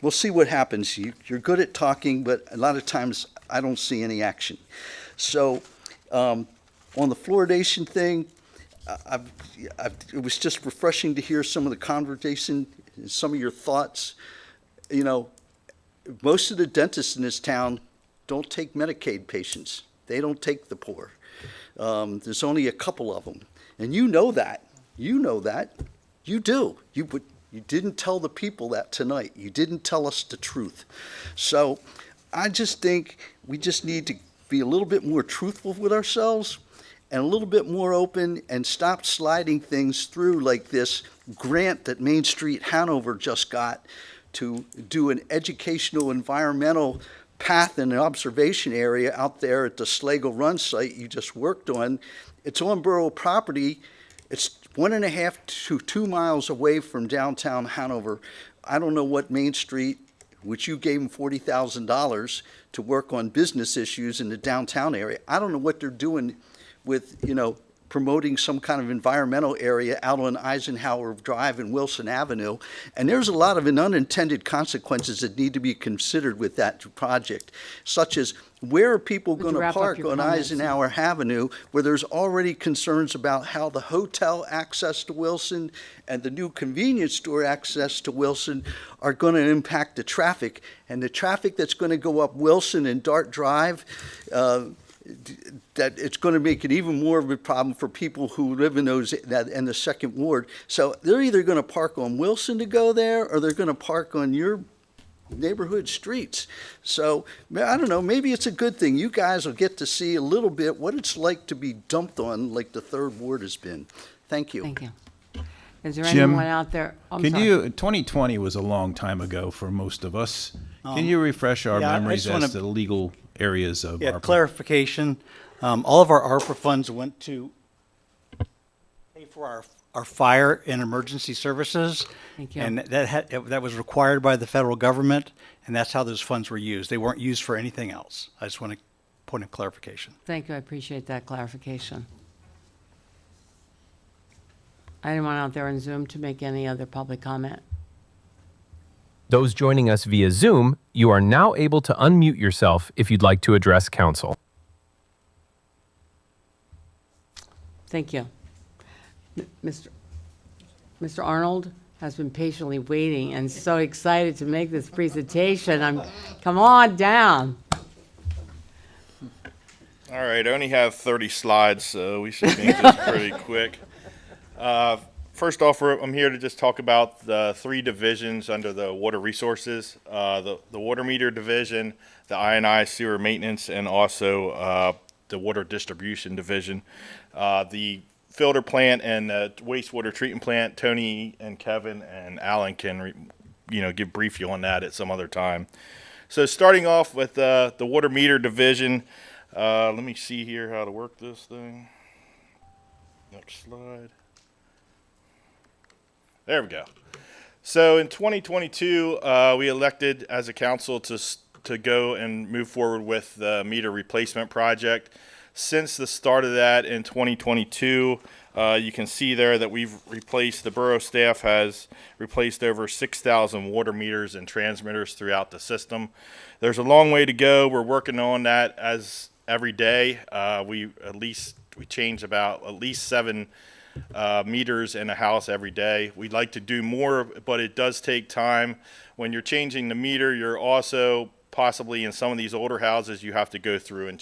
we'll see what happens. You're good at talking, but a lot of times I don't see any action. So on the fluoridation thing, it was just refreshing to hear some of the conversation, some of your thoughts. You know, most of the dentists in this town don't take Medicaid patients. They don't take the poor. There's only a couple of them. And you know that. You know that. You do. You didn't tell the people that tonight. You didn't tell us the truth. So I just think we just need to be a little bit more truthful with ourselves and a little bit more open and stop sliding things through like this grant that Main Street Hanover just got to do an educational environmental path and an observation area out there at the Slagle Run site you just worked on. It's on borough property. It's 1.5 to 2 miles away from downtown Hanover. I don't know what Main Street, which you gave them $40,000 to work on business issues in the downtown area. I don't know what they're doing with, promoting some kind of environmental area out on Eisenhower Drive and Wilson Avenue. And there's a lot of unintended consequences that need to be considered with that project, such as where are people going to park on Eisenhower Avenue where there's already concerns about how the hotel access to Wilson and the new convenience store access to Wilson are going to impact the traffic. And the traffic that's going to go up Wilson and Dart Drive, that it's going to make it even more of a problem for people who live in in the second ward. So they're either going to park on Wilson to go there, or they're going to park on your neighborhood streets. So I don't know, maybe it's a good thing. You guys will get to see a little bit what it's like to be dumped on like the third ward has been. Thank you. Thank you. Is there Jim, anyone out there? I'm Can sorry. you, 2020 was a long time ago for most of us. Can you refresh our yeah, I memories just as wanna- to the legal areas of Yeah, ARPA? clarification. All of our ARPA funds went to pay for our fire and emergency services. Thank you. And that was required by the federal government, and that's how those funds were used. They weren't used for anything else. I just want a point of clarification. Thank you, I appreciate that clarification. Anyone out there on Zoom to make any other public comment? Those joining us via Zoom, you are now able to unmute yourself if you'd like to address council. Thank you. Mr. Arnold has been patiently waiting and so excited to make this presentation. Come on down. All right, I only have 30 slides, so we should make this pretty quick. First off, I'm here to just talk about the 3 divisions under the water resources, the water meter division, the I&I sewer maintenance, and also the water distribution division. The filter plant and the wastewater treatment plant, Tony and Kevin and Alan can, brief you on that at some other time. So starting off with the water meter division, let me see here how to work this thing. Next slide. There we go. So in 2022, we elected as a council to go and move forward with the meter replacement project. Since the start of that in 2022, you can see there that the borough staff has replaced over 6,000 water meters and transmitters throughout the system. There's a long way to go. We're working on that every day. We change about at least 7 meters in a house every day. We'd like to do more, but it does take time. When you're changing the meter, you're also possibly in some of these older houses, you have to go through and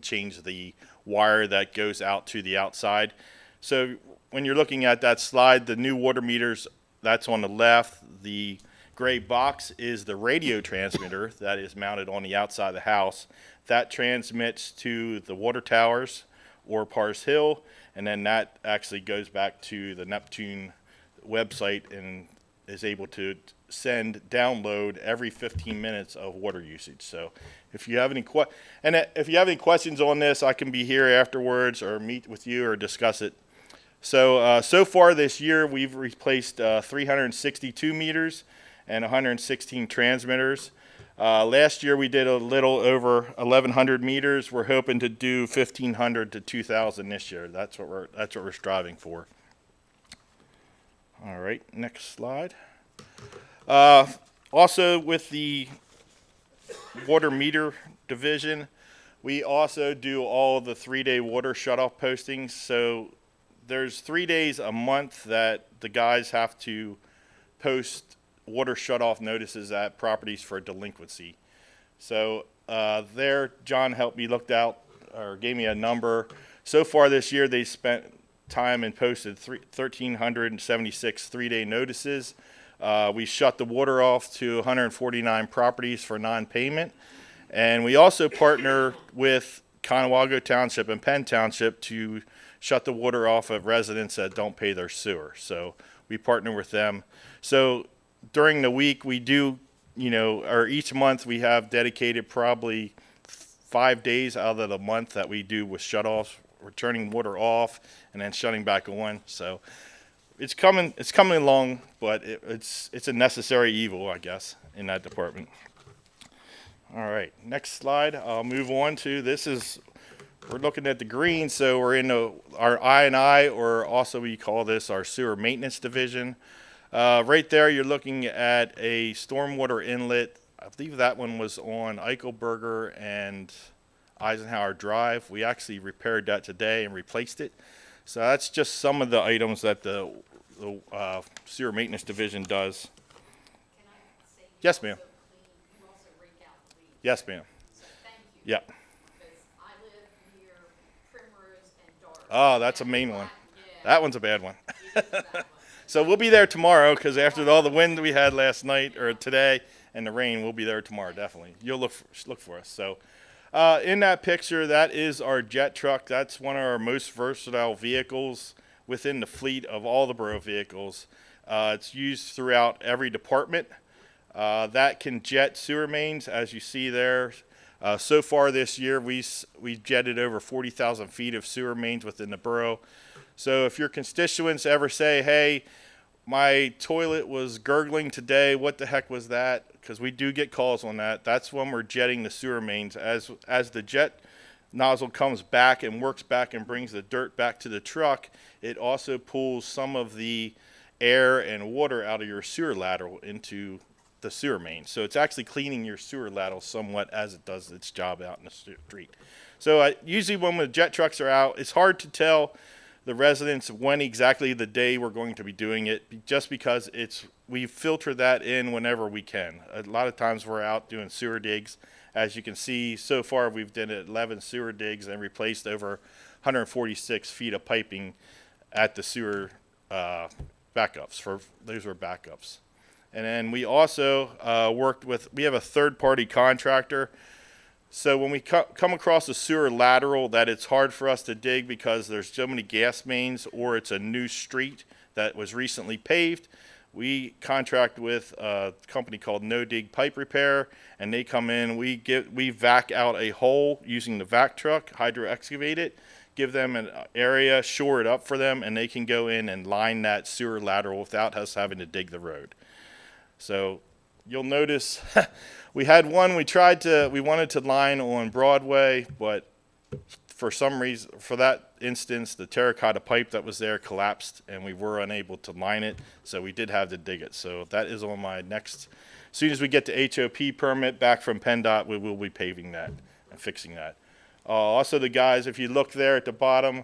change the wire that goes out to the outside. So when you're looking at that slide, the new water meters, that's on the left. The gray box is the radio transmitter that is mounted on the outside of the house. That transmits to the water towers or Pars Hill, and then that actually goes back to the Neptune website and is able to download every 15 minutes of water usage. So if you have any questions on this, I can be here afterwards or meet with you or discuss it. So so far this year, we've replaced 362 meters and 116 transmitters. Last year we did a little over 1,100 meters. We're hoping to do 1,500 to 2,000 this year. That's what we're striving for. All right, next slide. Also with the water meter division, we also do all the 3-day water shutoff postings. So there's 3 days a month that the guys have to post water shutoff notices at properties for delinquency. So there, John helped me gave me a number. So far this year, they spent time and posted 1,376 3-day notices. We shut the water off to 149 properties for non-payment. And we also partner with Conewago Township and Penn Township to shut the water off of residents that don't pay their sewer. So we partner with them. So during the week we do, or each month we have dedicated probably 5 days out of the month that we do with shutoffs. We're turning water off and then shutting back on. So it's coming along, but it's a necessary evil, I guess, in that department. All right, next slide. I'll move on to we're looking at the green, so we're in our I&I, or also we call this our sewer maintenance division. Right there, you're looking at a stormwater inlet. I believe that one was on Eichelberger and Eisenhower Drive. We actually repaired that today and replaced it. So that's just some of the items that the sewer maintenance division does. Yes, ma'am. Yes, ma'am. Yep. Oh, that's a main one. That one's a bad one. So we'll be there tomorrow, because after all the wind we had last night or today and the rain, we'll be there tomorrow, definitely. You'll look for us. So in that picture, that is our jet truck. That's one of our most versatile vehicles within the fleet of all the borough vehicles. It's used throughout every department. That can jet sewer mains, as you see there. So far this year, we jetted over 40,000 feet of sewer mains within the borough. So if your constituents ever say, hey, my toilet was gurgling today, what the heck was that? Because we do get calls on that. That's when we're jetting the sewer mains. As the jet nozzle comes back and works back and brings the dirt back to the truck, it also pulls some of the air and water out of your sewer lateral into the sewer main. So it's actually cleaning your sewer lateral somewhat as it does its job out in the street. So usually when the jet trucks are out, it's hard to tell the residents when exactly the day we're going to be doing it, just because we filter that in whenever we can. A lot of times we're out doing sewer digs. As you can see, so far we've done 11 sewer digs and replaced over 146 feet of piping at the sewer backups. Those were backups. And then we also we have a third-party contractor. So when we come across a sewer lateral that it's hard for us to dig because there's so many gas mains, or it's a new street that was recently paved, we contract with a company called No Dig Pipe Repair, and they come in. We vac out a hole using the vac truck, hydro excavate it, give them an area, shore it up for them, and they can go in and line that sewer lateral without us having to dig the road. So you'll notice we had one we wanted to line on Broadway, but for some reason, for that instance, the terracotta pipe that was there collapsed and we were unable to line it, so we did have to dig it. So that is on my next, as soon as we get the HOP permit back from PennDOT, we will be paving that and fixing that. Also the guys, if you look there at the bottom,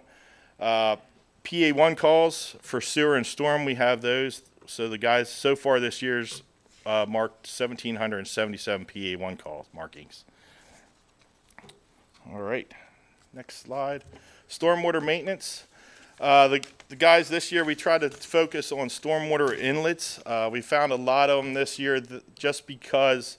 PA1 calls for sewer and storm, we have those. So the guys so far this year's marked 1,777 PA1 call markings. All right, next slide. Stormwater maintenance. The guys this year, we tried to focus on stormwater inlets. We found a lot of them this year just because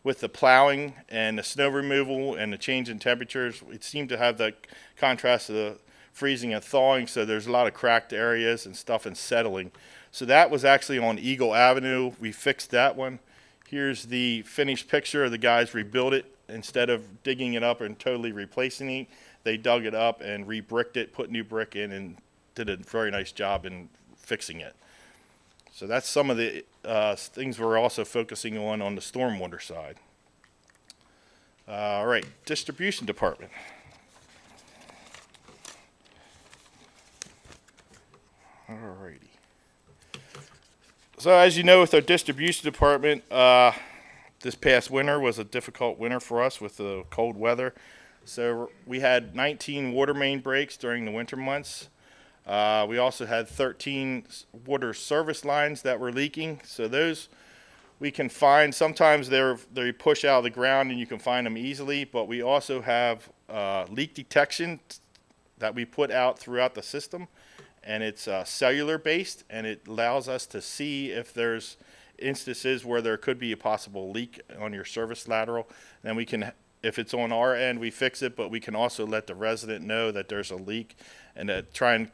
with the plowing and the snow removal and the change in temperatures, it seemed to have the contrast of the freezing and thawing, so there's a lot of cracked areas and stuff and settling. So that was actually on Eagle Avenue. We fixed that one. Here's the finished picture of the guys rebuilt it. Instead of digging it up and totally replacing it, they dug it up and re-bricked it, put new brick in, and did a very nice job in fixing it. So that's some of the things we're also focusing on the stormwater side. All right, distribution department. All righty. So as you know, with our distribution department, this past winter was a difficult winter for us with the cold weather. So we had 19 water main breaks during the winter months. We also had 13 water service lines that were leaking. So those we can find, sometimes they push out of the ground and you can find them easily, but we also have leak detection that we put out throughout the system. And it's cellular based, and it allows us to see if there's instances where there could be a possible leak on your service lateral. Then we can if it's on our end, we fix it, but we can also let the resident know that there's a leak and try and,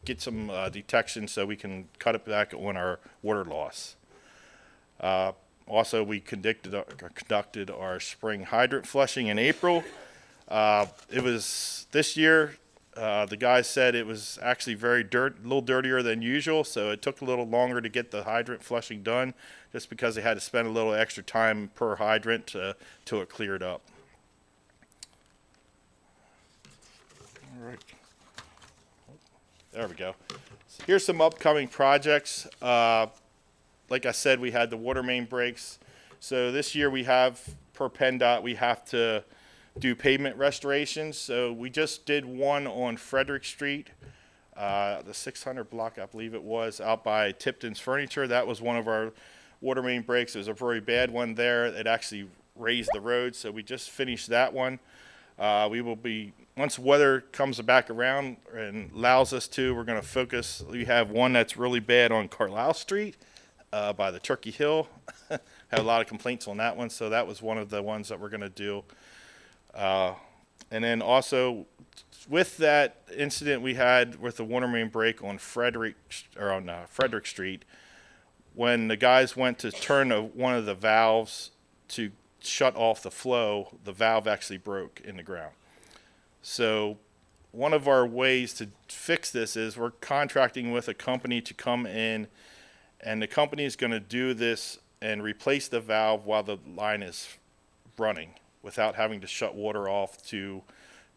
get some detection so we can cut it back on our water loss. Also, we conducted our spring hydrant flushing in April. It was this year. The guys said it was actually a little dirtier than usual, so it took a little longer to get the hydrant flushing done, just because they had to spend a little extra time per hydrant till it cleared up. All right. There we go. So here's some upcoming projects. Like I said, we had the water main breaks. So this year we have, per PennDOT, we have to do pavement restorations. So we just did one on Frederick Street, the 600 block, I believe it was, out by Tipton's Furniture. That was one of our water main breaks. It was a very bad one there. It actually raised the road, so we just finished that one. We will be, once weather comes back around and allows us to, we're going to focus. We have one that's really bad on Carlisle Street by the Turkey Hill. Had a lot of complaints on that one, so that was one of the ones that we're going to do. And then also, with that incident we had with the water main break on Frederick Street, when the guys went to turn one of the valves to shut off the flow, the valve actually broke in the ground. So one of our ways to fix this is we're contracting with a company to come in, and the company is going to do this and replace the valve while the line is running, without having to shut water off to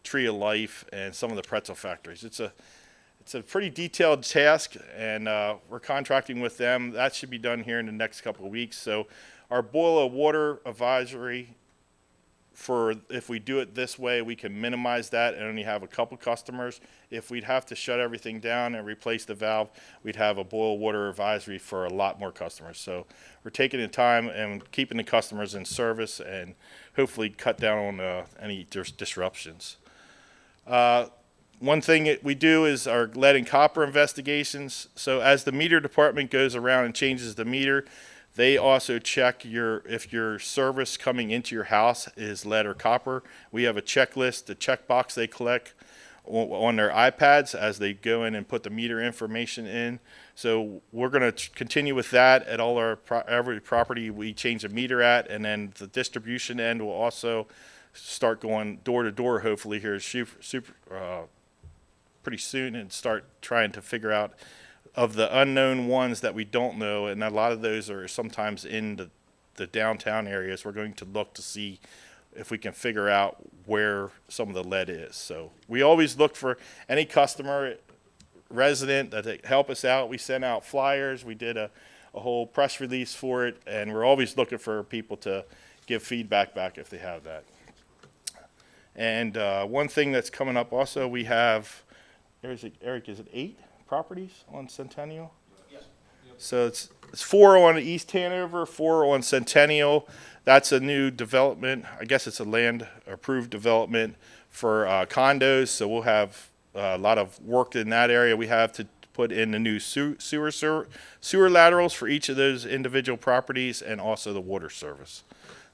Tree of Life and some of the pretzel factories. It's a pretty detailed task, and we're contracting with them. That should be done here in the next couple of weeks. So our boil of water advisory, for if we do it this way, we can minimize that and only have a couple customers. If we'd have to shut everything down and replace the valve, we'd have a boil water advisory for a lot more customers. So we're taking the time and keeping the customers in service and hopefully cut down on any disruptions. One thing that we do is our lead and copper investigations. So as the meter department goes around and changes the meter, they also check if your service coming into your house is lead or copper. We have a checklist, a checkbox they collect on their iPads as they go in and put the meter information in. So we're going to continue with that at all every property we change a meter at, and then the distribution end will also start going door to door, hopefully here pretty soon, and start trying to figure out of the unknown ones that we don't know, and a lot of those are sometimes in the downtown areas. We're going to look to see if we can figure out where some of the lead is. So we always look for any customer, resident that they help us out. We send out flyers. We did a whole press release for it, and we're always looking for people to give feedback back if they have that. And one thing that's coming up also, we have, Eric, is it 8 properties on Centennial? Yes. So it's 4 on East Hanover, 4 on Centennial. That's a new development. I guess it's a land approved development for condos. So we'll have a lot of work in that area. We have to put in the new sewer laterals for each of those individual properties, and also the water service.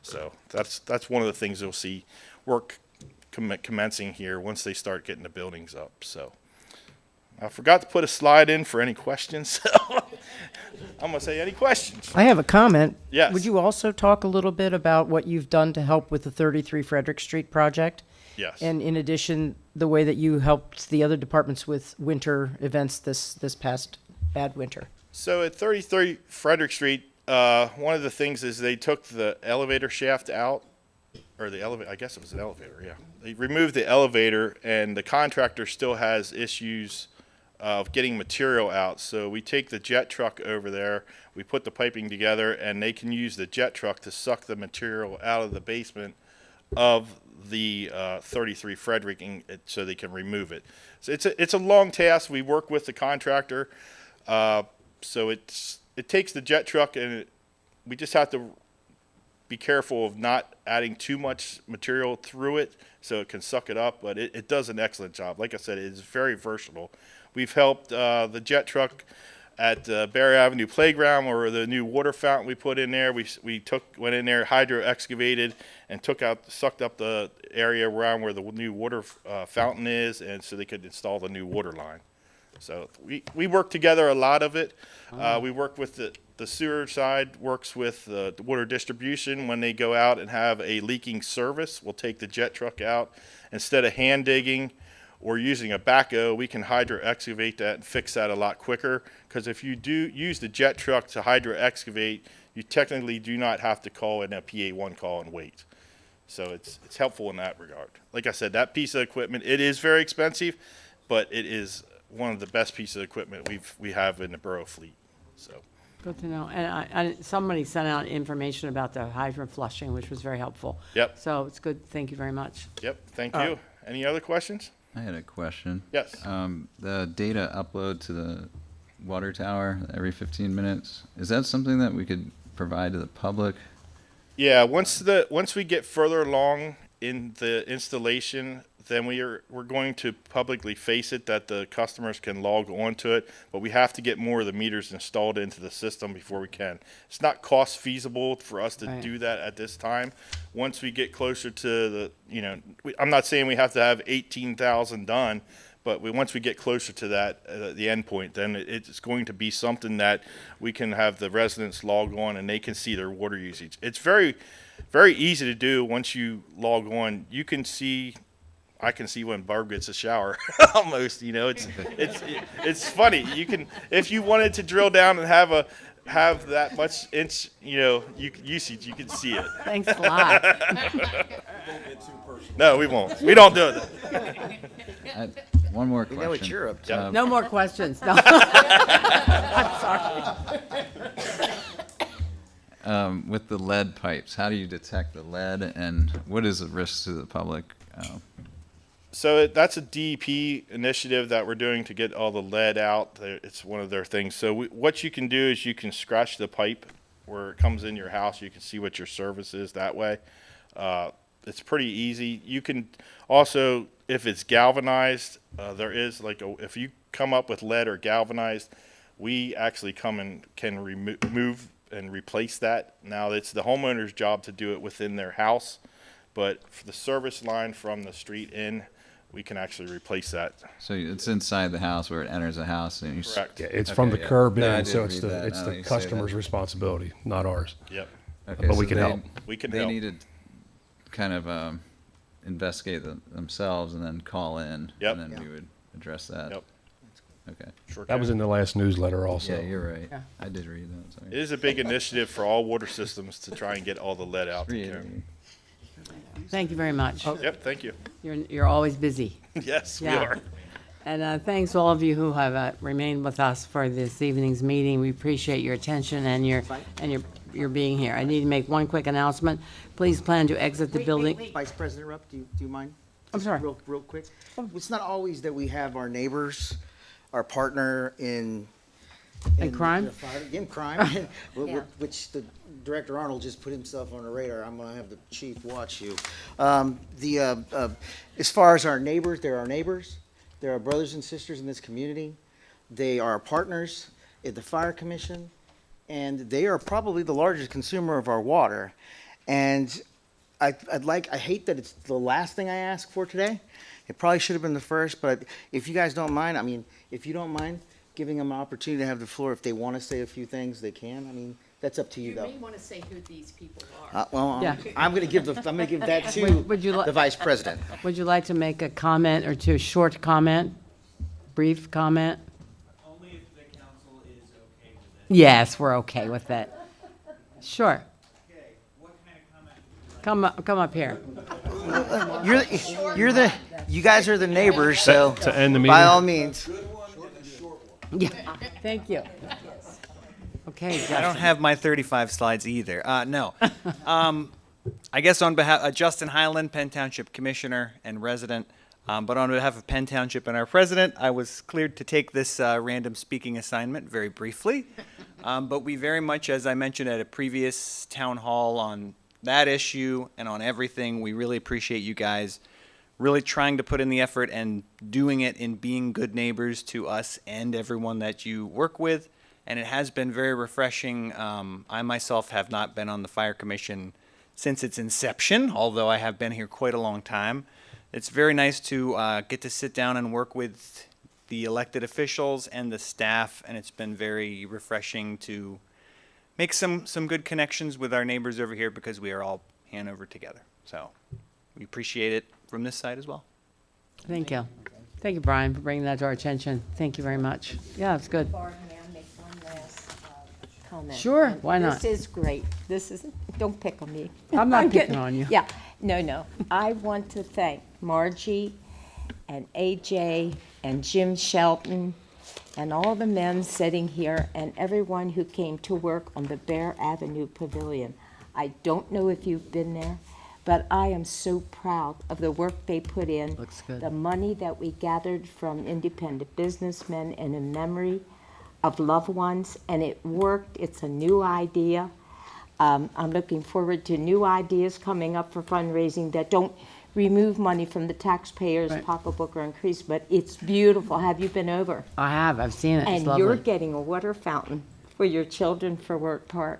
So that's one of the things you'll see work commencing here once they start getting the buildings up. So I forgot to put a slide in for any questions. So I'm going to say any questions. I have a comment. Yes. Would you also talk a little bit about what you've done to help with the 33 Frederick Street project? Yes. And in addition, the way that you helped the other departments with winter events this past bad winter. So at 33 Frederick Street, one of the things is they took the elevator shaft out, or the elevator, I guess it was an elevator, yeah. They removed the elevator, and the contractor still has issues of getting material out. So we take the jet truck over there, we put the piping together, and they can use the jet truck to suck the material out of the basement of the 33 Frederick, so they can remove it. So it's a long task. We work with the contractor. So it takes the jet truck, and we just have to be careful of not adding too much material through it so it can suck it up, but it does an excellent job. Like I said, it is very versatile. We've helped the jet truck at Barry Avenue Playground, or the new water fountain we put in there. We went in there, hydro excavated, and sucked up the area around where the new water fountain is, and so they could install the new water line. So we work together a lot of it. We work with the sewer side, works with the water distribution. When they go out and have a leaking service, we'll take the jet truck out. Instead of hand digging or using a backhoe, we can hydro excavate that and fix that a lot quicker. Because if you do use the jet truck to hydro excavate, you technically do not have to call in a PA1 call and wait. So it's helpful in that regard. Like I said, that piece of equipment, it is very expensive, but it is one of the best pieces of equipment we have in the borough fleet. So Good to know. And somebody sent out information about the hydrant flushing, which was very helpful. Yep. So it's good. Thank you very much. Yep. Thank you. Any other questions? I had a question. Yes. The data upload to the water tower every 15 minutes, is that something that we could provide to the public? Yeah, once we get further along in the installation, then we're going to publicly face it that the customers can log on to it, but we have to get more of the meters installed into the system before we can. It's not cost feasible for us to do that at this time. Once we get closer to the, I'm not saying we have to have 18,000 done, but once we get closer to that, the end point, then it's going to be something that we can have the residents log on and they can see their water usage. It's very, very easy to do. Once you log on, you can see, I can see when Barb gets a shower almost, it's funny. You can, if you wanted to drill down and have that much inch, usage, you can see it. Thanks a lot. No, we won't. We don't do it. One more question. We know what you're up to. No more questions. No. I'm sorry. With the lead pipes, how do you detect the lead, and what is the risk to the public? So that's a DEP initiative that we're doing to get all the lead out. It's one of their things. So what you can do is you can scratch the pipe where it comes in your house. You can see what your service is that way. It's pretty easy. You can also, if it's galvanized, there is if you come up with lead or galvanized, we actually come and can remove and replace that. Now it's the homeowner's job to do it within their house, but for the service line from the street in, we can actually replace that. So it's inside the house where it enters the house, and you correct. Yeah, it's from the curb No, I in, so did it's read that, it's now the that you say customer's that. responsibility, not ours. Yep. Okay, But so we can help. We can they help. need to kind of investigate themselves and then call in, Yep. and then we would address that. Yep. Okay. Sure That was in the last newsletter also. Yeah, you're right. I did read that. Sorry. It is a big initiative for all water systems to try and get all the lead out. Thank you very much. Yep, thank you. You're always busy. Yes, we Yeah. are. And thanks to all of you who have remained with us for this evening's meeting. We appreciate your attention and your being here. I need to make one quick announcement. Please plan to exit the building. Vice President Rupp, do you mind? I'm sorry. Real quick. It's not always that we have our neighbors, our partner in crime? In crime, Yeah. which the Director Arnold just put himself on the radar. I'm going to have the chief watch you. As far as our neighbors, they're our neighbors. They're our brothers and sisters in this community. They are our partners at the Fire Commission, and they are probably the largest consumer of our water. And I hate that it's the last thing I ask for today. It probably should have been the first, but if you guys don't mind, if you don't mind giving them an opportunity to have the floor, if they want to say a few things, they can. That's up to you, though. You may want to say who these people are. I'm going to give that to the Vice President. Would you like to make a comment or two, short comment, brief comment? Only if the council is okay with it. Yes, we're okay with that. Sure. Okay, what kind of comment? Come up here. You guys are the neighbors, so To end the meeting? by all means. Yeah, thank you. Okay, Justin. I don't have my 35 slides either. No. I guess on behalf of Justin Highland, Penn Township Commissioner and resident, but on behalf of Penn Township and our president, I was cleared to take this random speaking assignment very briefly. But we very much, as I mentioned at a previous town hall on that issue and on everything, we really appreciate you guys really trying to put in the effort and doing it in being good neighbors to us and everyone that you work with. and it has been very refreshing. I myself have not been on the Fire Commission since its inception, although I have been here quite a long time. It's very nice to get to sit down and work with the elected officials and the staff, and it's been very refreshing to make some good connections with our neighbors over here because we are all Hanover together. So we appreciate it from this side as well. Thank you. Thank you, Brian, for bringing that to our attention. Thank you very much. Yeah, it's good. Barb, may I make one last comment? Sure, And why not? This is great. This is, don't pick on me. I'm not picking getting- on you. Yeah, no. I want to thank Margie and AJ and Jim Shelton and all the men sitting here and everyone who came to work on the Bear Avenue Pavilion. I don't know if you've been there, but I am so proud of the work they put in. Looks good. The money that we gathered from independent businessmen and in memory of loved ones, and it worked. It's a new idea. I'm looking forward to new ideas coming up for fundraising that don't remove money from the taxpayers' Right. pocketbook or increase, but it's beautiful. Have you been over? I have. I've seen it. It's And lovely. you're getting a water fountain for your children for Work Park.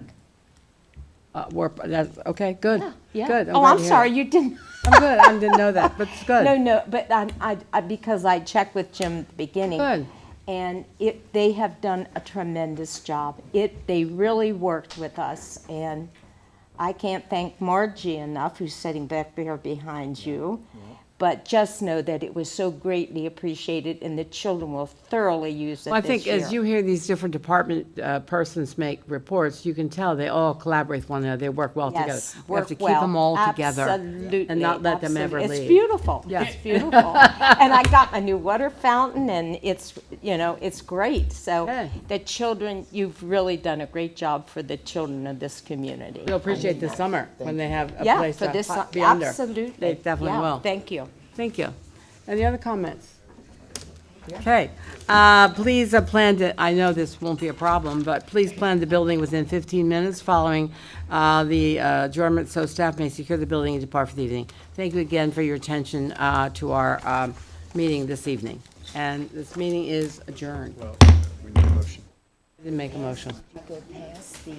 That's, okay, good. Yeah. Good. Oh, glad I'm to hear sorry, it. you didn't. I'm good. I didn't know that, but it's good. No, but I because I checked with Jim at the beginning. Good. And they have done a tremendous job. They really worked with us, and I can't thank Margie enough, who's sitting back there behind you. But just know that it was so greatly appreciated, and the children will thoroughly use it Well, I this think year. as you hear these different department persons make reports, you can tell they all collaborate with one another. They work well together. Yes, We have to work keep them well. all together Absolutely, and not let them ever absolutely. leave. It's beautiful. Yeah. It's beautiful. And I got my new water fountain, and it's great. So Okay. the children, you've really done a great job for the children of this community. We'll appreciate the summer when they have a Yeah, place for to this, be under. absolutely. They definitely Yeah, will. Thank you. Thank you. Any other comments? Okay. Please plan to, I know this won't be a problem, but please plan the building within 15 minutes following the adjournment, so staff may secure the building and depart for the evening. Thank you again for your attention to our meeting this evening. And this meeting is adjourned. We need a motion. I didn't make a motion. Go past the